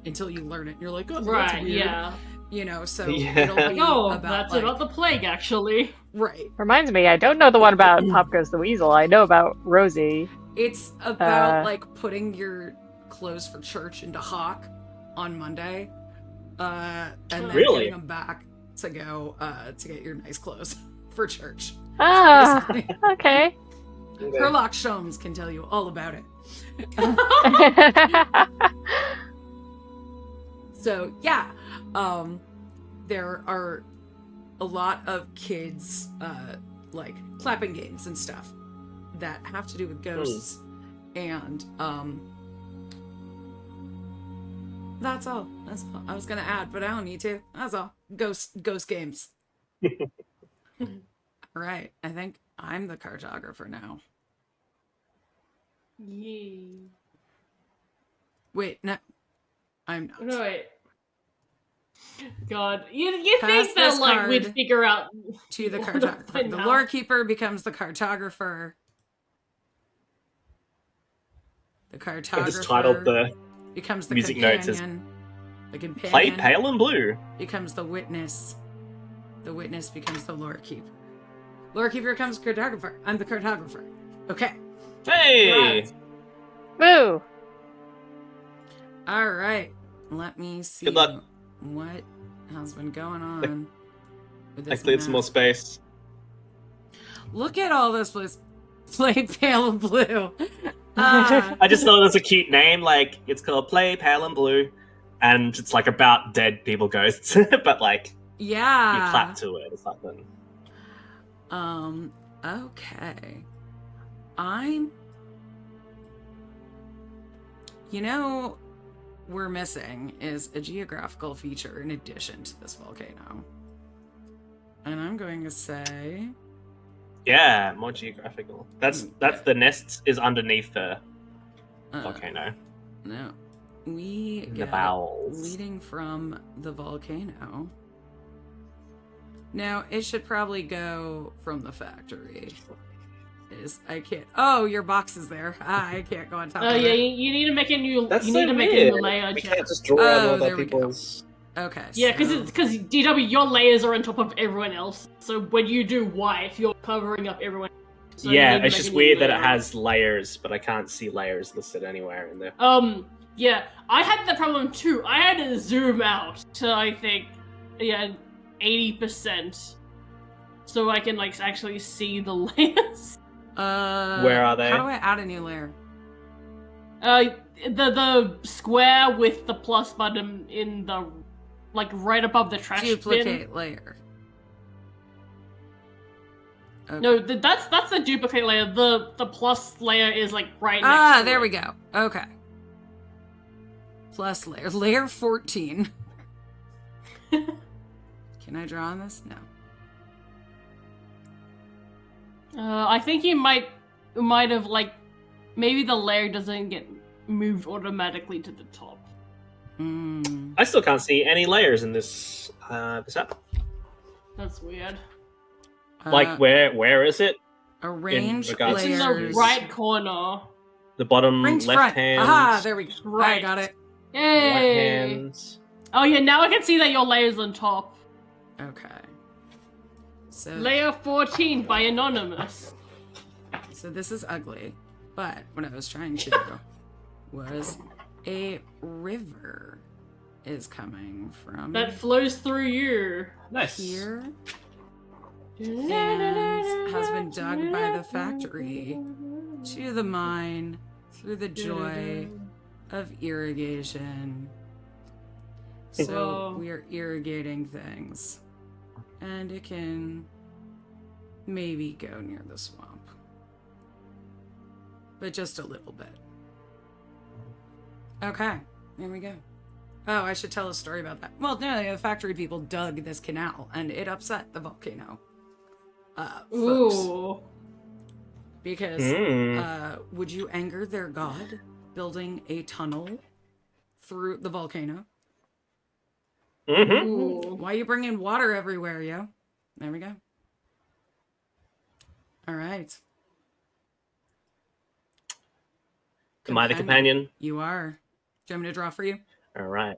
until you learn it and you're like, oh, that's Right. weird. Yeah. You know, so Yeah. it'll be Oh, about that's like, about the plague, actually. right. Reminds me, I don't know the one about Pop Goes the Weasel. I know about Rosie. It's about like putting your clothes for church into Hawk on Monday, and then Really? getting them back to go to get your nice clothes for church. Ah, Basically. okay. Herlock Sholmes can tell you all about it. So yeah, there are a lot of kids like clapping games and stuff that have to do with ghosts, and that's all. That's all I was gonna add, but I don't need to. That's all. Ghost games. All right, I think I'm the cartographer now. Yay. Wait, no, I'm not. No, wait. God, you Pass think that this like we'd card figure out To the by cartographer. The now. lore keeper becomes the cartographer. The Got cartographer this titled the becomes the music companion. notes as The companion Play Pale and Blue. becomes the witness. The witness becomes the lore keeper. Lore keeper becomes cartographer. I'm the cartographer. Okay. Hey! Right. Woo! All right. Let me see Good luck. what has been going on with I this cleared some map. more space. Look at all this place. Play Pale and Blue. I just thought it was a cute name. Like, it's called Play Pale and Blue, and it's like about dead people ghosts, but like yeah. you clap to it or something. Okay. We're missing is a geographical feature in addition to this volcano. And I'm going to say... Yeah, more geographical. That's the nest is underneath the volcano. No. We The get bowels. leading from the volcano. Now, it should probably go from the factory. I can't. Oh, your box is there. I can't go on top Oh of yeah, it. you need to make a new. That's you so need to make a weird. new layer. We Jack. can't just draw Oh, on all there other we go. people's. Okay. Yeah, so- because DW, your layers are on top of everyone else. So when you do wipe, you're covering up everyone. So you Yeah, need to it's make just a new weird that it layer. has layers, but I can't see layers listed anywhere in there. Yeah, I had the problem too. I had to zoom out to I think, 80%, so I can like actually see the layers. Where are they? How do I add a new layer? The square with the plus button in the like right above the trash bin. Duplicate layer. Okay. No, that's the duplicate layer. The plus layer is like right next to there it. we go. Okay. Plus layer. Layer 14. Can I draw on this? No. I think you might have like maybe the layer doesn't get moved automatically to the top. I still can't see any layers in this this app. That's weird. Like where is it? Arrange regards It's in layers. the right corner. The bottom Arrange left front. hand. Aha, there we go. Right. I got it. Right Yay! hands. Oh yeah, now I can see that your layer's on top. Okay. So Layer 14 by Anonymous. So this is ugly, but what I was trying to do was a river is coming from That flows through you. Nice. here and has been dug by the factory to the mine through the joy of irrigation. So Whoa. we are irrigating things, and it can maybe go near the swamp, but just a little bit. Okay, there we go. Oh, I should tell a story about that. Well, no, the factory people dug this canal, and it upset the volcano folks. Ooh. Because would you anger their god building a tunnel through the volcano? Mm-hmm. Ooh. Why you bringing water everywhere, yo? There we go. All right. Am I the companion? You are. Do you want me to draw for you? All right.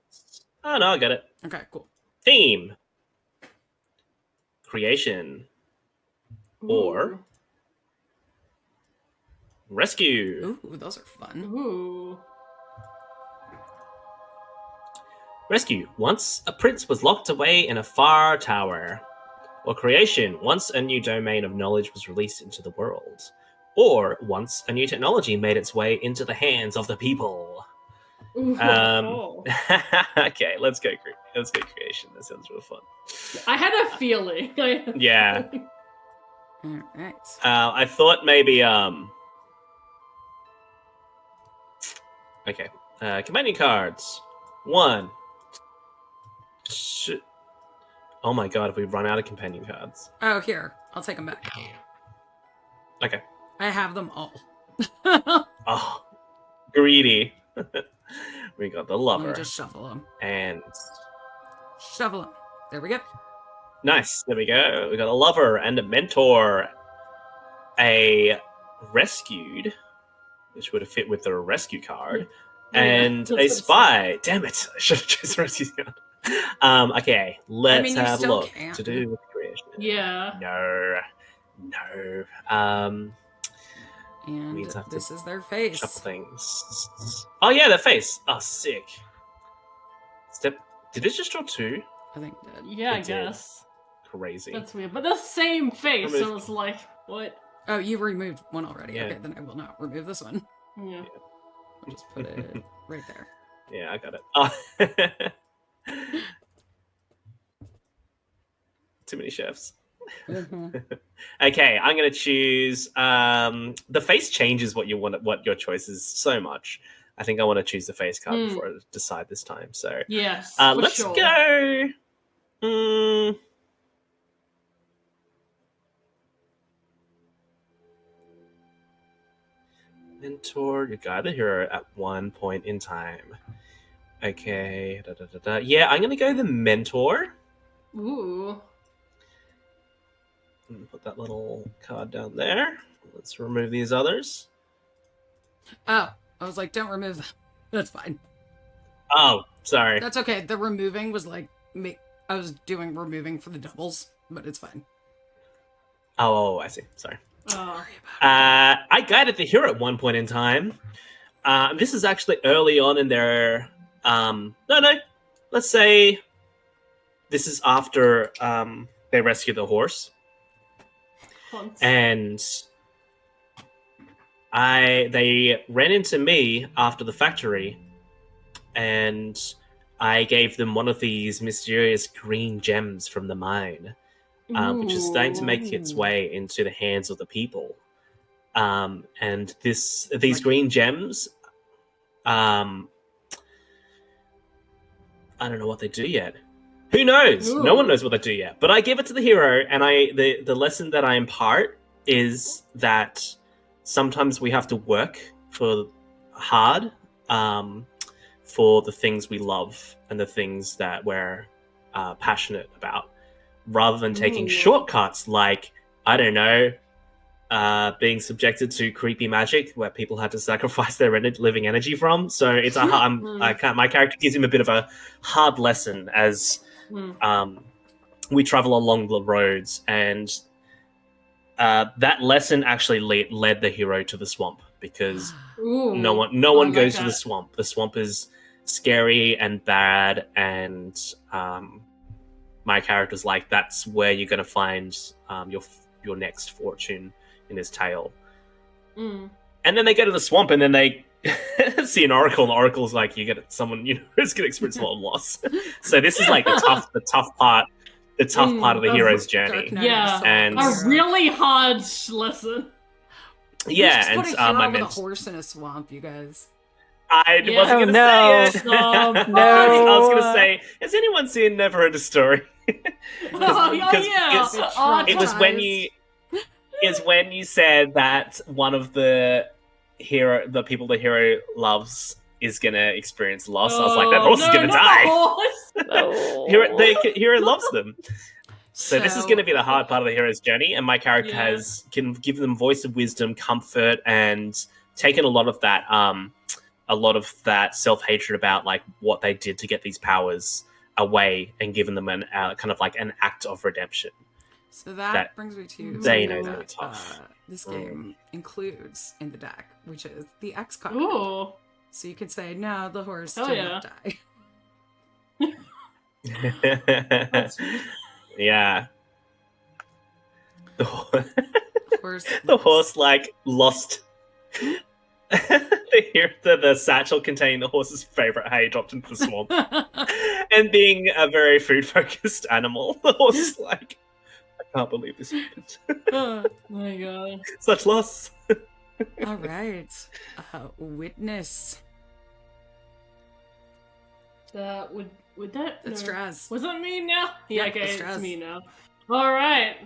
Oh no, I got it. Okay, cool. Theme. Creation. Or rescue. Ooh, those are fun. Ooh. Rescue. Once a prince was locked away in a far tower. Or creation. Once a new domain of knowledge was released into the world. Or once a new technology made its way into the hands of the people. Ooh. Okay, let's go creation. That sounds real fun. I had a feeling. Yeah. All right. I thought maybe okay. Companion cards. 1. Oh my god, if we run out of companion cards. Oh, here. I'll take them back. Okay. I have them all. Oh, greedy. We got the Let me lover. just shuffle them. And Shuffle them. There we go. nice. There we go. We got a lover and a mentor. A rescued, which would have fit with the rescue card. And a spy. Damn it. I should have chosen rescue card. Okay, let's I mean, you have a still look. can. To do with creation. Yeah. No. And We just have to this is their face. Shuffle things. Oh yeah, their face. Oh, sick. Step. Did it just draw 2? I think it did. Yeah, I It did. guess. Crazy. That's weird. But the same face, so Remove- it's like What? Oh, you removed one already. Yeah. Okay, then I will not remove this one. Yeah. I'll just put it right there. Yeah, I got it. Oh. Too many chefs. Mhm. Okay, I'm gonna choose. The face changes what you want, what your choice is so much. I think I want to choose the face card before I decide this time. So Yes. For let's sure. go. Mentor your guide, the hero at one point in time. Okay. Yeah, I'm gonna go the mentor. Ooh. Put that little card down there. Let's remove these others. Oh, I was like, don't remove them. That's fine. Oh, sorry. That's okay. The removing was like I was doing removing for the doubles, but it's fine. Oh, I see. Sorry. Oh. I guided the hero at one point in time. This is actually early on in their. No. Let's say this is after they rescue the horse, Hunts. and they ran into me after the factory, and I gave them one of these mysterious green gems from the mine, which is starting to make its way into the hands of the people. And these green gems, I don't know what they do yet. Who knows? Ooh. No one knows what they do yet. But I give it to the hero, and the lesson that I impart is that sometimes we have to work hard for the things we love and the things that we're passionate about, rather than taking shortcuts like, I don't know, being subjected to creepy magic where people had to sacrifice their living energy from. So it's my character gives him a bit of a hard lesson as we travel along the roads, and that lesson actually led the hero to the swamp, because no one goes to the swamp. The swamp is scary and bad, and my character's like, that's where you're going to find your next fortune in this tale. And then they go to the swamp, and then they see an oracle, and the oracle's like, you get someone who's going to experience a lot of loss. So this is like the tough part of the hero's journey. Yeah, and a really hard lesson. Yeah, and and put a my hero with a horse in a swamp, you guys. I Yeah. wasn't going to say it. No. I was going to say, has anyone seen Never Heard a Story? Yeah. It was when you said that one of the people the hero loves is going to experience loss. I was like, that horse is going to die. No. The hero loves them. So this is going to be the hard part of the hero's journey, and my character can give them voice of wisdom, comfort, and taken a lot of that self-hatred about like what they did to get these powers away, and given them an kind of like an act of redemption. So that brings me to they something know that they're tough. this game includes in the deck, which is the X card. Ooh. So you could say, no, the horse Oh, did yeah. not die. Yeah. The Horse. the horse like lost the satchel containing the horse's favorite hay dropped into the swamp. And being a very food focused animal, the horse is like, I can't believe this happened. Oh my god. Such loss. All right. Witness. Would that That's Draz. Was that me now? Yeah, okay, that's it's Draz. me now. Alright.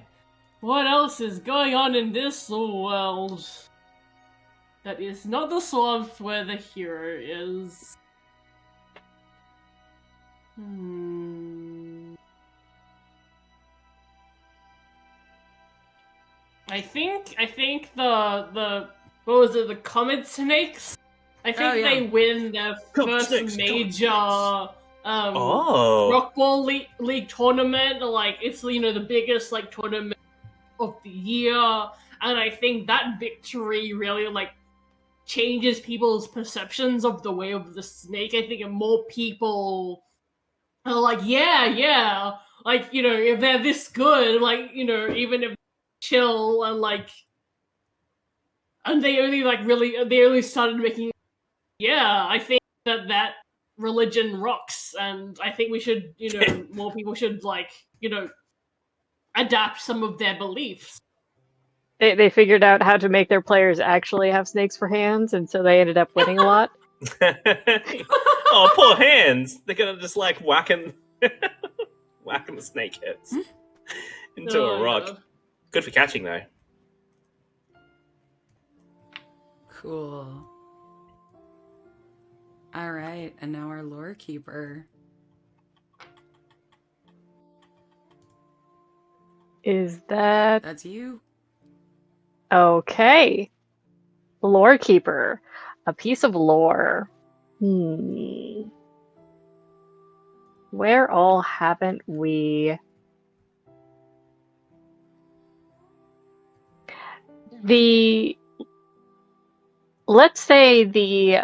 What else is going on in this world that is not the swamp where the hero is? I think the what was it, the Comet Snakes? I think they win their first major Rock Ball League tournament. Like, it's, the biggest like tournament of the year, and I think that victory really like changes people's perceptions of the way of the snake. I think more people are like, yeah, like, if they're this good, like, even if chill and like, and they only started making. Yeah, I think that religion rocks, and I think we should, more people should like, adapt some of their beliefs. They figured out how to make their players actually have snakes for hands, and so they ended up winning a lot. Oh, poor hands! They're gonna just like whacking the snake heads into a rock. Yeah. Good for catching, though. Cool. All right, and now our lore keeper. Is that That's you. okay? Lore keeper, a piece of lore. Where all haven't we? Let's say the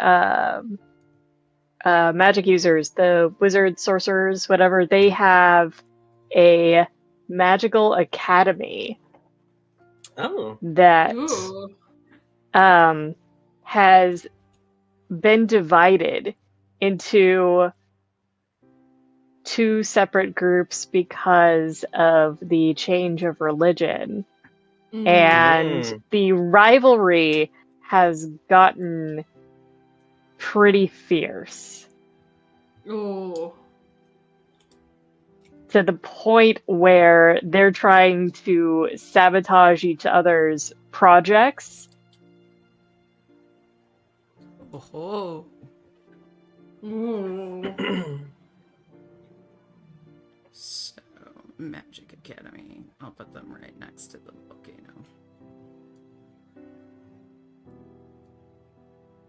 magic users, the wizards, sorcerers, whatever, they have a magical academy Oh. that Ooh. has been divided into two separate groups because of the change of religion. Mm. And the rivalry has gotten pretty fierce Ooh. to the point where they're trying to sabotage each other's projects. Oh. Ooh. So, Magic Academy. I'll put them right next to the volcano.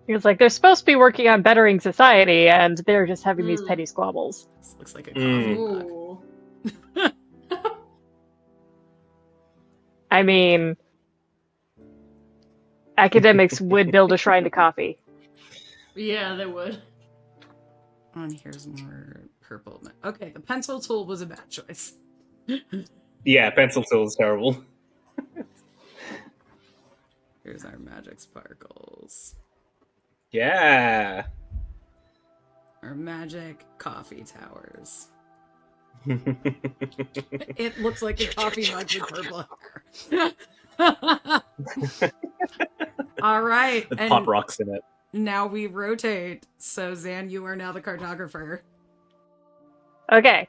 He was like, they're supposed to be working on bettering society, and they're just having these petty squabbles. This looks like a coffee mug. Ooh. I mean, academics would build a shrine to coffee. Yeah, they would. And here's more purple. Okay, the pencil tool was a bad choice. Yeah, pencil tool is terrible. Here's our magic sparkles. Yeah. Our magic coffee towers. It looks like a coffee mug with purple hair. All right. With And pop rocks in it. now we rotate. So, Zan, you are now the cartographer. Okay.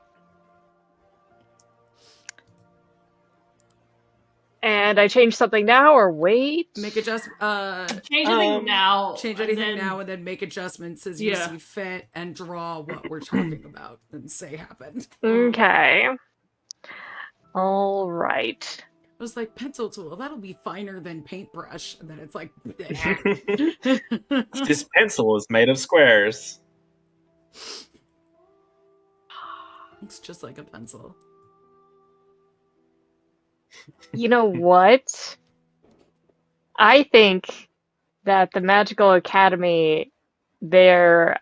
And I change something now, or wait? Make adjust. Change anything now. Change and anything then- now, and then make adjustments as you Yeah. see fit, and draw what we're talking about, and say happened. Okay. All right. I was like, pencil tool, that'll be finer than paintbrush. And then it's like, This pencil is made of squares. it's just like a pencil. You know what? I think that the Magical Academy, their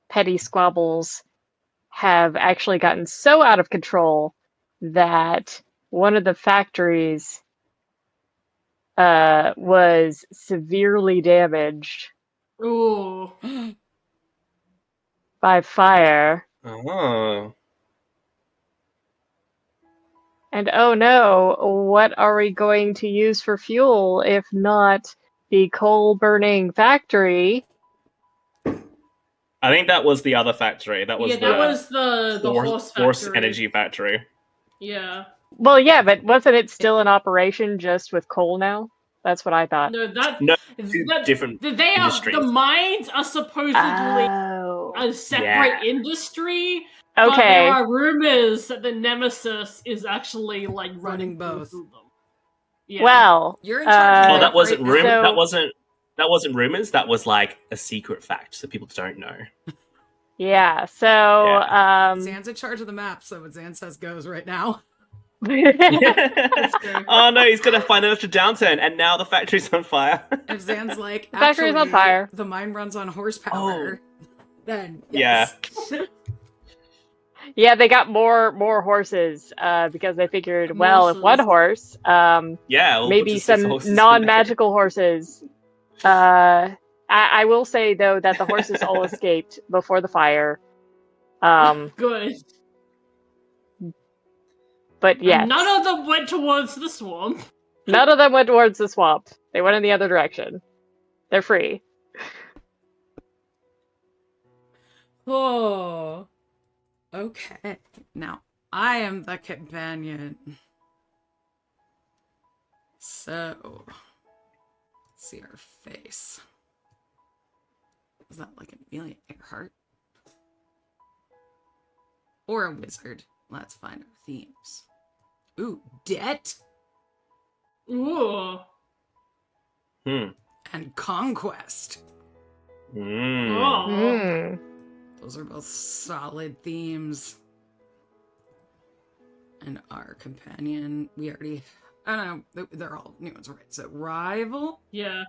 petty squabbles have actually gotten so out of control that one of the factories was severely damaged Ooh. by fire. Oh. And oh no, what are we going to use for fuel if not the coal burning factory? I think that was the other factory. That was That was the horse factory. horse energy factory. Yeah. Well, yeah, but wasn't it still in operation just with coal now? That's what I thought. No, No, two different they are industries. the mines are supposedly Oh. a separate industry. Okay. But there are rumors that the Nemesis is actually like running both. of them. Yeah. Well, You're in charge of Oh, it that wasn't right rumor. now. So- That wasn't rumors. That was like a secret fact, so people don't know. yeah, so Zan's in charge of the map, so what Zan says goes right now. Oh no, he's gonna find an extra downturn, and now the factory's on fire. If Zan's like, The factory's on "Actually, fire." the mine runs on horsepower, then Yeah. yes. Yeah, they got more horses because they figured, well, if one Horses. horse, Yeah, we'll maybe put just 6 some horses in non-magical horses. I will say though that the horses all escaped before the fire. Good. But yes, And none of them went towards the swamp. none of them went towards the swamp. They went in the other direction. They're free. Oh. Okay. Now, I am the companion. So, let's see our face. Is that like Amelia Earhart? Or a wizard? Let's find our themes. Ooh, debt Ooh. there. and conquest. Oh. Mm. Those are both solid themes. And our companion, we already... I don't know, they're all new ones, right? So, rival, Yeah.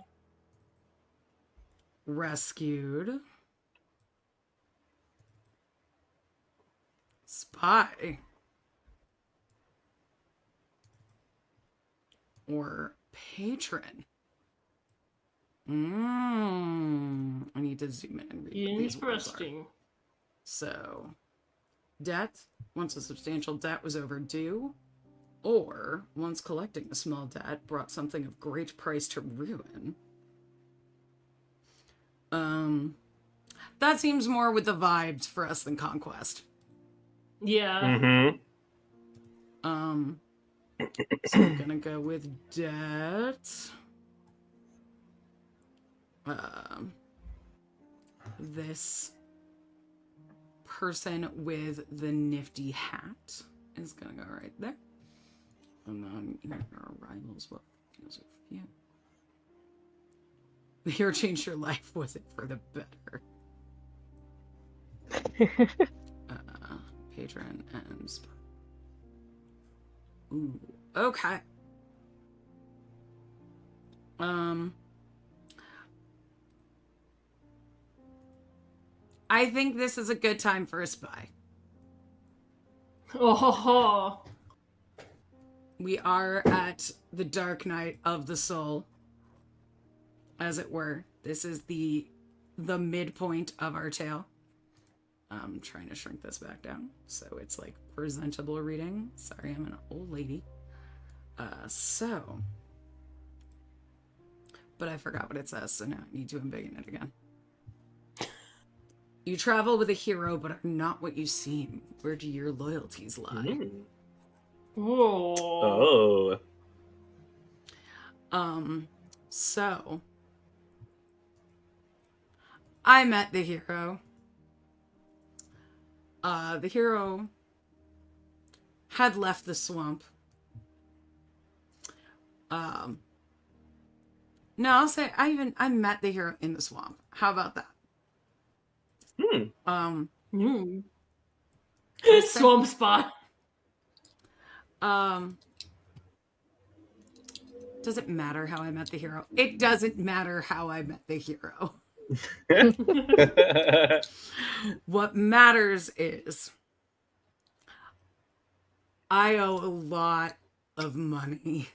rescued, spy, or patron. I need to zoom in and read what these words are. Interesting. So, debt, once a substantial debt was overdue, or once collecting a small debt brought something of great price to ruin. That seems more with the vibes for us than conquest. Yeah. Mm-hmm. So we're gonna go with debt. This person with the nifty hat is gonna go right there. And then our rivals, what feels are few. The hero changed your life, was it for the better? Patron and spy. Ooh, okay. I think this is a good time for a spy. Oh ho ho. We are at the dark night of the soul, as it were. This is the midpoint of our tale. I'm trying to shrink this back down so it's like presentable reading. Sorry, I'm an old lady. But I forgot what it says, so now I need to embiggen it again. You travel with a hero, but are not what you seem. Where do your loyalties lie? Oh. So I met the hero. The hero had left the swamp. No, I'll say I met the hero in the swamp. How about that? Swamp spot. Does it matter how I met the hero? It doesn't matter how I met the hero. What matters is I owe a lot of money.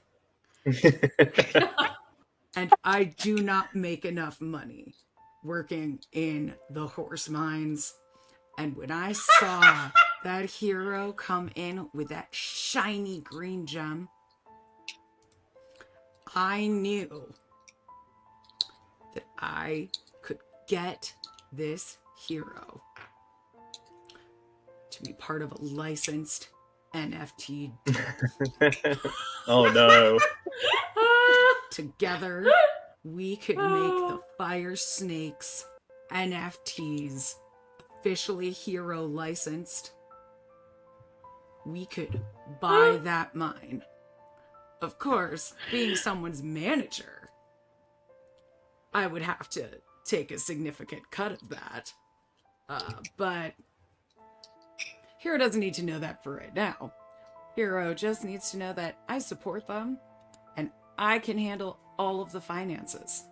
And I do not make enough money working in the horse mines. And when I saw that hero come in with that shiny green gem, I knew that I could get this hero to be part of a licensed NFT. Oh no. Together, we could make the Fire Snakes NFTs officially hero licensed. We could buy that mine. Of course, being someone's manager, I would have to take a significant cut of that. But Hero doesn't need to know that for right now. Hero just needs to know that I support them and I can handle all of the finances.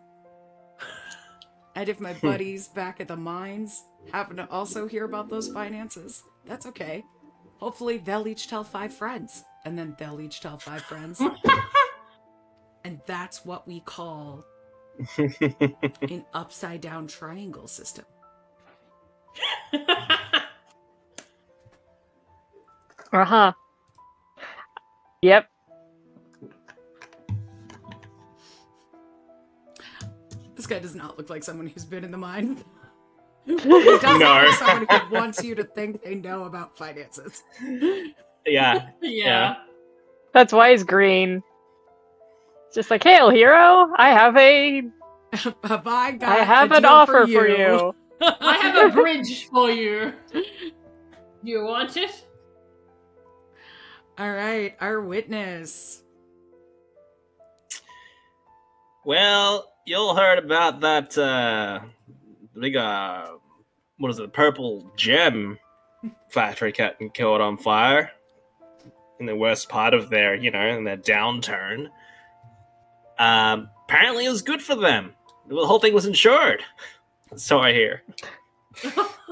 And if my buddies back at the mines happen to also hear about those finances, That's okay. Hopefully they'll each tell 5 friends, and then they'll each tell 5 friends. And that's what we call an upside down triangle system. Uh-huh. Yep. This guy does not look like someone who's been in the mine. He does look like someone who wants you to think they know about finances. Yeah. Yeah. That's why he's green. Just like, hail, hero! I have an offer for you. I have a bridge for you. You want it? All right, our witness. Well, you all heard about that big what is it, purple gem factory getting killed on fire in the worst part of their, in their downturn. Apparently it was good for them. The whole thing was insured. So I hear.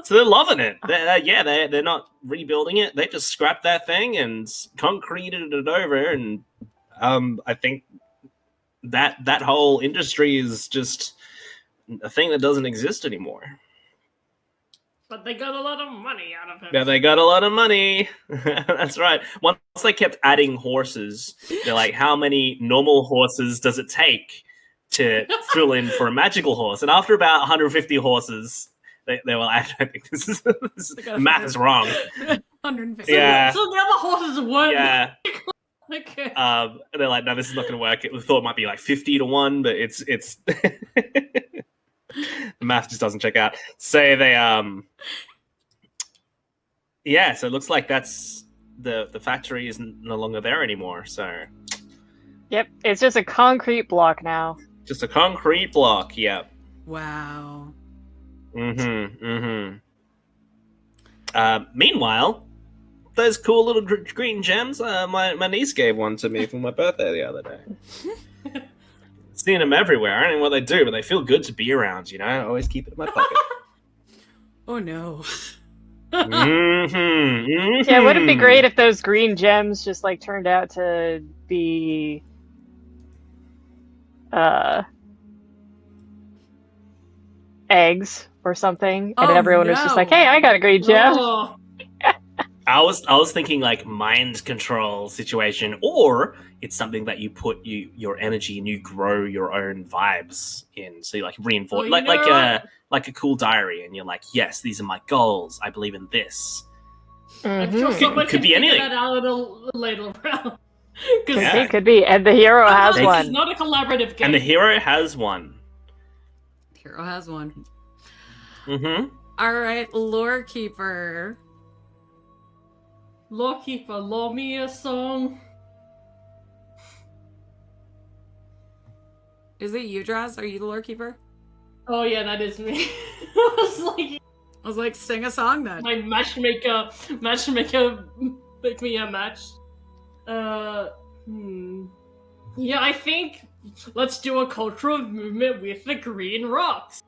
So they're loving it. They're not rebuilding it. They just scrapped that thing and concreted it over. And I think that whole industry is just a thing that doesn't exist anymore. But they got a lot of money out of it. Yeah, they got a lot of money. That's right. Once they kept adding horses, they're like, how many normal horses does it take to fill in for a magical horse? And after about 150 horses, they were like, I don't think this math is wrong. 150. Yeah. So the other horses weren't. Yeah. Okay. They're like, no, this is not going to work. We thought it might be like 50 to 1, but it's the math just doesn't check out. So they so it looks like that's the factory is no longer there anymore. So Yep, it's just a concrete block now. just a concrete block. Yep. Wow. Meanwhile, those cool little green gems, my niece gave one to me for my birthday the other day. Seeing them everywhere. I don't know what they do, but they feel good to be around, I always keep it in my pocket. Oh no. Yeah, would it be great if those green gems just like turned out to be eggs or something, and Oh, everyone was just no. like, "Hey, I got a green gem." Oh, I was thinking like mind control situation, or it's something that you put your energy and you grow your own vibes in. So you like reinforce Well, like a cool diary, and you're like, yes, these are my goals. I believe in this. I'm sure Mhm. someone Could can be figure anything. that out later round. Because Yeah. It could be, and the hero has this one. is not a collaborative game. And the hero has one. Hero has one. Mm-hmm. All right, lore keeper. Lawkeeper, law me a song. Is it you, Draz? Are you the lore keeper? Oh yeah, that is me. I was like, I was like, sing a song then. my matchmaker, make me a match. Yeah, I think let's do a cultural movement with the green rocks.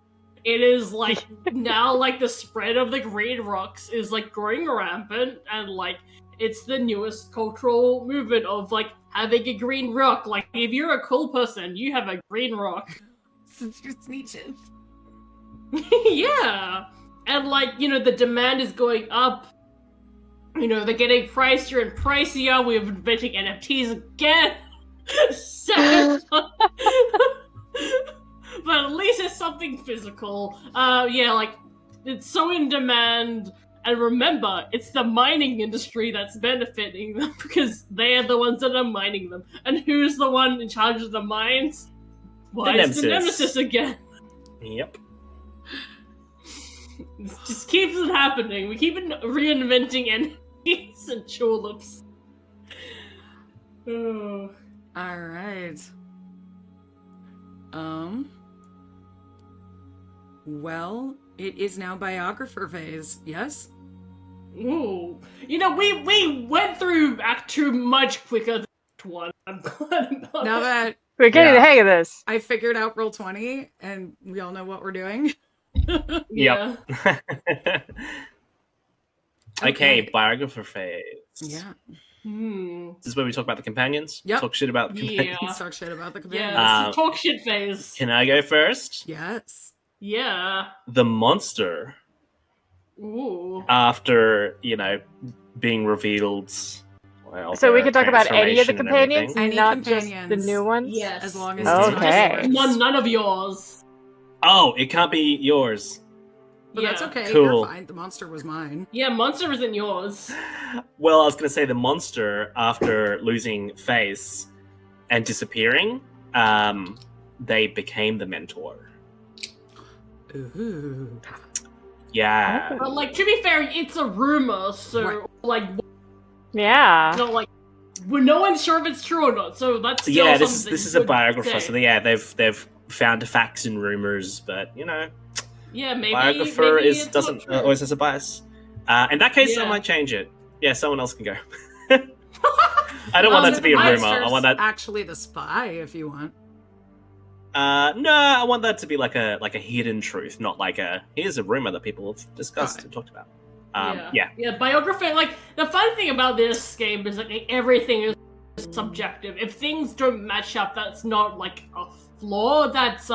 It is like now like the spread of the green rocks is like growing rampant, and like it's the newest cultural movement of like having a green rock. Like if you're a cool person, you have a green rock. Since you're speeches. Yeah. And like, the demand is going up. They're getting pricier and pricier. We're inventing NFTs again. So- but at least it's something physical. Like it's so in demand. And remember, it's the mining industry that's benefiting them because they are the ones that are mining them. And who's the one in charge of the mines? Why it's the Nemesis again. Yep. It just keeps it happening. We keep reinventing NFTs and tulips. Oh. All right. Well, it is now biographer phase. Yes. Ooh. We went through Act 2 much quicker than Act 1. I'm glad about Now it. that We're getting the hang of this. I figured out roll 20 and we all know what we're doing. Yeah. Okay, biographer phase. Yeah. This is where we talk about the companions. Yep. Talk shit about the companions. Yeah. Talk shit about the companions. Yeah, it's the talk shit phase. Can I go first? Yes. Yeah. The monster, Ooh. after being revealed. Well, So we their can talk about any of the transformation and companions, everything. Any not just the companions. new ones? Yes. As long as Okay. it's not yours. None of yours. Oh, it can't be yours. But that's okay. Cool. You're fine. The monster was mine. Yeah, monster isn't yours. Well, I was going to say the monster, after losing face and disappearing, they became the mentor. Ooh. Yeah. But like, to be fair, it's a rumor, so Right. like, Yeah. no, like, no one's sure if it's true or not. So that's still Yeah, something this you is a would biographer, say. so they've found facts and rumors, but Yeah, maybe biographer maybe is it's doesn't not true. always has a bias. In that case, I Yeah. might change it. Yeah, someone else can go. I don't want that to be a The rumor. I monster's want that. actually the spy, if you want. No, I want that to be like a hidden truth, not like here's a rumor that people have discussed Got it. and talked about. Yeah, biography. Like, the fun thing about this game is like everything is subjective. If things don't match up, that's not like a flaw. That's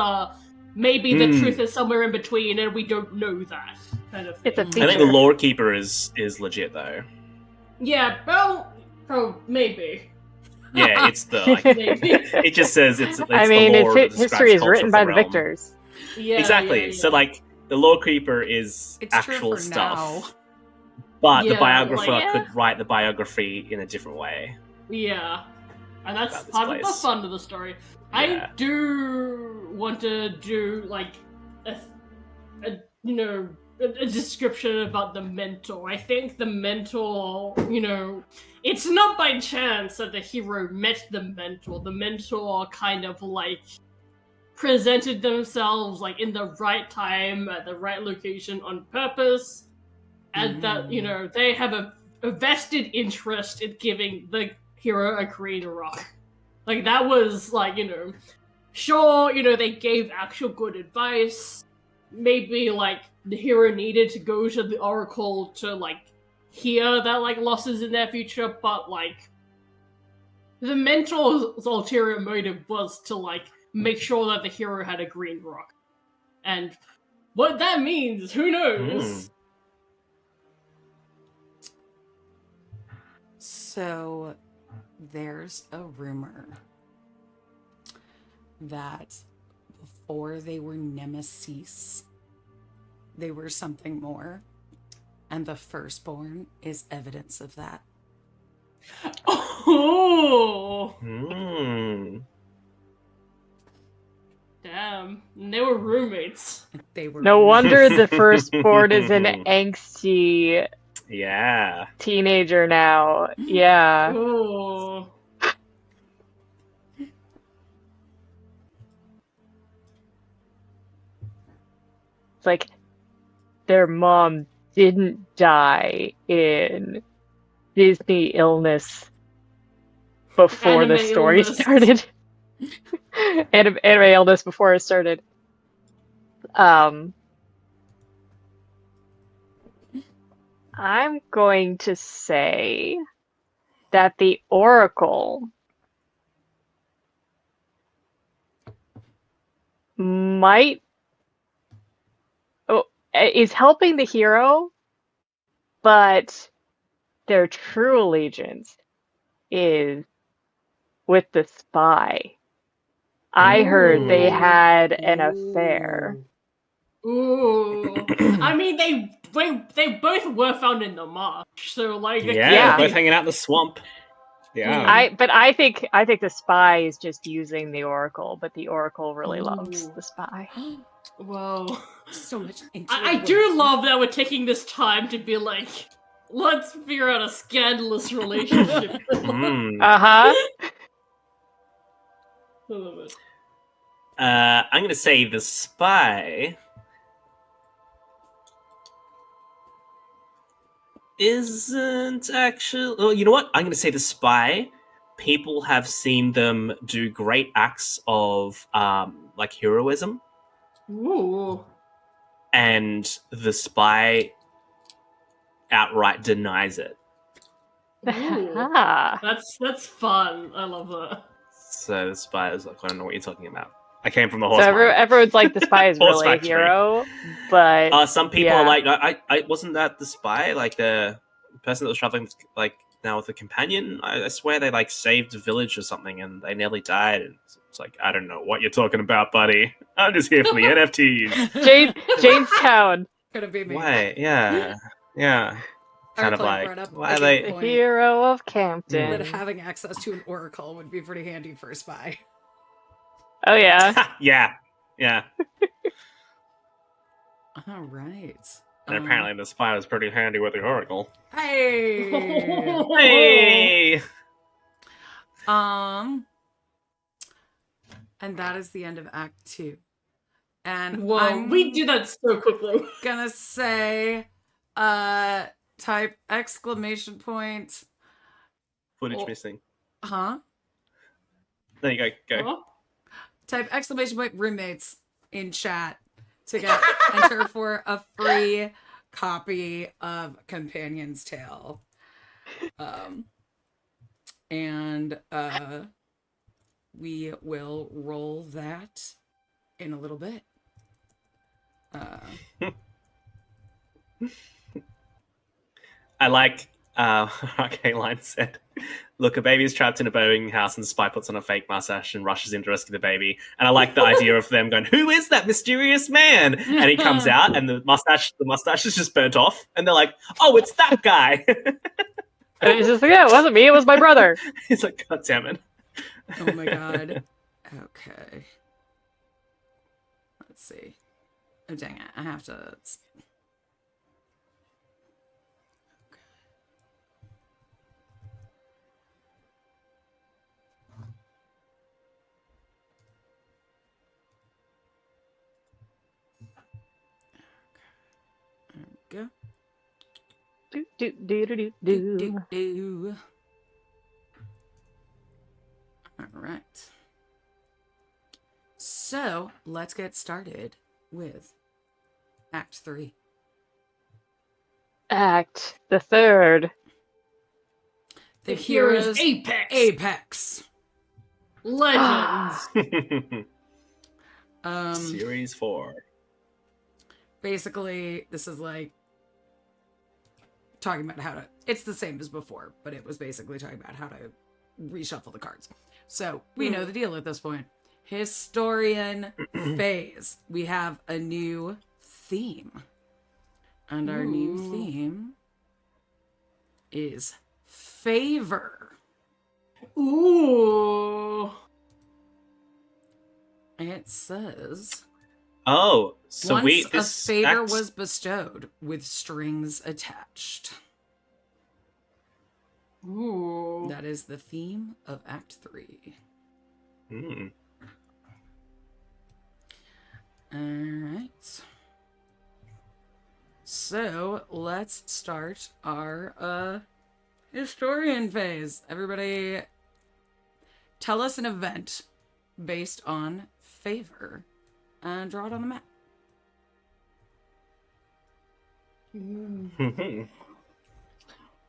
maybe the truth is somewhere in between, and we don't know that kind of thing. It's a I think the feature. lore keeper is legit though. Yeah, well, maybe. Yeah, it's the like, Maybe. it just says it's I mean, the lore that describes history is culture written of by the realm. victors. Yeah, Exactly. yeah, So yeah. like the lore keeper is It's true actual for stuff, now. but the Yeah, biographer like, could write the biography in a different way. Yeah. And that's About this part of the place. fun of the story. Yeah. I do want to do like a description about the mentor. I think the mentor, it's not by chance that the hero met the mentor. The mentor kind of like presented themselves like in the right time at the right location on purpose, and that they have a vested interest in giving the hero a green rock. Like, that was like, sure, they gave actual good advice. Maybe like the hero needed to go to the Oracle to like hear that like losses in their future, but like the mentor's ulterior motive was to like make sure that the hero had a green rock. And what that means, who knows? So there's a rumor that before they were nemesis, they were something more. And the firstborn is evidence of that. Oh, Hmm. damn. And they were roommates. They were No wonder the firstborn is an angsty Yeah. teenager now. Yeah. Oh. It's like their mom didn't die in Disney illness before the Anime story illness. started. Anime illness before it started. I'm going to say that the Oracle is helping the hero, but their true allegiance is with the spy. I heard they Ooh. had an affair. Ooh. I mean, they both were found in the marsh, so like Yeah, Yeah. they're both hanging out in the swamp. Yeah. I think the spy is just using the Oracle, but the Oracle really loves Ooh. the spy. Whoa. so much. I do love that we're taking this time to be like, let's figure out a scandalous relationship. Mm. Uh-huh. I love it. I'm gonna say the spy isn't actually. Oh, you know what? I'm gonna say the spy. People have seen them do great acts of like heroism, Ooh. and the spy outright denies it. Ooh, Ah. that's fun. I love that. So the spy is like, I don't know what you're talking about. I came from the So horse farm. everyone's like, the spy is Horse really a factory. hero, but Some people yeah. are like, I wasn't that the spy, like the person that was traveling like now with a companion. I swear they like saved a village or something, and they nearly died. And it's like, I don't know what you're talking about, buddy. I'm just here for the NFTs. Jamestown. Gonna be me. Why? Yeah. Our Kind of client like, brought up why a are good they? The point hero of that Campton. having access to an oracle would be pretty handy for a spy. Oh yeah. yeah. All right. And apparently the spy was pretty handy with the oracle. Hey. Hey! And that is the end of Act 2. And Whoa, we do that so quickly. Gonna say, type exclamation point. Footage Oh. missing. Huh? There you go. Huh? Type exclamation point roommates in chat to get enter for a free copy of Companion's Tale. And we will roll that in a little bit. I like Line said, look, a baby is trapped in a burning house and the spy puts on a fake mustache and rushes in to rescue the baby. And I like the idea of them going, who is that mysterious man? And he comes out and the mustache is just burnt off. And they're like, oh, it's that guy. And he's just like, yeah, it wasn't me, it was my brother. He's like, God damn it. Oh my god. Okay. Let's see. Oh dang it. I have to. Go. Do, do, do, do, do, do. Do. All right. So let's get started with Act 3. Act the third. The hero's hero's apex. Legends. Series 4. Basically, this is like talking about how to. It's the same as before, but it was basically talking about how to reshuffle the cards. So we know the deal at this point. Historian phase. We have a new theme. And our new theme is favor. Ooh. It says Oh, so once a this favor act- was bestowed with strings attached. Ooh. That is the theme of Act 3. Alright. So, let's start our historian phase. Everybody, tell us an event based on favor and draw it on the map.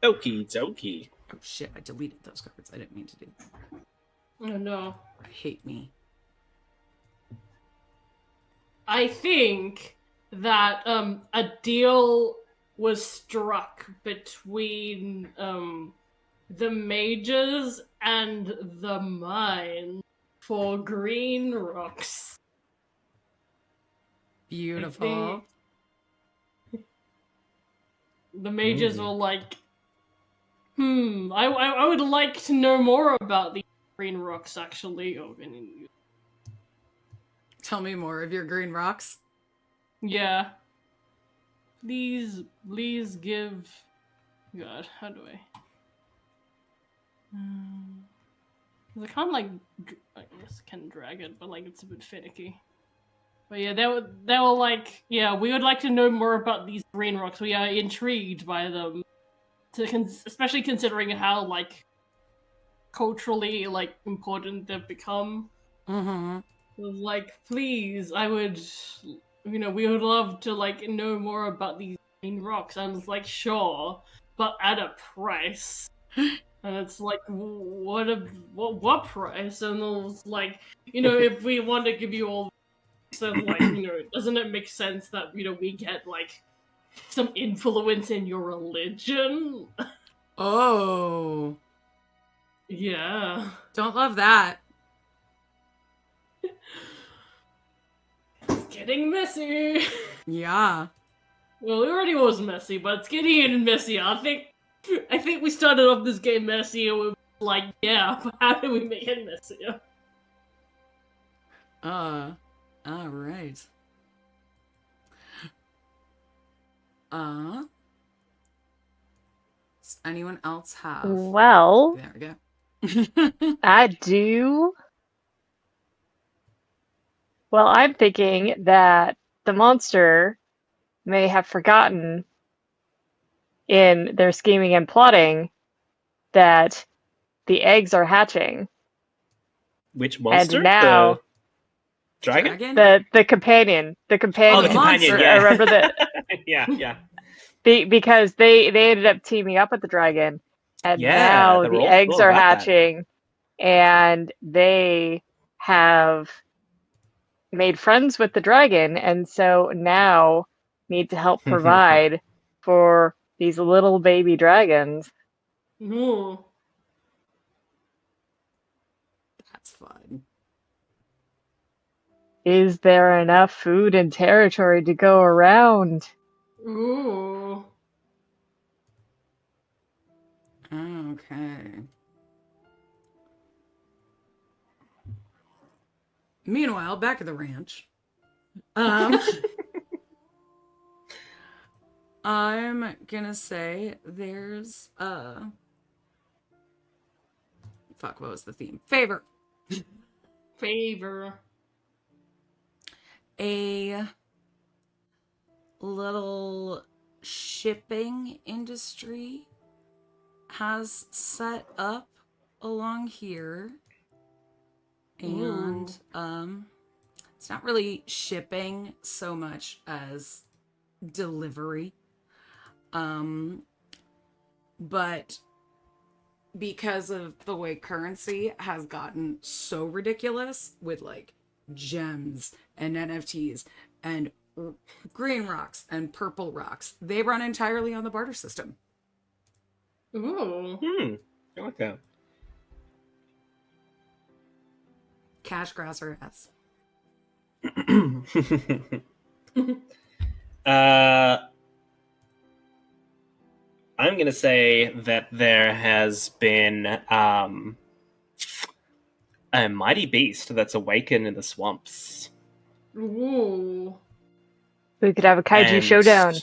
Okie dokie. Oh shit, I deleted those cards. I didn't mean to do that. Oh no. I hate me. I think that a deal was struck between the mages and the mine for green rocks. Beautiful. The mages were like, I would like to know more about these green rocks, actually. Oh, Tell me more of your green rocks. yeah. Please give... God, how do I... I can't, like... I guess I can drag it, but, like, it's a bit finicky. But yeah, they were like, yeah, we would like to know more about these green rocks. We are intrigued by them. Especially considering how, like, culturally, like, important they've become. Mm-hmm. It was like, please, I would, we would love to, like, know more about these green rocks. And it's like, sure, but at a price. And it's like, what price? And it was like, if we want to give you all this, then like, doesn't it make sense that, we get like some influence in your religion? Oh, Yeah. don't love that. It's getting messy. Yeah. Well, it already was messy, but it's getting even messier. I think we started off this game messy and we were like, yeah, but how do we make it messier? All right. Does anyone else have? Well, There we go. I do. Well, I'm thinking that the monster may have forgotten in their scheming and plotting that the eggs are hatching. Which monster? And now The dragon? the companion. Oh, the companion, monster. yeah. I remember that yeah. because they ended up teaming up with the dragon, and Yeah, now they're the all eggs about are that. hatching, and they have made friends with the dragon, and so now need to help provide for these little baby dragons. Ooh. That's fun. Is there enough food and territory to go around? Ooh. Okay. Meanwhile, back at the ranch. I'm gonna say there's fuck, what was the theme? Favor. Favor. A little shipping industry has set up along here. And it's not really shipping so much as delivery. But because of the way currency has gotten so ridiculous with like gems and NFTs and green rocks and purple rocks, they run entirely on the barter system. Ooh. I like that. Cash, grass, or ass. I'm gonna say that there has been a mighty beast that's awakened in the swamps. Ooh. We could have a kaiju And, showdown.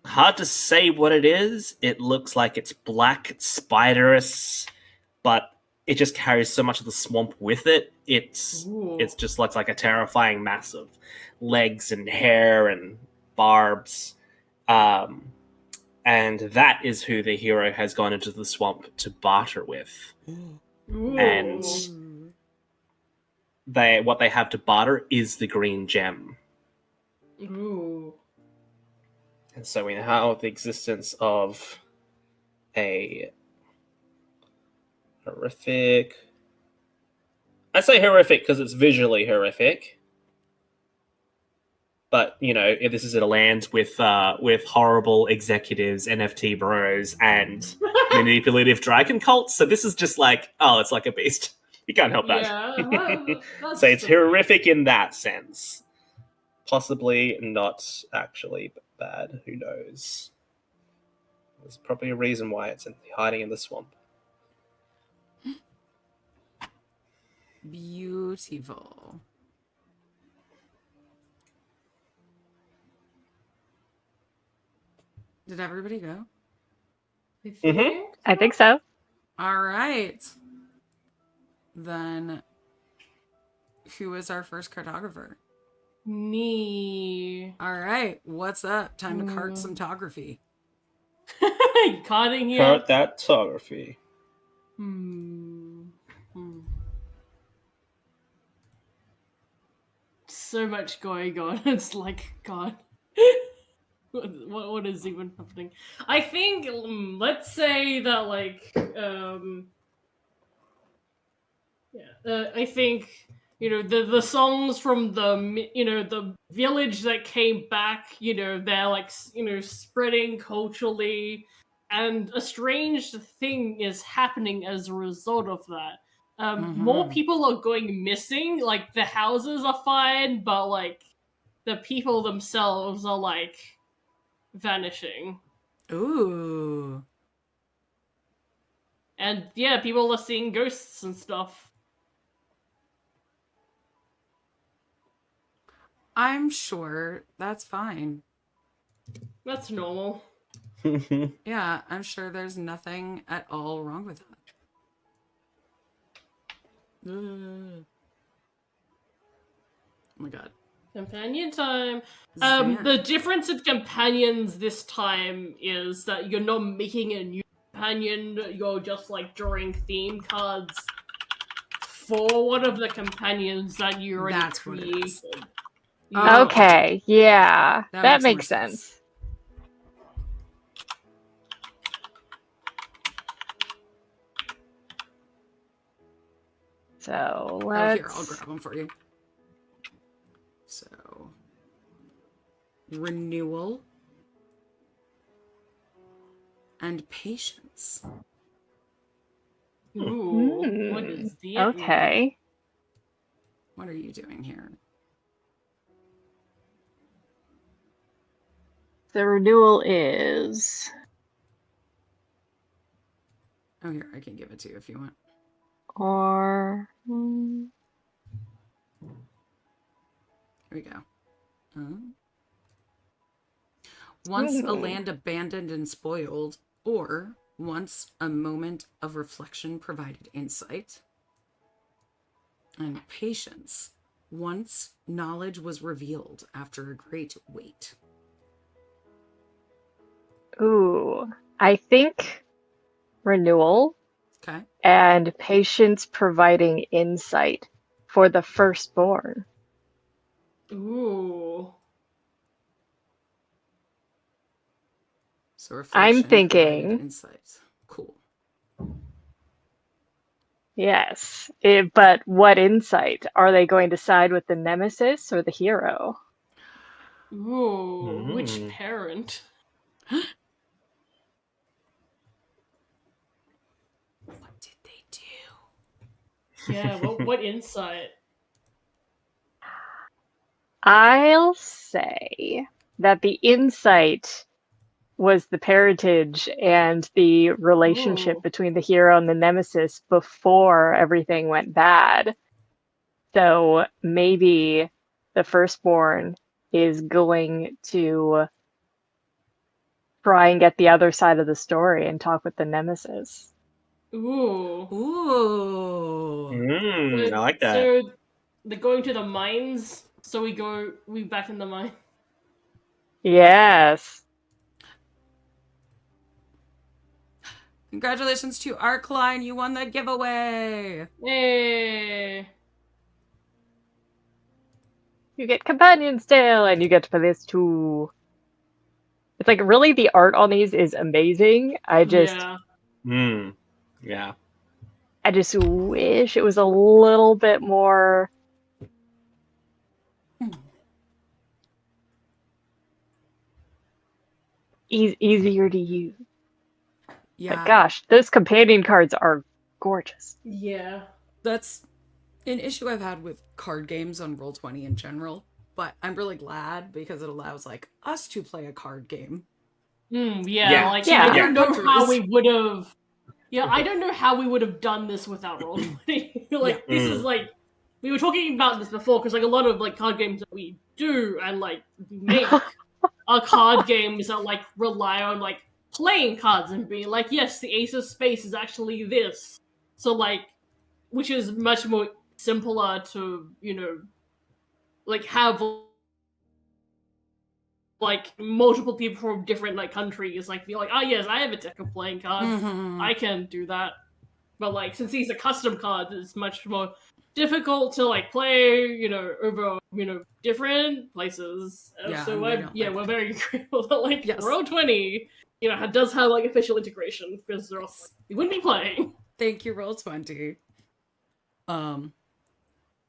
hard to say what it is. It looks like it's black, it's spiderous, but it just carries so much of the swamp with it. It's just looks like a terrifying mass of legs and hair and barbs. And that is who the hero has gone into the swamp to barter with. Ooh. And what they have to barter is the green gem. Ooh. And so we now have the existence of a horrific... I say horrific because it's visually horrific. But, if this is a land with horrible executives, NFT bros, and manipulative dragon cults. So this is just like, oh, it's like a beast. You can't help that. Yeah, So it's horrific in that sense. Possibly not actually bad. Who knows? There's probably a reason why it's hiding in the swamp. Beautiful. Did everybody go? I think so. All right. Then, who is our first cartographer? Me. All right. What's up? Time to cart some topography. Carting here. Cartography. So much going on. It's like, God. what is even happening? I think let's say that like I think the songs from the village that came back, they're like spreading culturally, and a strange thing is happening as a result of that. More people are going missing. Like the houses are fine, but like the people themselves are like vanishing. Ooh. And yeah, people are seeing ghosts and stuff. I'm sure that's fine. That's normal. Yeah, I'm sure there's nothing at all wrong with that. Oh my god. Companion time. Zan. The difference in companions this time is that you're not making a new companion, you're just like drawing theme cards for one of the companions that you already That's what it created. is. Yeah. Okay, yeah, That that makes makes more sense. sense. So Oh, let's. here, I'll grab them for you. So, renewal and patience. Ooh, what is the mean? Okay. What are you doing here? The renewal is Oh, here, I can give it to you if you want. or Here we go. Once a Ooh. land abandoned and spoiled, or once a moment of reflection provided insight. And patience. Once knowledge was revealed after a great wait. ooh, I think renewal Okay. and patience providing insight for the firstborn. Ooh. So I'm reflection provided thinking, insight. Cool. yes, but what insight? Are they going to side with the nemesis or the hero? Ooh. Which parent? What did they do? Yeah, what insight? I'll say that the insight was the parentage and the relationship Ooh. between the hero and the nemesis before everything went bad. So maybe the firstborn is going to try and get the other side of the story and talk with the nemesis. Ooh. Ooh. I like that. So they're going to the mines. So we back in the mine. Yes. Congratulations to Arcline. You won the giveaway. Hey. You get Companion's Tale and you get to play this too. It's like really the art on these is amazing. I just Yeah. I just wish it was a little bit more easier to use. Yeah. But gosh, those companion cards are gorgeous. Yeah. That's an issue I've had with card games on Roll20 in general, but I'm really glad because it allows like us to play a card game. Yeah. Like Yeah. I don't know Countries. how we would have. Yeah, I don't know how we would have done this without Roll20. Like this is like we were talking about this before because like a lot of like card games that we do and like make are card games that like rely on like playing cards and being like, yes, the Ace of Space is actually this. So like, which is much more simpler to like have like multiple people from different like countries like be like, oh yes, I have a deck of playing cards. I can do that. But like since these are custom cards, it's much more difficult to like play over different places. Yeah, So and we don't we're very grateful that Yes. Roll20, does have official integration, because or else we wouldn't be playing. Thank you, Roll20. All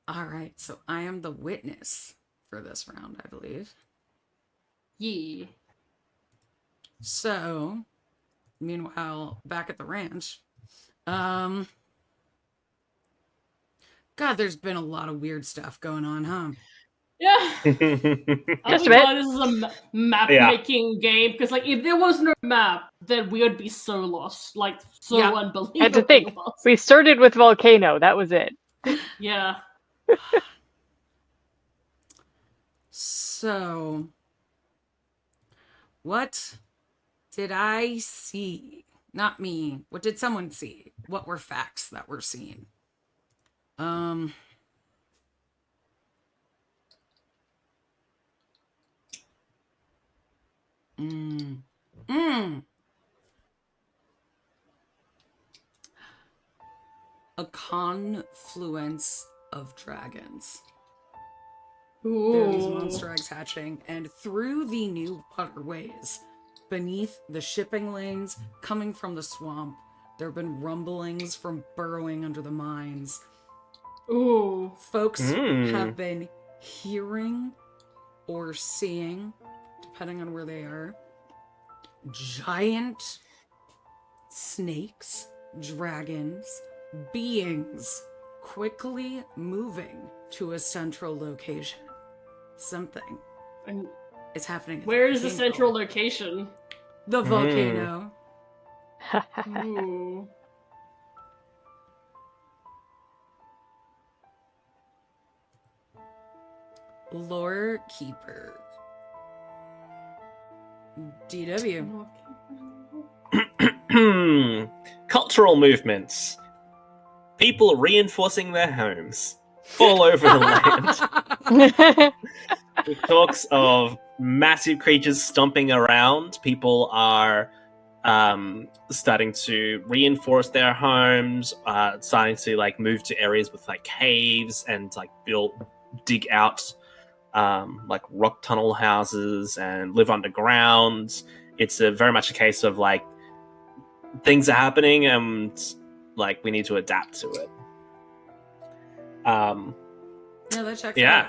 right, so I am the witness for this round, I believe. Yeah. So, meanwhile, back at the ranch, God, there's been a lot of weird stuff going on, huh? Yeah. Just a I'm bit. glad this is a map-making game, because if there was no map, then we would be so lost, Yeah. unbelievably And to think, lost. we started with Volcano. That was it. Yeah. So, what did I see? Not me. What did someone see? What were facts that were seen? A confluence of dragons. There are these monster eggs hatching, and through the new waterways, beneath the shipping lanes, coming from the swamp, there have been rumblings from burrowing under the mines. Ooh. Folks have been hearing or seeing, depending on where they are, giant snakes, dragons, beings quickly moving to a central location. Something And is happening. where is the central location? The volcano. Ooh. Lore Keeper. DW. Cultural movements. People reinforcing their homes all over the land. It talks of massive creatures stomping around. People are starting to reinforce their homes, starting to move to areas with caves and dig out rock tunnel houses and live underground. It's very much a case of things are happening and we need to adapt to it. Yeah, that checks Yeah. out.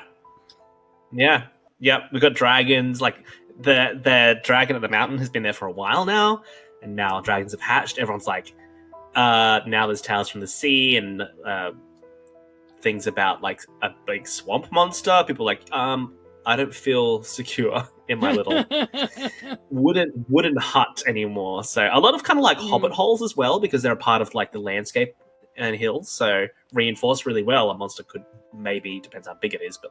Yeah. Yep. We've got dragons. The dragon at the mountain has been there for a while now, and now dragons have hatched. Everyone's now there's tales from the sea and things about a big swamp monster. People I don't feel secure in my little wooden hut anymore. So a lot of hobbit holes as well, because they're a part of the landscape and hills. So reinforced really well. A monster could maybe, depends how big it is, but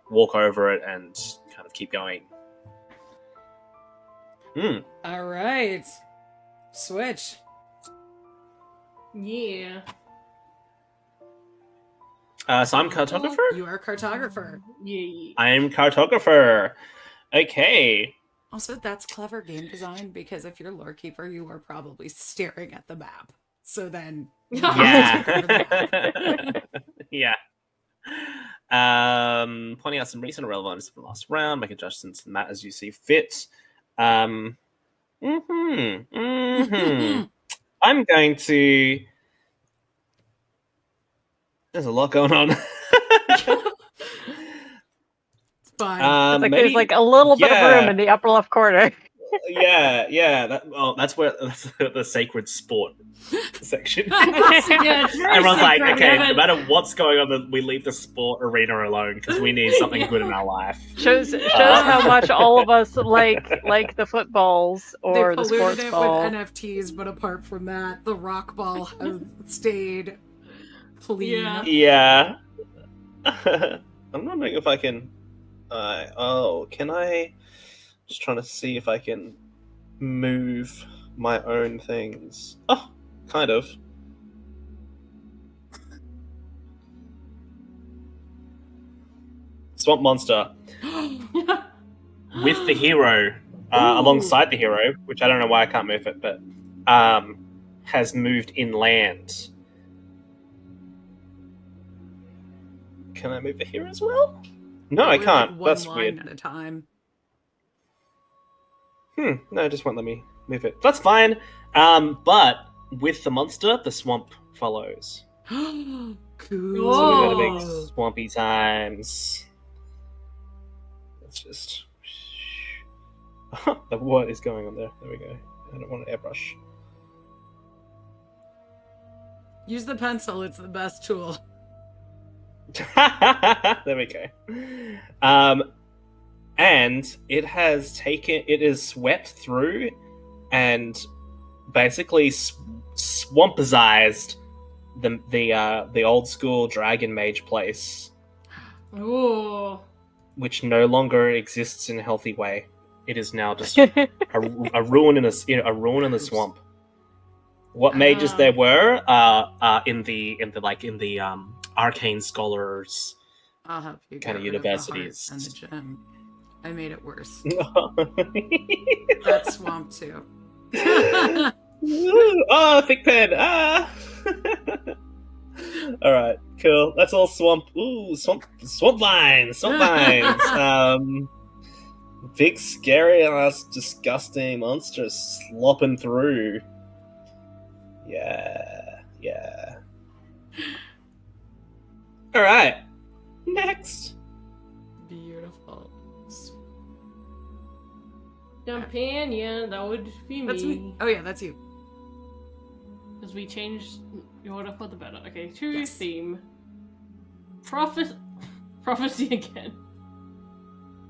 walk over it and kind of keep going. All right. Switch. Yeah. So I'm cartographer? You are cartographer. Yeah. I am cartographer. Okay. Also, that's clever game design, because if you're lore keeper, you are probably staring at the map. So then... Yeah. Yeah. Pointing out some recent relevance from the last round, make adjustments to that as you see fit. I'm going to... There's a lot going on. It's fine. There's a little bit of room in the upper left corner. Yeah. That's where that's the sacred sport section. It's very Everyone's sacred. okay, no matter what's going on, we leave the sport arena alone because we need something good in our life. Shows how much all of us like the footballs or they the sports polluted it ball. with NFTs, but apart from that, the rock ball has stayed clean. Yeah. I'm wondering if I can. Can I? Just trying to see if I can move my own things. Oh, kind of. Swamp monster with the hero, alongside the hero, which I don't know why I can't move it, but has moved inland. Can I move the hero as well? No, I With, can't. Like, one That's line weird. at a time. No, it just won't let me move it. That's fine. But with the monster, the swamp follows. Cool. So we got a big Oh. swampy times. Let's just. What is going on there? There we go. I don't want an airbrush. Use the pencil. It's the best tool. There we go. And it is swept through and basically swampized the old school dragon mage place, Ooh. which no longer exists in a healthy way. It is now just a ruin in the swamp. What mages there were in the arcane scholars I'll help you. kind of get rid the heart universities. and the gem. I made it worse. Oh, That's swamp too. thick pen. All right, cool. That's all swamp. Ooh, swamp vines. Big, scary ass, disgusting monsters slopping through. Yeah. All right, next. Beautiful. Companion, that would be That's me. me. Oh yeah, that's you. Because we changed the order for the better. Okay, to Yes. theme. Prophecy again.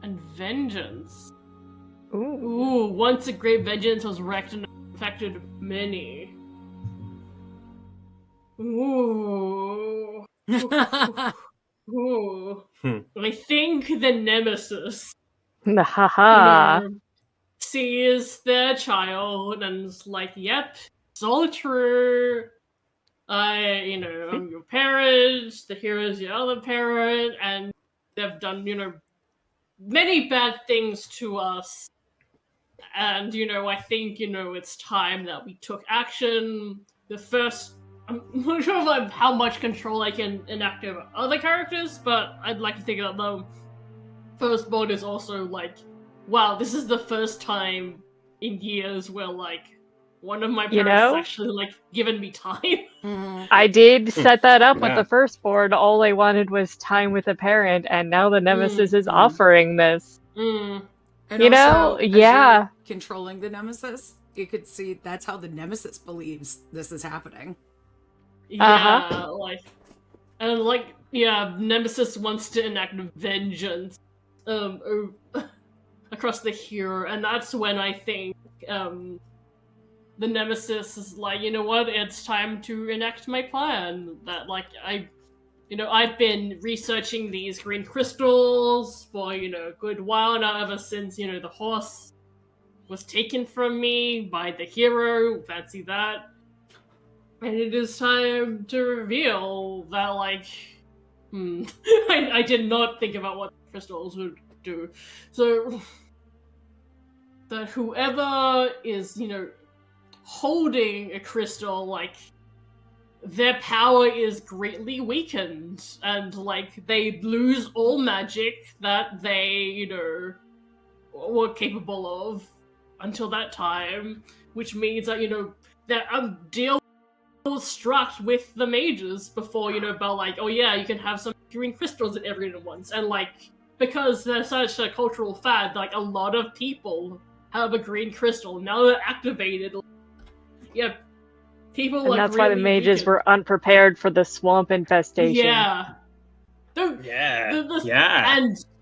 And vengeance. Ooh. Ooh, once a great vengeance was wrecked and affected many. Ooh. Ooh. I think the nemesis Haha. sees their child and is like, yep, it's all true. I'm your parent, the hero's your other parent, and they've done, many bad things to us. And, I think, it's time that we took action. I'm not sure how much control I can enact over other characters, but I'd like to think that the firstborn is also like, wow, this is the first time in years where, like, one of my parents has actually, like, given me time. I did set that up with Yeah. the firstborn. All I wanted was time with a parent, and now the nemesis is offering this. Mm. And You also, know, as yeah. you're controlling the nemesis, you could see that's how the nemesis believes this is happening. Yeah, Nemesis wants to enact vengeance across the hero, and that's when I think the Nemesis is like, you know what, it's time to enact my plan. That, like, I've been researching these green crystals for, a good while now, ever since, the horse was taken from me by the hero, fancy that. And it is time to reveal that, like, I did not think about what crystals would do. So, that whoever is, holding a crystal, like, their power is greatly weakened, and, like, they lose all magic that they, were capable of until that time, which means that, that deal struck with the mages before, about, like, oh yeah, you can have some green crystals at everyone once, and, like, because there's such a cultural fad, like, a lot of people have a green crystal. Now they're activated. Yeah, people, And like, that's why the really mages weakened. were unprepared for the swamp infestation. Yeah. Yeah.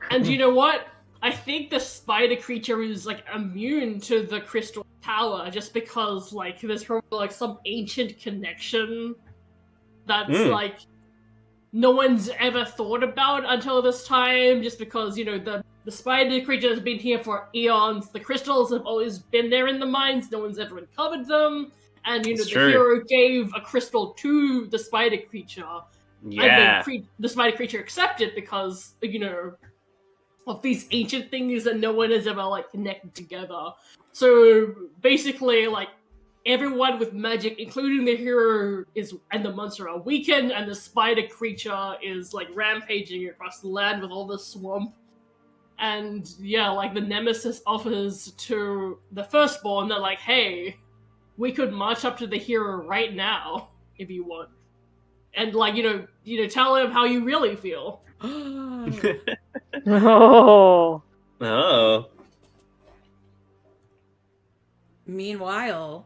And you know what? I think the spider creature is, like, immune to the crystal power just because, like, there's probably, like, some ancient connection that's, like, no one's ever thought about until this time, just because, the spider creature has been here for eons. The crystals have always been there in the mines. No one's ever uncovered them. And, the hero gave a crystal to the spider creature. Yeah. And the spider creature accepted because, of these ancient things that no one has ever, like, connected together. So, basically, like, everyone with magic, including the hero, and the monster are weakened, and the spider creature is like rampaging across the land with all the swamp. And yeah, like the Nemesis offers to the Firstborn, they're like, hey, we could march up to the hero right now if you want, and like tell him how you really feel. Oh. Oh. Meanwhile,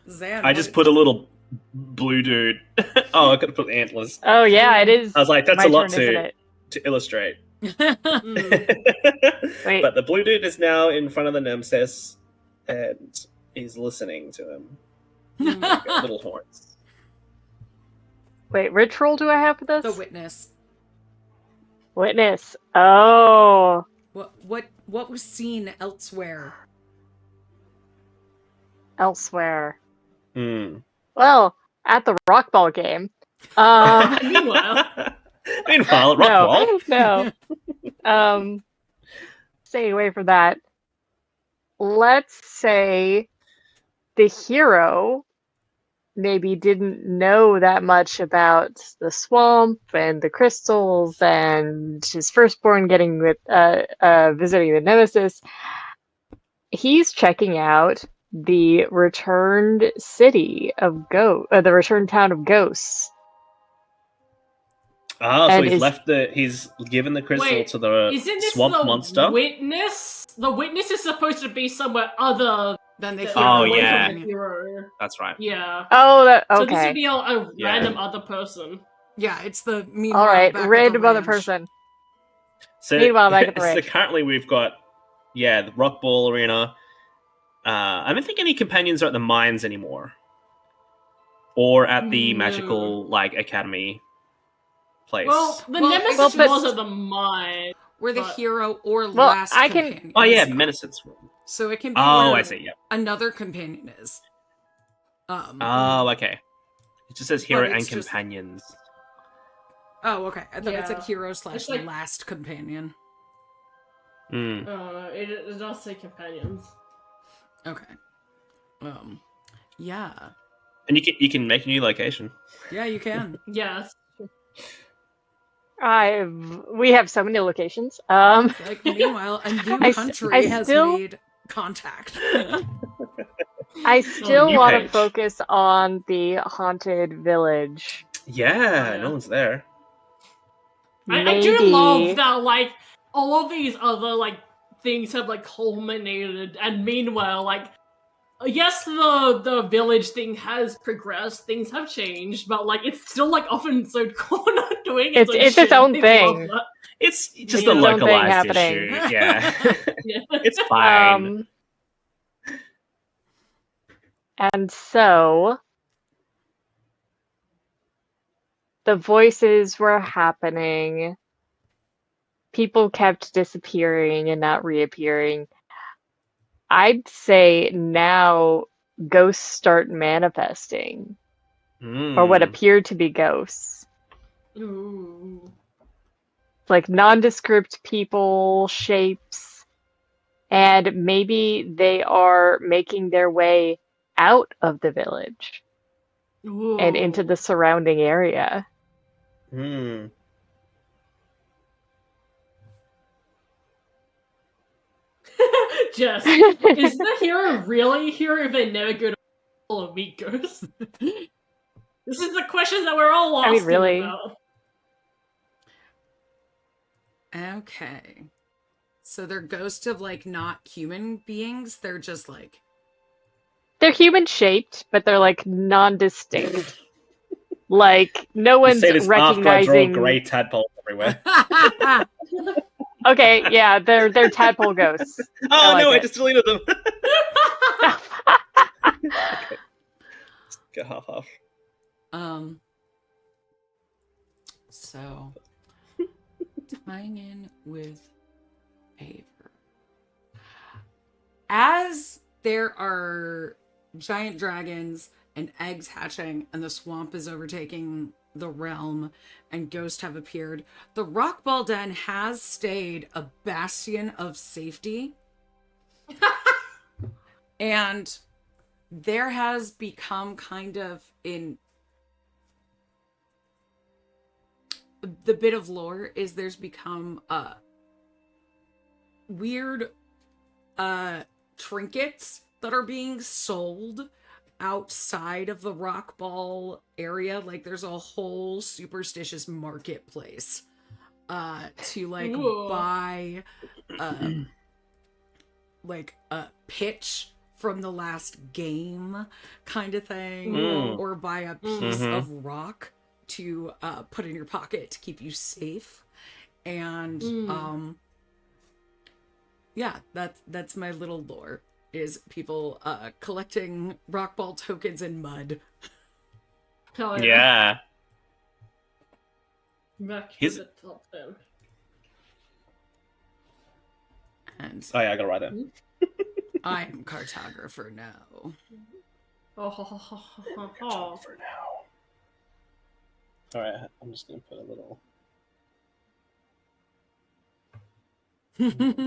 Zan, I just put a little blue dude. Oh, I could have put antlers. Oh yeah, it is. I was like, that's my a lot turn, isn't to it? illustrate. Wait. But the blue dude is now in front of the Nemesis and he's listening to him. Like little horns. Wait, which role do I have for this? the witness. Witness. Oh. What was seen elsewhere? Elsewhere. Hmm. Well, at the Rockball game. Meanwhile, Rockwall. No. Stay away from that. Let's say the hero maybe didn't know that much about the swamp and the crystals and his firstborn getting with visiting the Nemesis. He's checking out the returned city of the returned town of Ghosts. Oh, so And he's given the crystal Wait, to the isn't this swamp the monster. witness? The witness is supposed to be somewhere other Then they than hear Oh, away yeah. from the you. hero. That's right. Yeah. Oh, So this would okay. be a Yeah. random other person. Yeah, it's the meanwhile. All right, back at the random other ranch. person. So, Meanwhile, back at the so ranch. currently we've got, the Rock Ball Arena. I don't think any companions are at the mines anymore. Or at the No. magical, academy place. Well, the Well, Nemesis it's just- was at the mine. Where the But- hero or Well, last I can- companion. Oh, yeah, is. Medicine's room. So it can be Oh, where I see, yeah. another companion is. Oh, okay. It just says hero But and it's just- companions. Oh, okay. I thought it's a Yeah. hero / It's like- last companion. Hmm. It does say companions. Okay. Yeah. And you can make a new location. Yeah, you can. Yes. We have so many locations. Like, meanwhile, a new country has made contact. I still new want to page. focus on the haunted village. Yeah, Yeah. no one's there. I do love that, all of these other, things have, culminated, and meanwhile, yes, the village thing has progressed, things have changed, but, it's still, often so corner doing It's its own I love thing. that. It's just It's a its own thing localized happening. issue. Yeah. Yeah. It's fine. And so the voices were happening. People kept disappearing and not reappearing. I'd say now ghosts start manifesting, or what Mm. appear to be ghosts. Ooh. Like nondescript people, shapes, and maybe they are making their way out of the village and into the surrounding area. Hmm. Jess, is the hero really here if they never go to meet ghosts? This is the question that we're all I mean, asking really? about. Okay. So they're ghosts of, not human beings? They're just, They're human shaped, but they're non-distinct. No You one's say this after I draw recognizing. grey tadpoles everywhere. Okay, yeah, they're tadpole ghosts. Oh like no, I it. just deleted them. Get half. So tying in with paper. As there are giant dragons and eggs hatching and the swamp is overtaking the realm and ghosts have appeared, the Rockball Den has stayed a bastion of safety. And there has become kind of in the bit of lore is there's become weird trinkets that are being sold outside of the Rock Ball area. Like there's a whole superstitious marketplace to like Ooh. buy like a pitch from the last game kind of thing, Mm. or buy a piece Mhm. of rock to put in your pocket to keep you safe. And yeah, that's my little lore, is people collecting rock ball tokens in mud. Hell Yeah. Back to His- the top 10. And Oh yeah, I gotta write that. I am cartographer now. Oh, ho, ho, ho, ho, ho. For now. All right, I'm just gonna put a little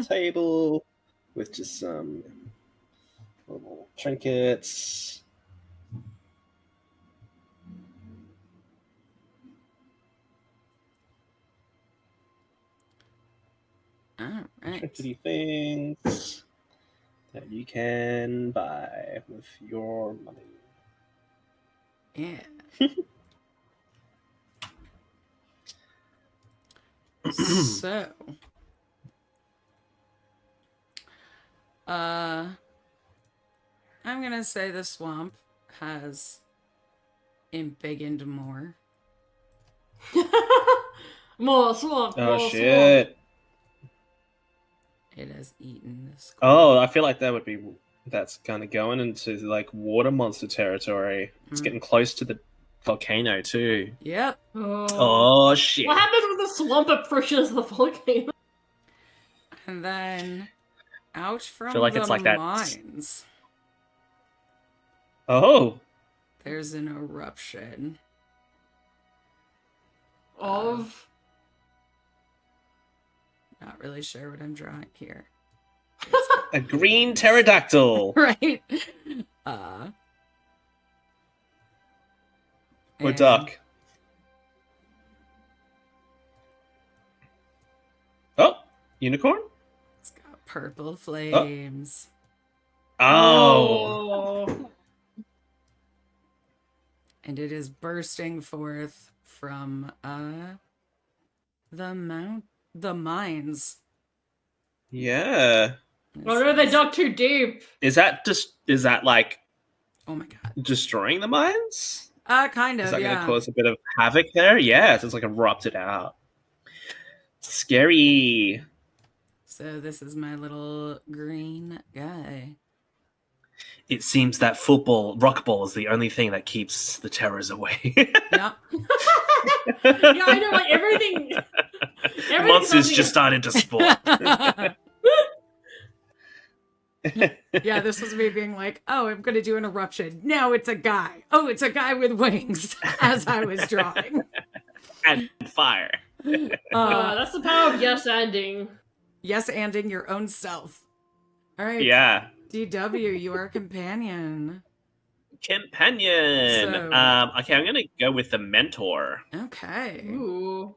table with just some little trinkets. All right. Trinkety things that you can buy with your money. Yeah. So, I'm gonna say the swamp has embiggened more. More swamp. Oh more swamp. shit! It has eaten this. Oh, I feel like that's kind of going into like water monster territory. It's Mm. getting close to the volcano too. Yep. Oh shit! What happens when the swamp approaches the volcano? And then out from feel like the it's like that- mines, Oh, there's an eruption. Of Not really sure what I'm drawing here. a green pterodactyl Right? or and duck. Oh, unicorn. It's got purple flames. Oh, And it is bursting forth from the mines. yeah. Oh no, they dug too deep. Is that like Oh my god. destroying the mines? Kind Is of, that going to yeah. cause a bit of havoc there? Yeah, so it's like erupted out. Scary. So this is my little green guy. It seems that rock ball is the only thing that keeps the terrors away. Yeah. Yeah, I know, like everything. Monsters just started to spawn. Yeah, this was me being like, oh, I'm going to do an eruption. Now it's a guy. Oh, it's a guy with wings, as I was drawing. And fire. That's the power of yes ending. Yes, anding your own self. All right. Yeah. DW, you are a companion. Companion. So- Okay, I'm gonna go with the mentor. Okay. Ooh.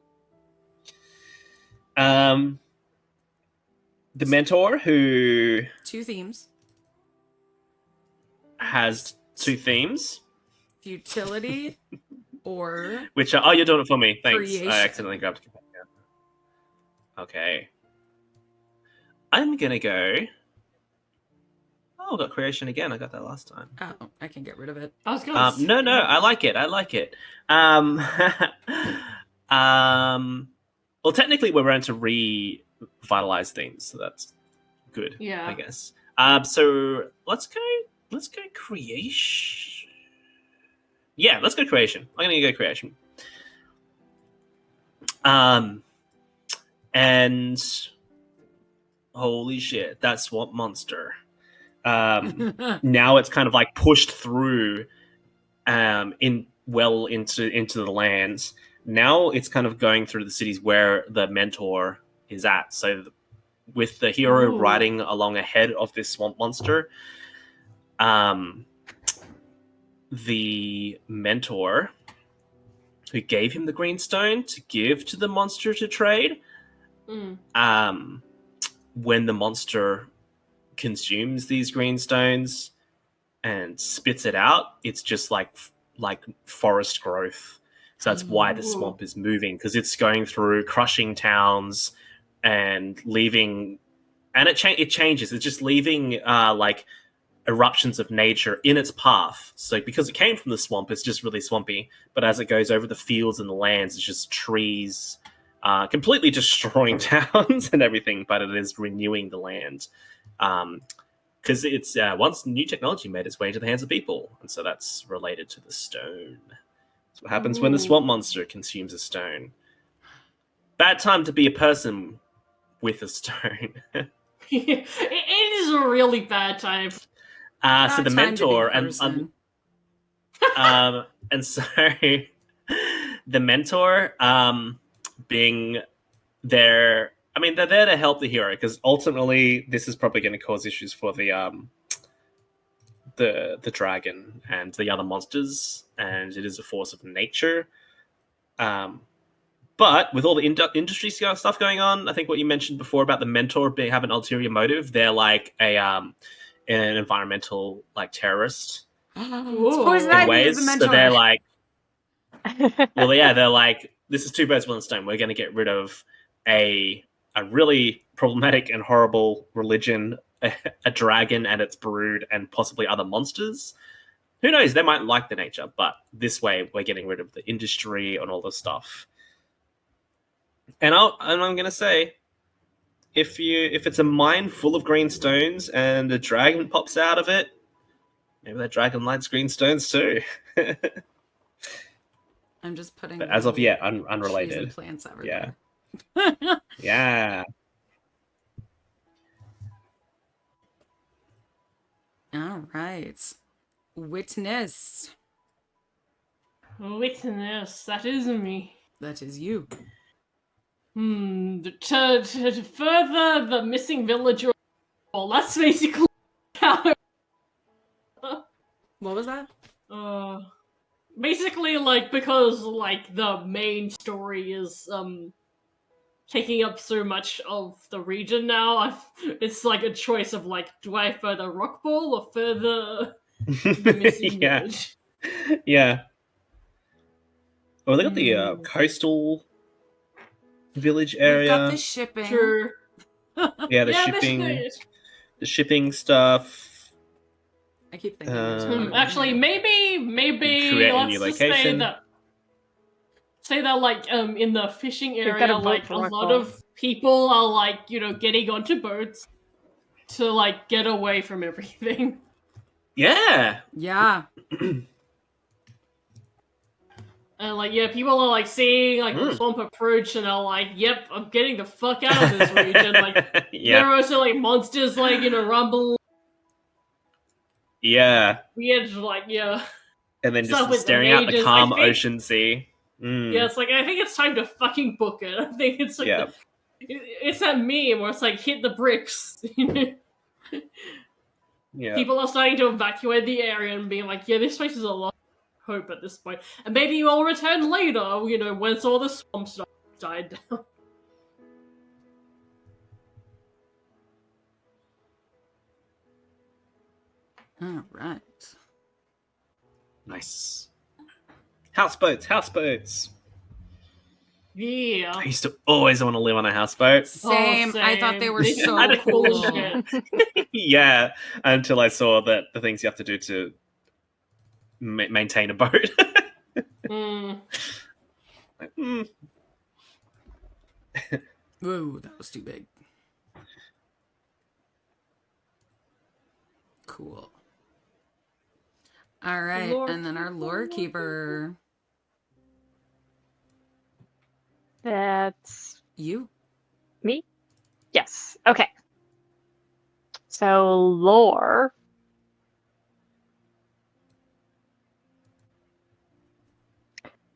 The mentor who 2 themes. Has 2 themes, Futility or which are, oh, you're doing it for me. Thanks. Creation. I accidentally grabbed companion. Okay. I'm gonna go. Oh, I got creation again. I got that last time. oh, I can get rid of it. I was gonna say- No, I like it. I like it. Well, technically, we're going to revitalize things, so that's good. Yeah. I guess. So let's go creation. Yeah, let's go creation. I'm gonna go creation. And holy shit, that swamp monster. Now it's kind of like pushed through into the lands. Now it's kind of going through the cities where the mentor is at. So with the hero Ooh. riding along ahead of this swamp monster, the mentor who gave him the green stone to give to the monster to trade, when the monster consumes these green stones and spits it out, it's just like forest growth. So that's why the swamp is moving, because it's going through, crushing towns and leaving, and it changes. It's just leaving like eruptions of nature in its path. So because it came from the swamp, it's just really swampy. But as it goes over the fields and the lands, it's just trees, completely destroying towns and everything. But it is renewing the land, because it's once new technology made its way into the hands of people, and so that's related to the stone. That's what happens when the swamp monster consumes a stone. Bad time to be a person with a stone. It is a really bad time. So the mentor and so the mentor being there. I mean, they're there to help the hero, because ultimately this is probably going to cause issues for the dragon and the other monsters, and it is a force of nature. But with all the industry stuff going on, I think what you mentioned before about the mentor have an ulterior motive. They're like an environmental terrorist Poison in Ivy ways. is the mentor. So they're like, well, yeah, they're like, this is two birds with one stone. We're going to get rid of a really problematic and horrible religion, a dragon and its brood, and possibly other monsters. Who knows? They might like the nature, but this way we're getting rid of the industry and all this stuff. And I'm going to say, if it's a mine full of green stones and a dragon pops out of it, maybe that dragon likes green stones too. I'm just putting. But as of yet, trees unrelated. and plants everywhere. Yeah. Yeah. All right. Witness. Witness, that is me. That is you. To further the missing villager, well, that's basically how. What was that? Basically, because the main story is taking up so much of the region now. It's like a choice of do I further Rockball or further the missing Yeah. village? Yeah. Oh, they got the coastal village We've area. got the shipping. Sure. Yeah, the shipping stuff. I keep thinking. there's one over Actually, here. maybe Create a let's new just say location. that in the fishing We've area, got a vote for a lot Rockball. of people are getting onto boats to get away from everything. Yeah. Yeah. And people are seeing the swamp approach, and are like, "Yep, I'm getting the fuck out of this region." There Yeah. are also monsters rumble. Yeah. Weird, And then Stuff just with staring out the mages, calm I think- ocean sea. Yeah, it's I think it's time to fucking book it. I think it's Yeah. it's that meme where it's hit the bricks. Yeah. People are starting to evacuate the area and being yeah, this place is a lot of hope at this point. And maybe you'll return later, once all the swamp stuff died down. All right. Nice. Houseboats. Yeah. I used to always want to live on a houseboat. Same. I thought they were They so had a cool. shit. Yeah, until I saw that the things you have to do to maintain a boat. Mm. Whoa, that was too big. Cool. All right, Lore and then our lore keeper. That's You. me? Yes. Okay. So, lore.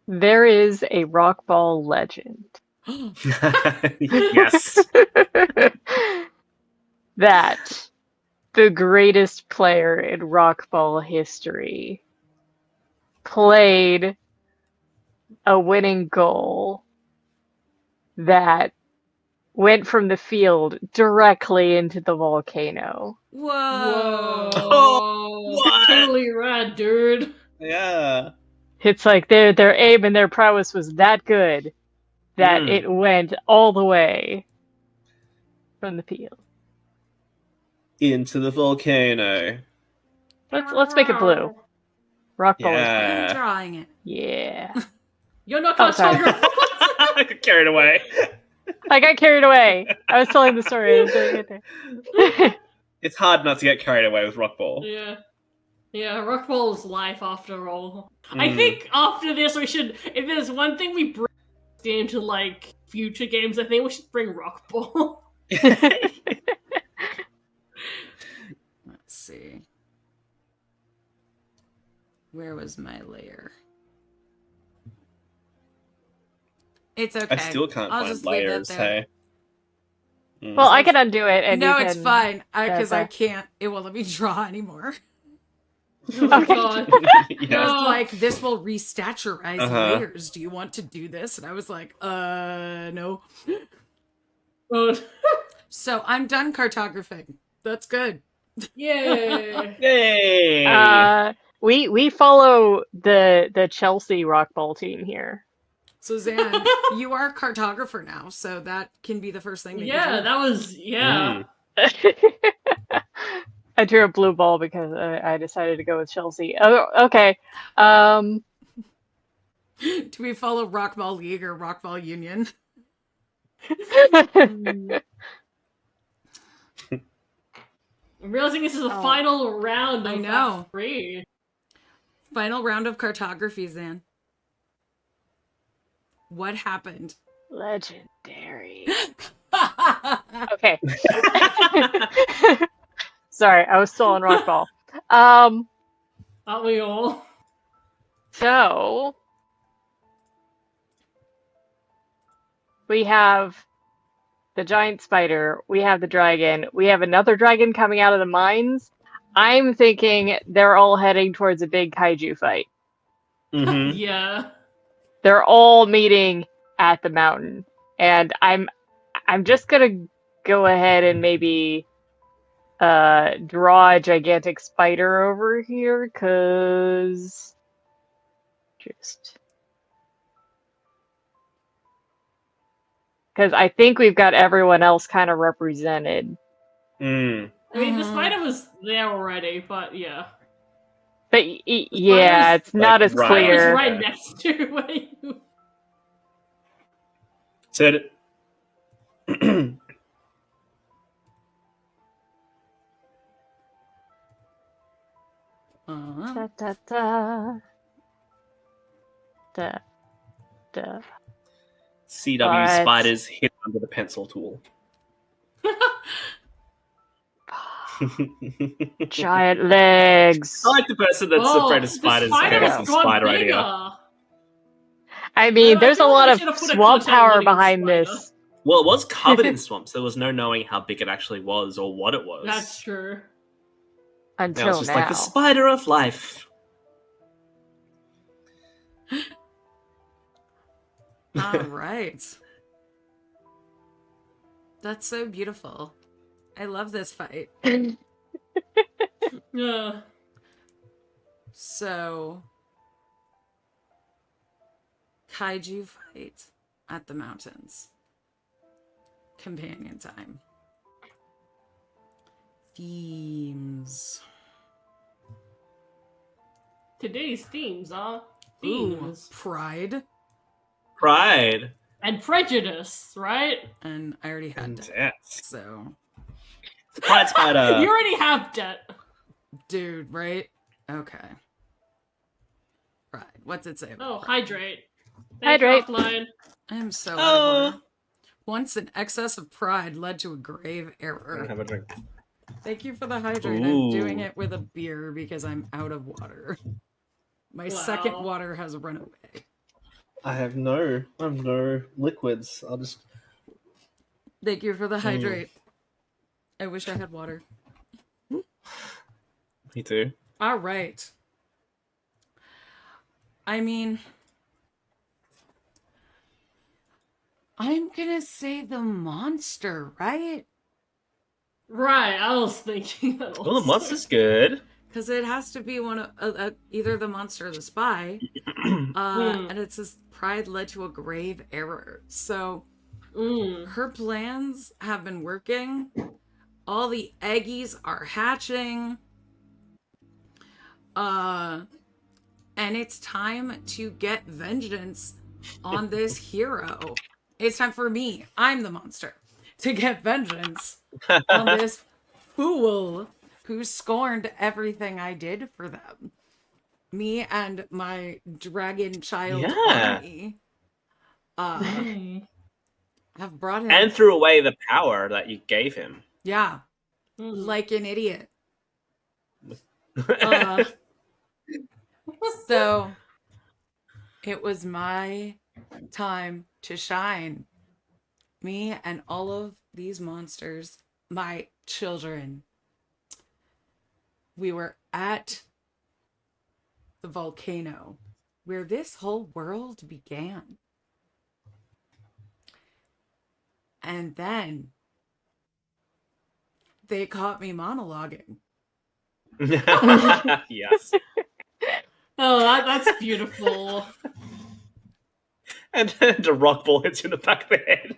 There is a Rockball legend Yes. that the greatest player in Rockball history played a winning goal that went from the field directly into the volcano. Whoa. Whoa! what? Totally rad, dude. Yeah. It's like their aim and their prowess was that good that Mm. it went all the way from the field. Into the volcano. Let's make it blue. Rockball is blue. I'm Yeah. drawing it. Yeah. You're not Oh, sorry. cartographer. Carried away. I got carried away. I was telling the story. I was doing it there. It's hard not to get carried away with Rockball. Yeah. Yeah, Rockball is life after all. I Mm. think after this we should, if there's one thing we bring this game to like future games, I think we should bring Rockball. Let's see. Where was my layer? It's okay. I still can't I'll find just leave that layers. there. Hey. Mm. Well, I can undo it, and No, you it's can... fine. Because I Okay. can't. It won't let me draw anymore. Oh my Okay. god. It yeah. was like, this will restaturize Uh-huh. layers. Do you want to do this? And I was like, no. Oh, So I'm done cartographing. That's good. yay. Yay! We follow the Chelsea Rockball team here. So Zan, you are a cartographer now, so that can be the first thing that Yeah, you do. that was, yeah. Mm. I drew a blue ball because I decided to go with Chelsea. Oh, okay. Do we follow Rockball League or Rockball Union? I'm realizing this is the Oh. final round of I know. Act 3. Final round of cartography, Zan. What happened? Legendary. Okay. Sorry, I was still on Rockball. Aren't we all? So we have the giant spider, we have the dragon, we have another dragon coming out of the mines. I'm thinking they're all heading towards a big kaiju fight. Mhm. Yeah. They're all meeting at the mountain. And I'm just gonna go ahead and maybe draw a gigantic spider over here, because I think we've got everyone else kind of represented. Mm. I mean, the Mhm. spider was there already, but yeah. But yeah, spider's, it's not like, as right. Spider was clear. right next to where you... So Uh-huh. Da, da, da. Da, da. CW Alright. spiders hid under the pencil tool. Giant legs. I like the person that's afraid of the spiders. spider having has some gone spider bigger. idea. I mean, I there's a feel like lot we of should've put a swamp closer power loading behind spider. this. Well, it was covered in swamps. There was no knowing how big it actually was or what it was. That's true. Now Until it's just now. like the spider of life. All right. That's so beautiful. I love this fight. Yeah. So, kaiju fight at the mountains. Companion time. Themes. Today's themes are Ooh, themes. pride. Pride. And prejudice, right? And I already had And that. death. So, The pride spider. You already have debt. dude, right? Okay. Pride. What's it say? about Oh, pride? hydrate. Hydrate. Offline. I am so out of Oh. order. Once an excess of pride led to a grave I'm gonna error. have a drink. Thank you for the hydrate. I'm Ooh. doing it with a beer because I'm out of water. My second Wow. water has run away. I have no liquids. I'll just. Thank you for the hydrate. I wish I had water. Me too. All right. I mean, I'm gonna say the monster, right? Right, I was thinking that Well, the also. monster's good. Because it has to be one of either the monster or the spy. And it says pride led to a grave error. So her plans have been working. All the eggies are hatching. And it's time to get vengeance on this hero. It's time for me, I'm the monster, to get vengeance on this fool who scorned everything I did for them. Me and my dragon child army have brought him. And threw away the power that you gave him. Yeah. Like an idiot. So it was my time to shine. Me and all of these monsters, my children. We were at the volcano where this whole world began. And then they caught me monologuing. Yes. Oh, that's beautiful. And the rock ball hits you in the back of the head.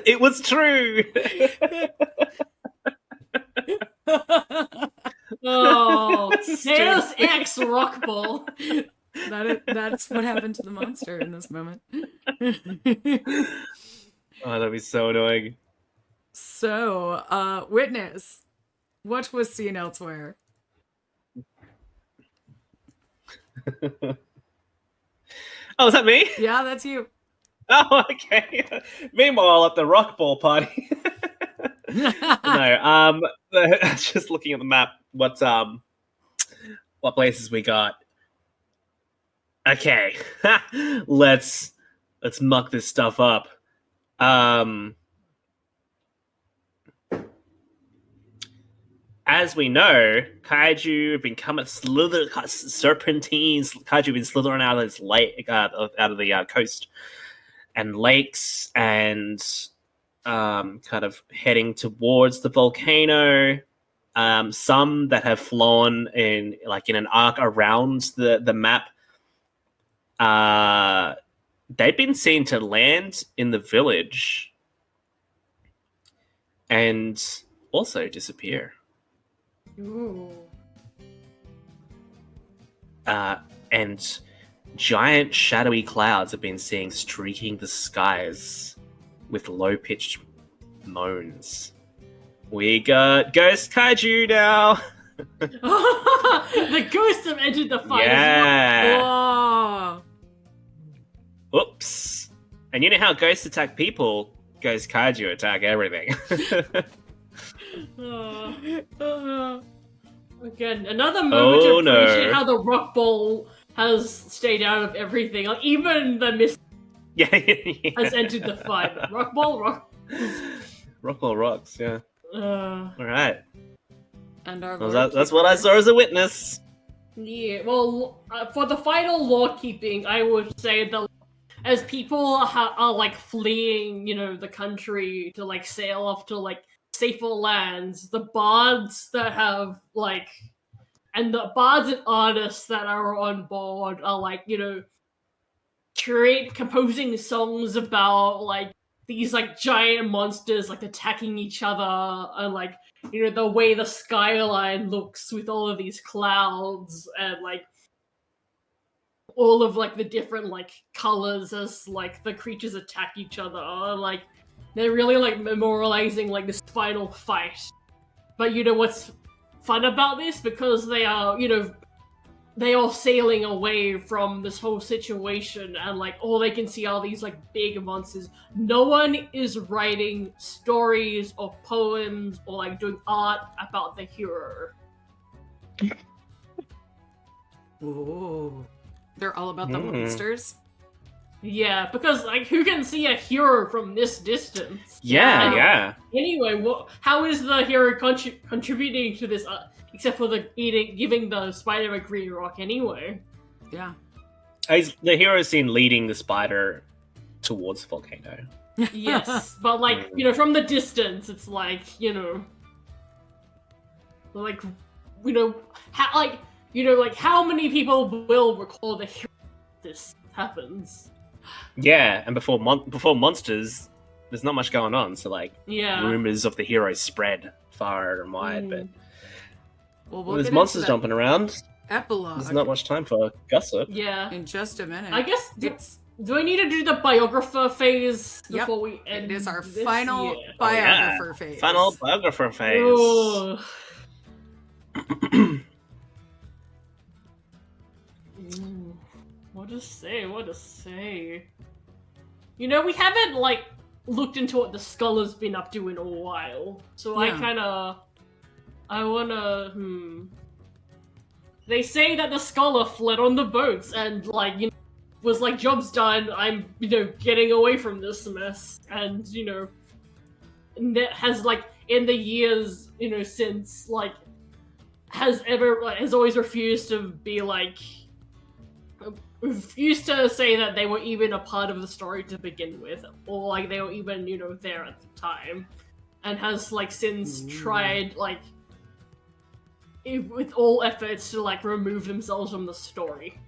It was true. Oh, This is Deus true. Ex Rock Ball. That's what happened to the monster in this moment. Oh, that'd be so annoying. So, Witness, what was seen elsewhere? Oh, is that me? Yeah, that's you. Oh, okay. Meanwhile, at the rock ball party. No, just looking at the map, what places we got. Okay. let's muck this stuff up. As we know, kaiju have been serpentines. Kaiju have been slithering out of this lake, out of the coast and lakes, and kind of heading towards the volcano. Some that have flown in an arc around the map. They've been seen to land in the village and also disappear. Ooh. And giant shadowy clouds have been seen streaking the skies with low-pitched moans. We got ghost kaiju now. The ghosts have entered the fight Yeah. Oh. Oops. And you know how ghosts attack people? Ghost kaiju attack everything. as well. Again, another moment to appreciate how the rock ball has stayed out of everything. Like, even the mist Yeah. has entered the fight. Rock ball. Rock ball rocks, yeah. All right. And our Well, that's what I saw as a witness. Yeah, well, for the final law keeping, I would say that as people are like fleeing, the country to like sail off to like safer lands, the bards that have and the bards and artists that are on board are composing songs about these giant monsters attacking each other, and the way the skyline looks with all of these clouds and all of the different colors as the creatures attack each other. They're really memorializing this final fight. But what's fun about this, because they are they are sailing away from this whole situation, and all they can see are these big monsters. No one is writing stories or poems or doing art about the hero. Ooh. They're all about the monsters. Yeah, because like who can see a hero from this distance? Yeah, And yeah. Anyway, how is the hero contributing to this, except for giving the spider a green rock anyway? Yeah. The hero's seen leading the spider towards the volcano. Yes, but like from the distance, it's like how many people will recall the hero this happens? Yeah, and before monsters, there's not much going on. So like, Yeah. rumors of the hero spread far and wide. But Well, when there's get monsters into that jumping around, epilogue there's not much time for gossip. Yeah. in just a minute. I guess. It's Do I need to do the biographer phase Yep. before we end? it is our this? final Yeah. biographer phase. Final biographer phase. Ugh. What to say? What to say? We haven't like looked into what the Sculler's been up to in a while, so Yeah. I wanna. They say that the Sculler fled on the boats and was like, job's done. I'm getting away from this mess, and that has in the years since has always refused to be refused to say that they were even a part of the story to begin with, or they were even there at the time, and has since tried with all efforts to remove themselves from the story.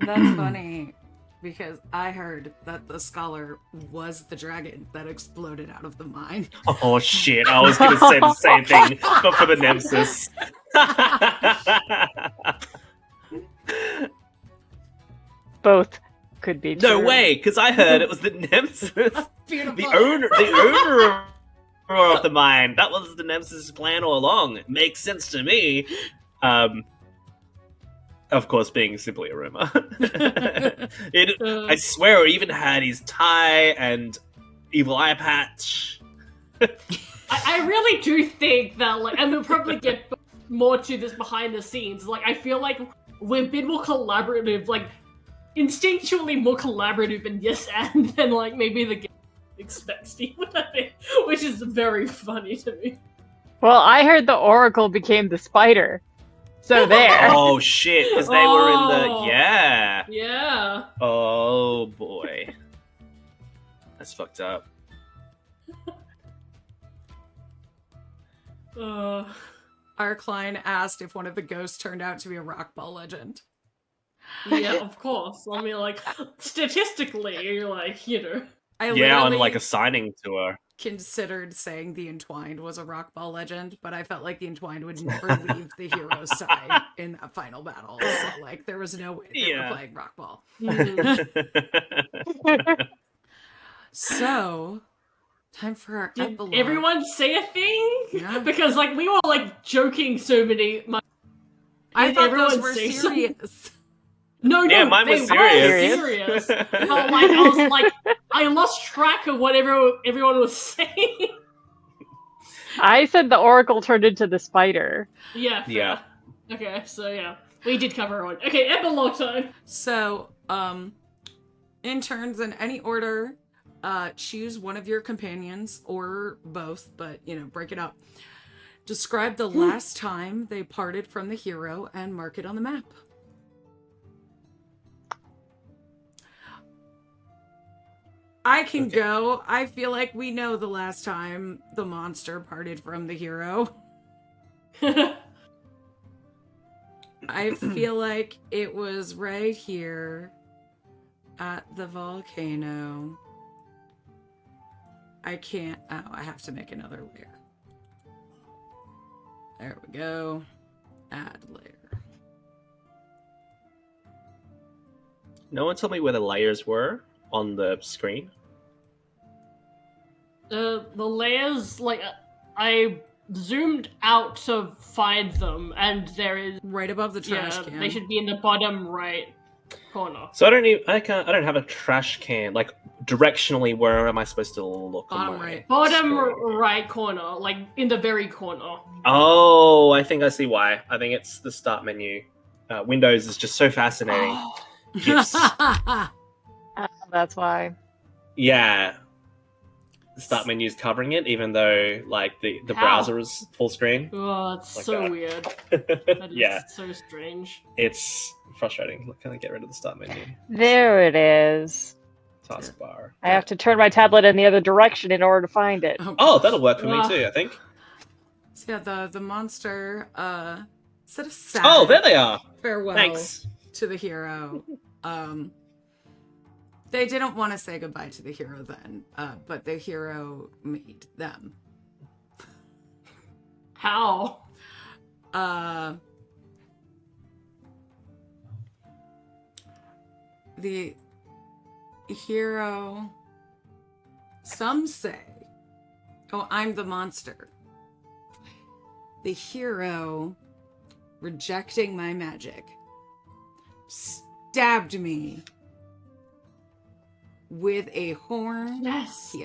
That's funny because I heard that the Scholar was the dragon that exploded out of the mine. Oh shit! I was gonna say the same thing, but for the Nemesis. Both could be true. No way, because I heard it was the Nemesis, Beautiful. the owner of the mine. That was the Nemesis' plan all along. It makes sense to me. Of course, being simply a rumor. I swear, it even had his tie and evil eye patch. I really do think that, and we'll probably get more to this behind the scenes. I feel like we've been more collaborative, instinctually more collaborative in Yes and than, maybe the game expects people to be, which is very funny to me. Well, I heard the Oracle became the spider. So there. Oh shit, because they were in the... Yeah. Yeah. Oh boy. That's fucked up. Our Klein asked if one of the ghosts turned out to be a Rockball legend. Yeah, of course. I mean, statistically, I Yeah, on literally a signing tour. considered saying the Entwined was a Rockball legend, but I felt like the Entwined would never leave the hero's side in that final battle. So, there was no way they were playing Rockball. So, time for our Did epilogue. everyone say a thing? Yeah. Because we were joking so many. I thought those everyone were say serious. No, Yeah, mine they was serious. were serious. But I was I lost track of what everyone was saying. I said the Oracle turned into the spider. Yeah. Fair. Yeah. Okay, so yeah, we did cover one. Okay, epilogue time. So, in turns, in any order, choose one of your companions or both, but break it up. Describe the last time they parted from the hero and mark it on the map. I can go. I feel like we know the last time the monster parted from the hero. I feel like it was right here at the volcano. I can't. Oh, I have to make another layer. There we go. Add layer. No one told me where the layers were on the screen. The layers, I zoomed out to find them, and there is Right above the trash can. They should be in the bottom right. corner. So I don't have a trash can. Like directionally, where am I supposed to look? on Bottom my right. Bottom screen? right corner, like in the very corner. Oh, I think I see why. I think it's the start menu. Windows is just so fascinating. GIFs. That's why. Yeah. The start menu is covering it, even though like the How? browser is full screen. Oh, it's Like so that. weird. That is Yeah, so strange. it's frustrating. Can I get rid of the start menu? There it is. Taskbar. I have to turn my tablet in the other direction in order to find it. Oh, that'll work for me Ugh. too, I think. So yeah, the monster said a sad Oh, there they are. farewell Thanks. to the hero. They didn't want to say goodbye to the hero then, but the hero made them. How? The hero, some say, oh, I'm the monster. The hero, rejecting my magic, stabbed me with a horn Yes.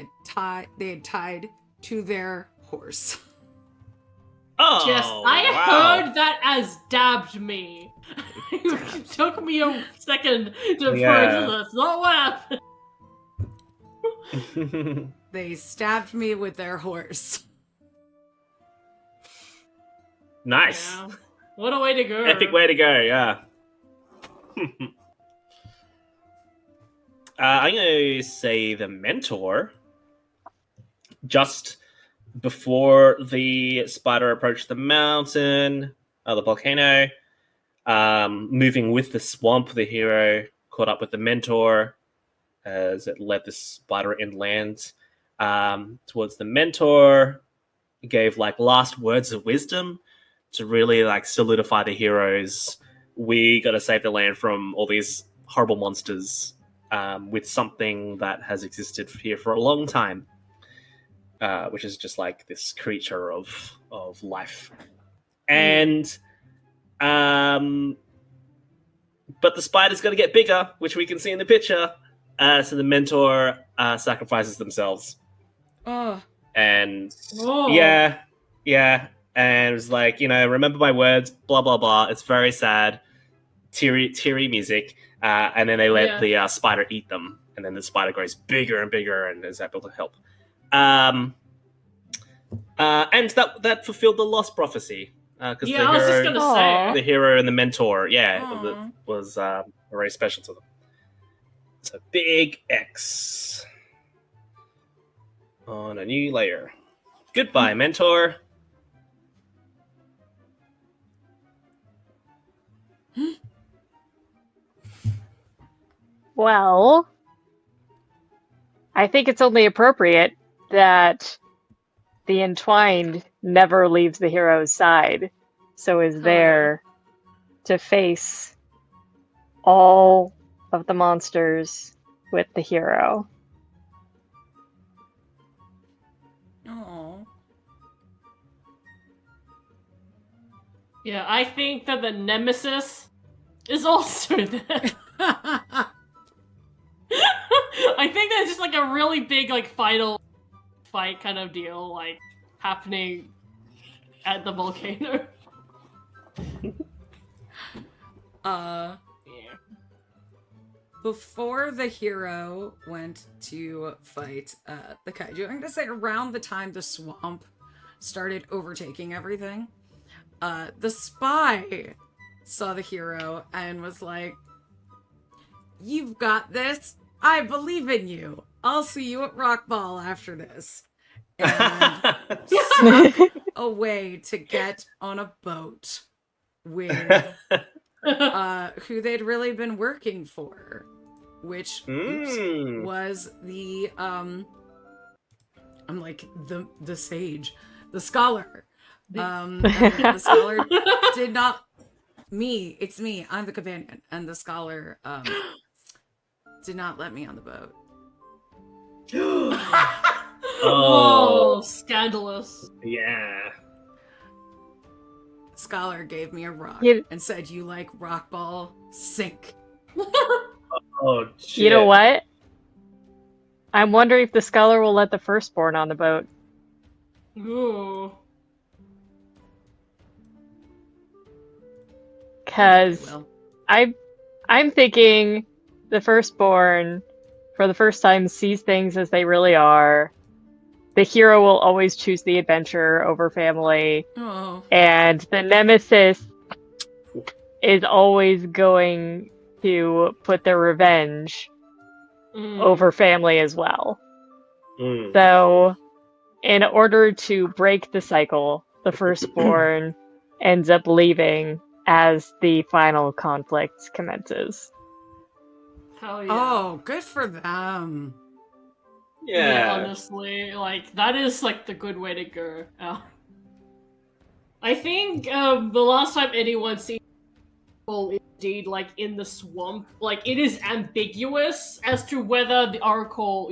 they had tied to their horse. Oh, Yes, I wow. heard that as dabbed me. It took me a second to Yeah. process. That's not what happened. They stabbed me with their horse. Nice. Yeah. What a way to go. Epic way to go, yeah. I'm going to say the mentor. Just before the spider approached the mountain, the volcano, moving with the swamp, the hero caught up with the mentor as it led the spider inland towards the mentor. Gave like last words of wisdom to really like solidify the heroes. We got to save the land from all these horrible monsters with something that has existed here for a long time, which is just like this creature of life. And but the spider's got to get bigger, which we can see in the picture. So the mentor sacrifices themselves. Oh, And Oh. yeah, and it was like, remember my words, blah blah blah. It's very sad, teary music, and then they let the spider eat them, and then the spider grows bigger and bigger and is able to help. And that fulfilled the lost prophecy because Yeah, I was just gonna Aw. say. the hero and the mentor, Aw. was very special to them. So big X on a new layer. Goodbye, mentor. Well, I think it's only appropriate that the entwined never leaves the hero's side, so is there to face all of the monsters with the hero. oh. Yeah, I think that the nemesis is also there. I think that's just like a really big like final fight kind of deal like happening at the volcano. Yeah. Before the hero went to fight the kaiju, I'm gonna say around the time the swamp started overtaking everything, the spy saw the hero and was like, "You've got this. I believe in you. I'll see you at Rock Ball after this." And snuck away to get on a boat with who they'd really been working for, which was the I'm like the sage, the scholar. And the scholar did not it's me, I'm the companion, and the scholar did not let me on the boat. Whoa, scandalous. Yeah. Scholar gave me a rock You- and said, "You like rock ball? Sink." Oh, shit. You know what? I'm wondering if the scholar will let the firstborn on the boat. Ooh. Because Well, I'm thinking the firstborn, for the first time, sees things as they really are. The hero will always choose the adventure over family, oh, and the nemesis is always going to put their revenge over family as well. Mm. So, in order to break the cycle, the firstborn ends up leaving as the final conflict commences. Hell yeah. oh, good for them. Yeah, Yeah. honestly, like that is like the good way to go. I think the last time anyone seen people indeed like in the swamp, like it is ambiguous as to whether the Oracle,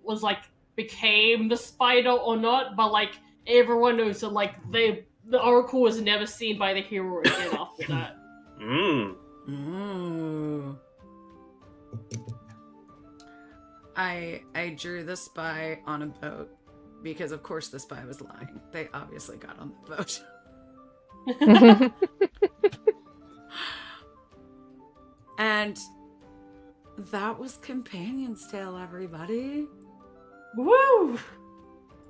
was like became the spider or not. But like everyone knows that like the Oracle was never seen by the hero again after that. Mm. Ooh. I drew the spy on a boat because of course the spy was lying. They obviously got on the boat. And that was Companion's Tale, everybody. Woo!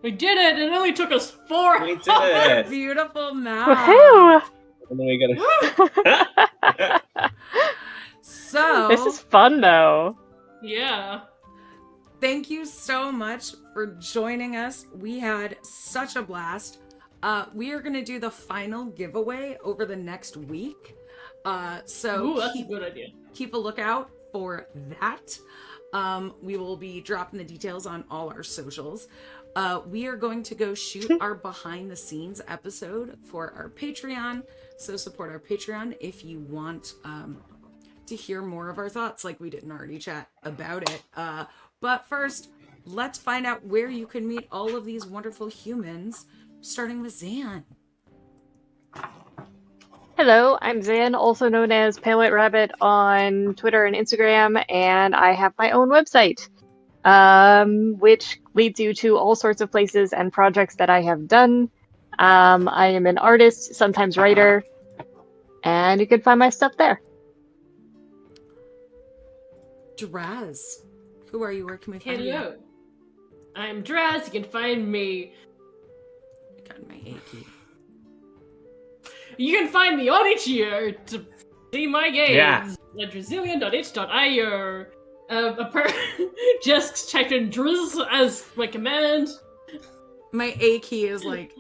We did it! It only took us 4 We did it. Beautiful map. Woohoo! And then we gotta. So This is fun though. Yeah. thank you so much for joining us. We had such a blast. We are going to do the final giveaway over the next week. So Ooh, that's a good idea. keep a lookout for that. We will be dropping the details on all our socials. We are going to go shoot our behind the scenes episode for our Patreon. So support our Patreon if you want to hear more of our thoughts, like we didn't already chat about it. But first, let's find out where you can meet all of these wonderful humans, starting with Zan. Hello, I'm Zan, also known as Pale White Rabbit on Twitter and Instagram, and I have my own website, which leads you to all sorts of places and projects that I have done. I am an artist, sometimes writer, and you can find my stuff there. Draz, who are you? Where can we find you? Hello. I'm Draz. You can find me. I got my achy. You can find me on Itch.io to see my games Yeah. at Resilient.itch.io. Just check in Driz as my command. My A key is like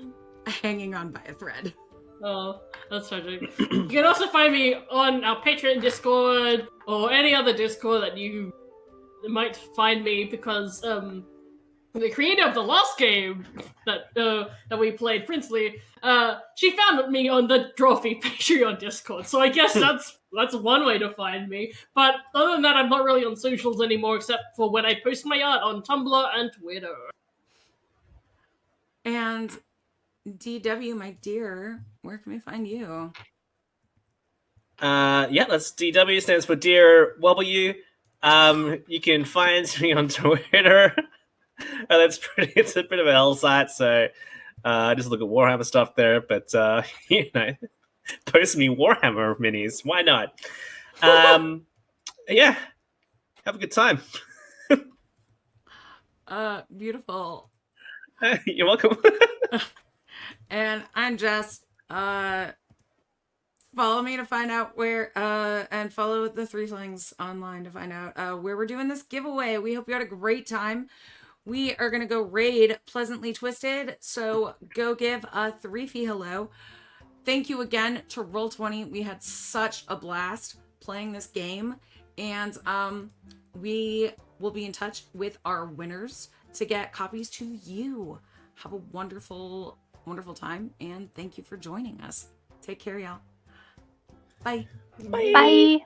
hanging on by a thread. Oh, that's tragic. You can also find me on our Patreon Discord or any other Discord that you might find me because the creator of the last game that we played, Princely, she found me on the Drawfee Patreon Discord. So I guess that's one way to find me. But other than that, I'm not really on socials anymore, except for when I post my art on Tumblr and Twitter. And DW, my dear, where can we find you? Yeah, that's DW, stands for Dear W. You can find me on Twitter. It's a bit of a hell site, so just look at Warhammer stuff there, but post me Warhammer minis. Why not? Yeah, have a good time. Beautiful. You're welcome. And I'm Jess. Follow me to find out where, and follow the Three Flings online to find out where we're doing this giveaway. We hope you had a great time. We are going to go raid Pleasantly Twisted, so go give a 3-fee hello. Thank you again to Roll20. We had such a blast playing this game, and we will be in touch with our winners to get copies to you. Have a wonderful, wonderful time, and thank you for joining us. Take care, y'all. Bye. Bye. Bye!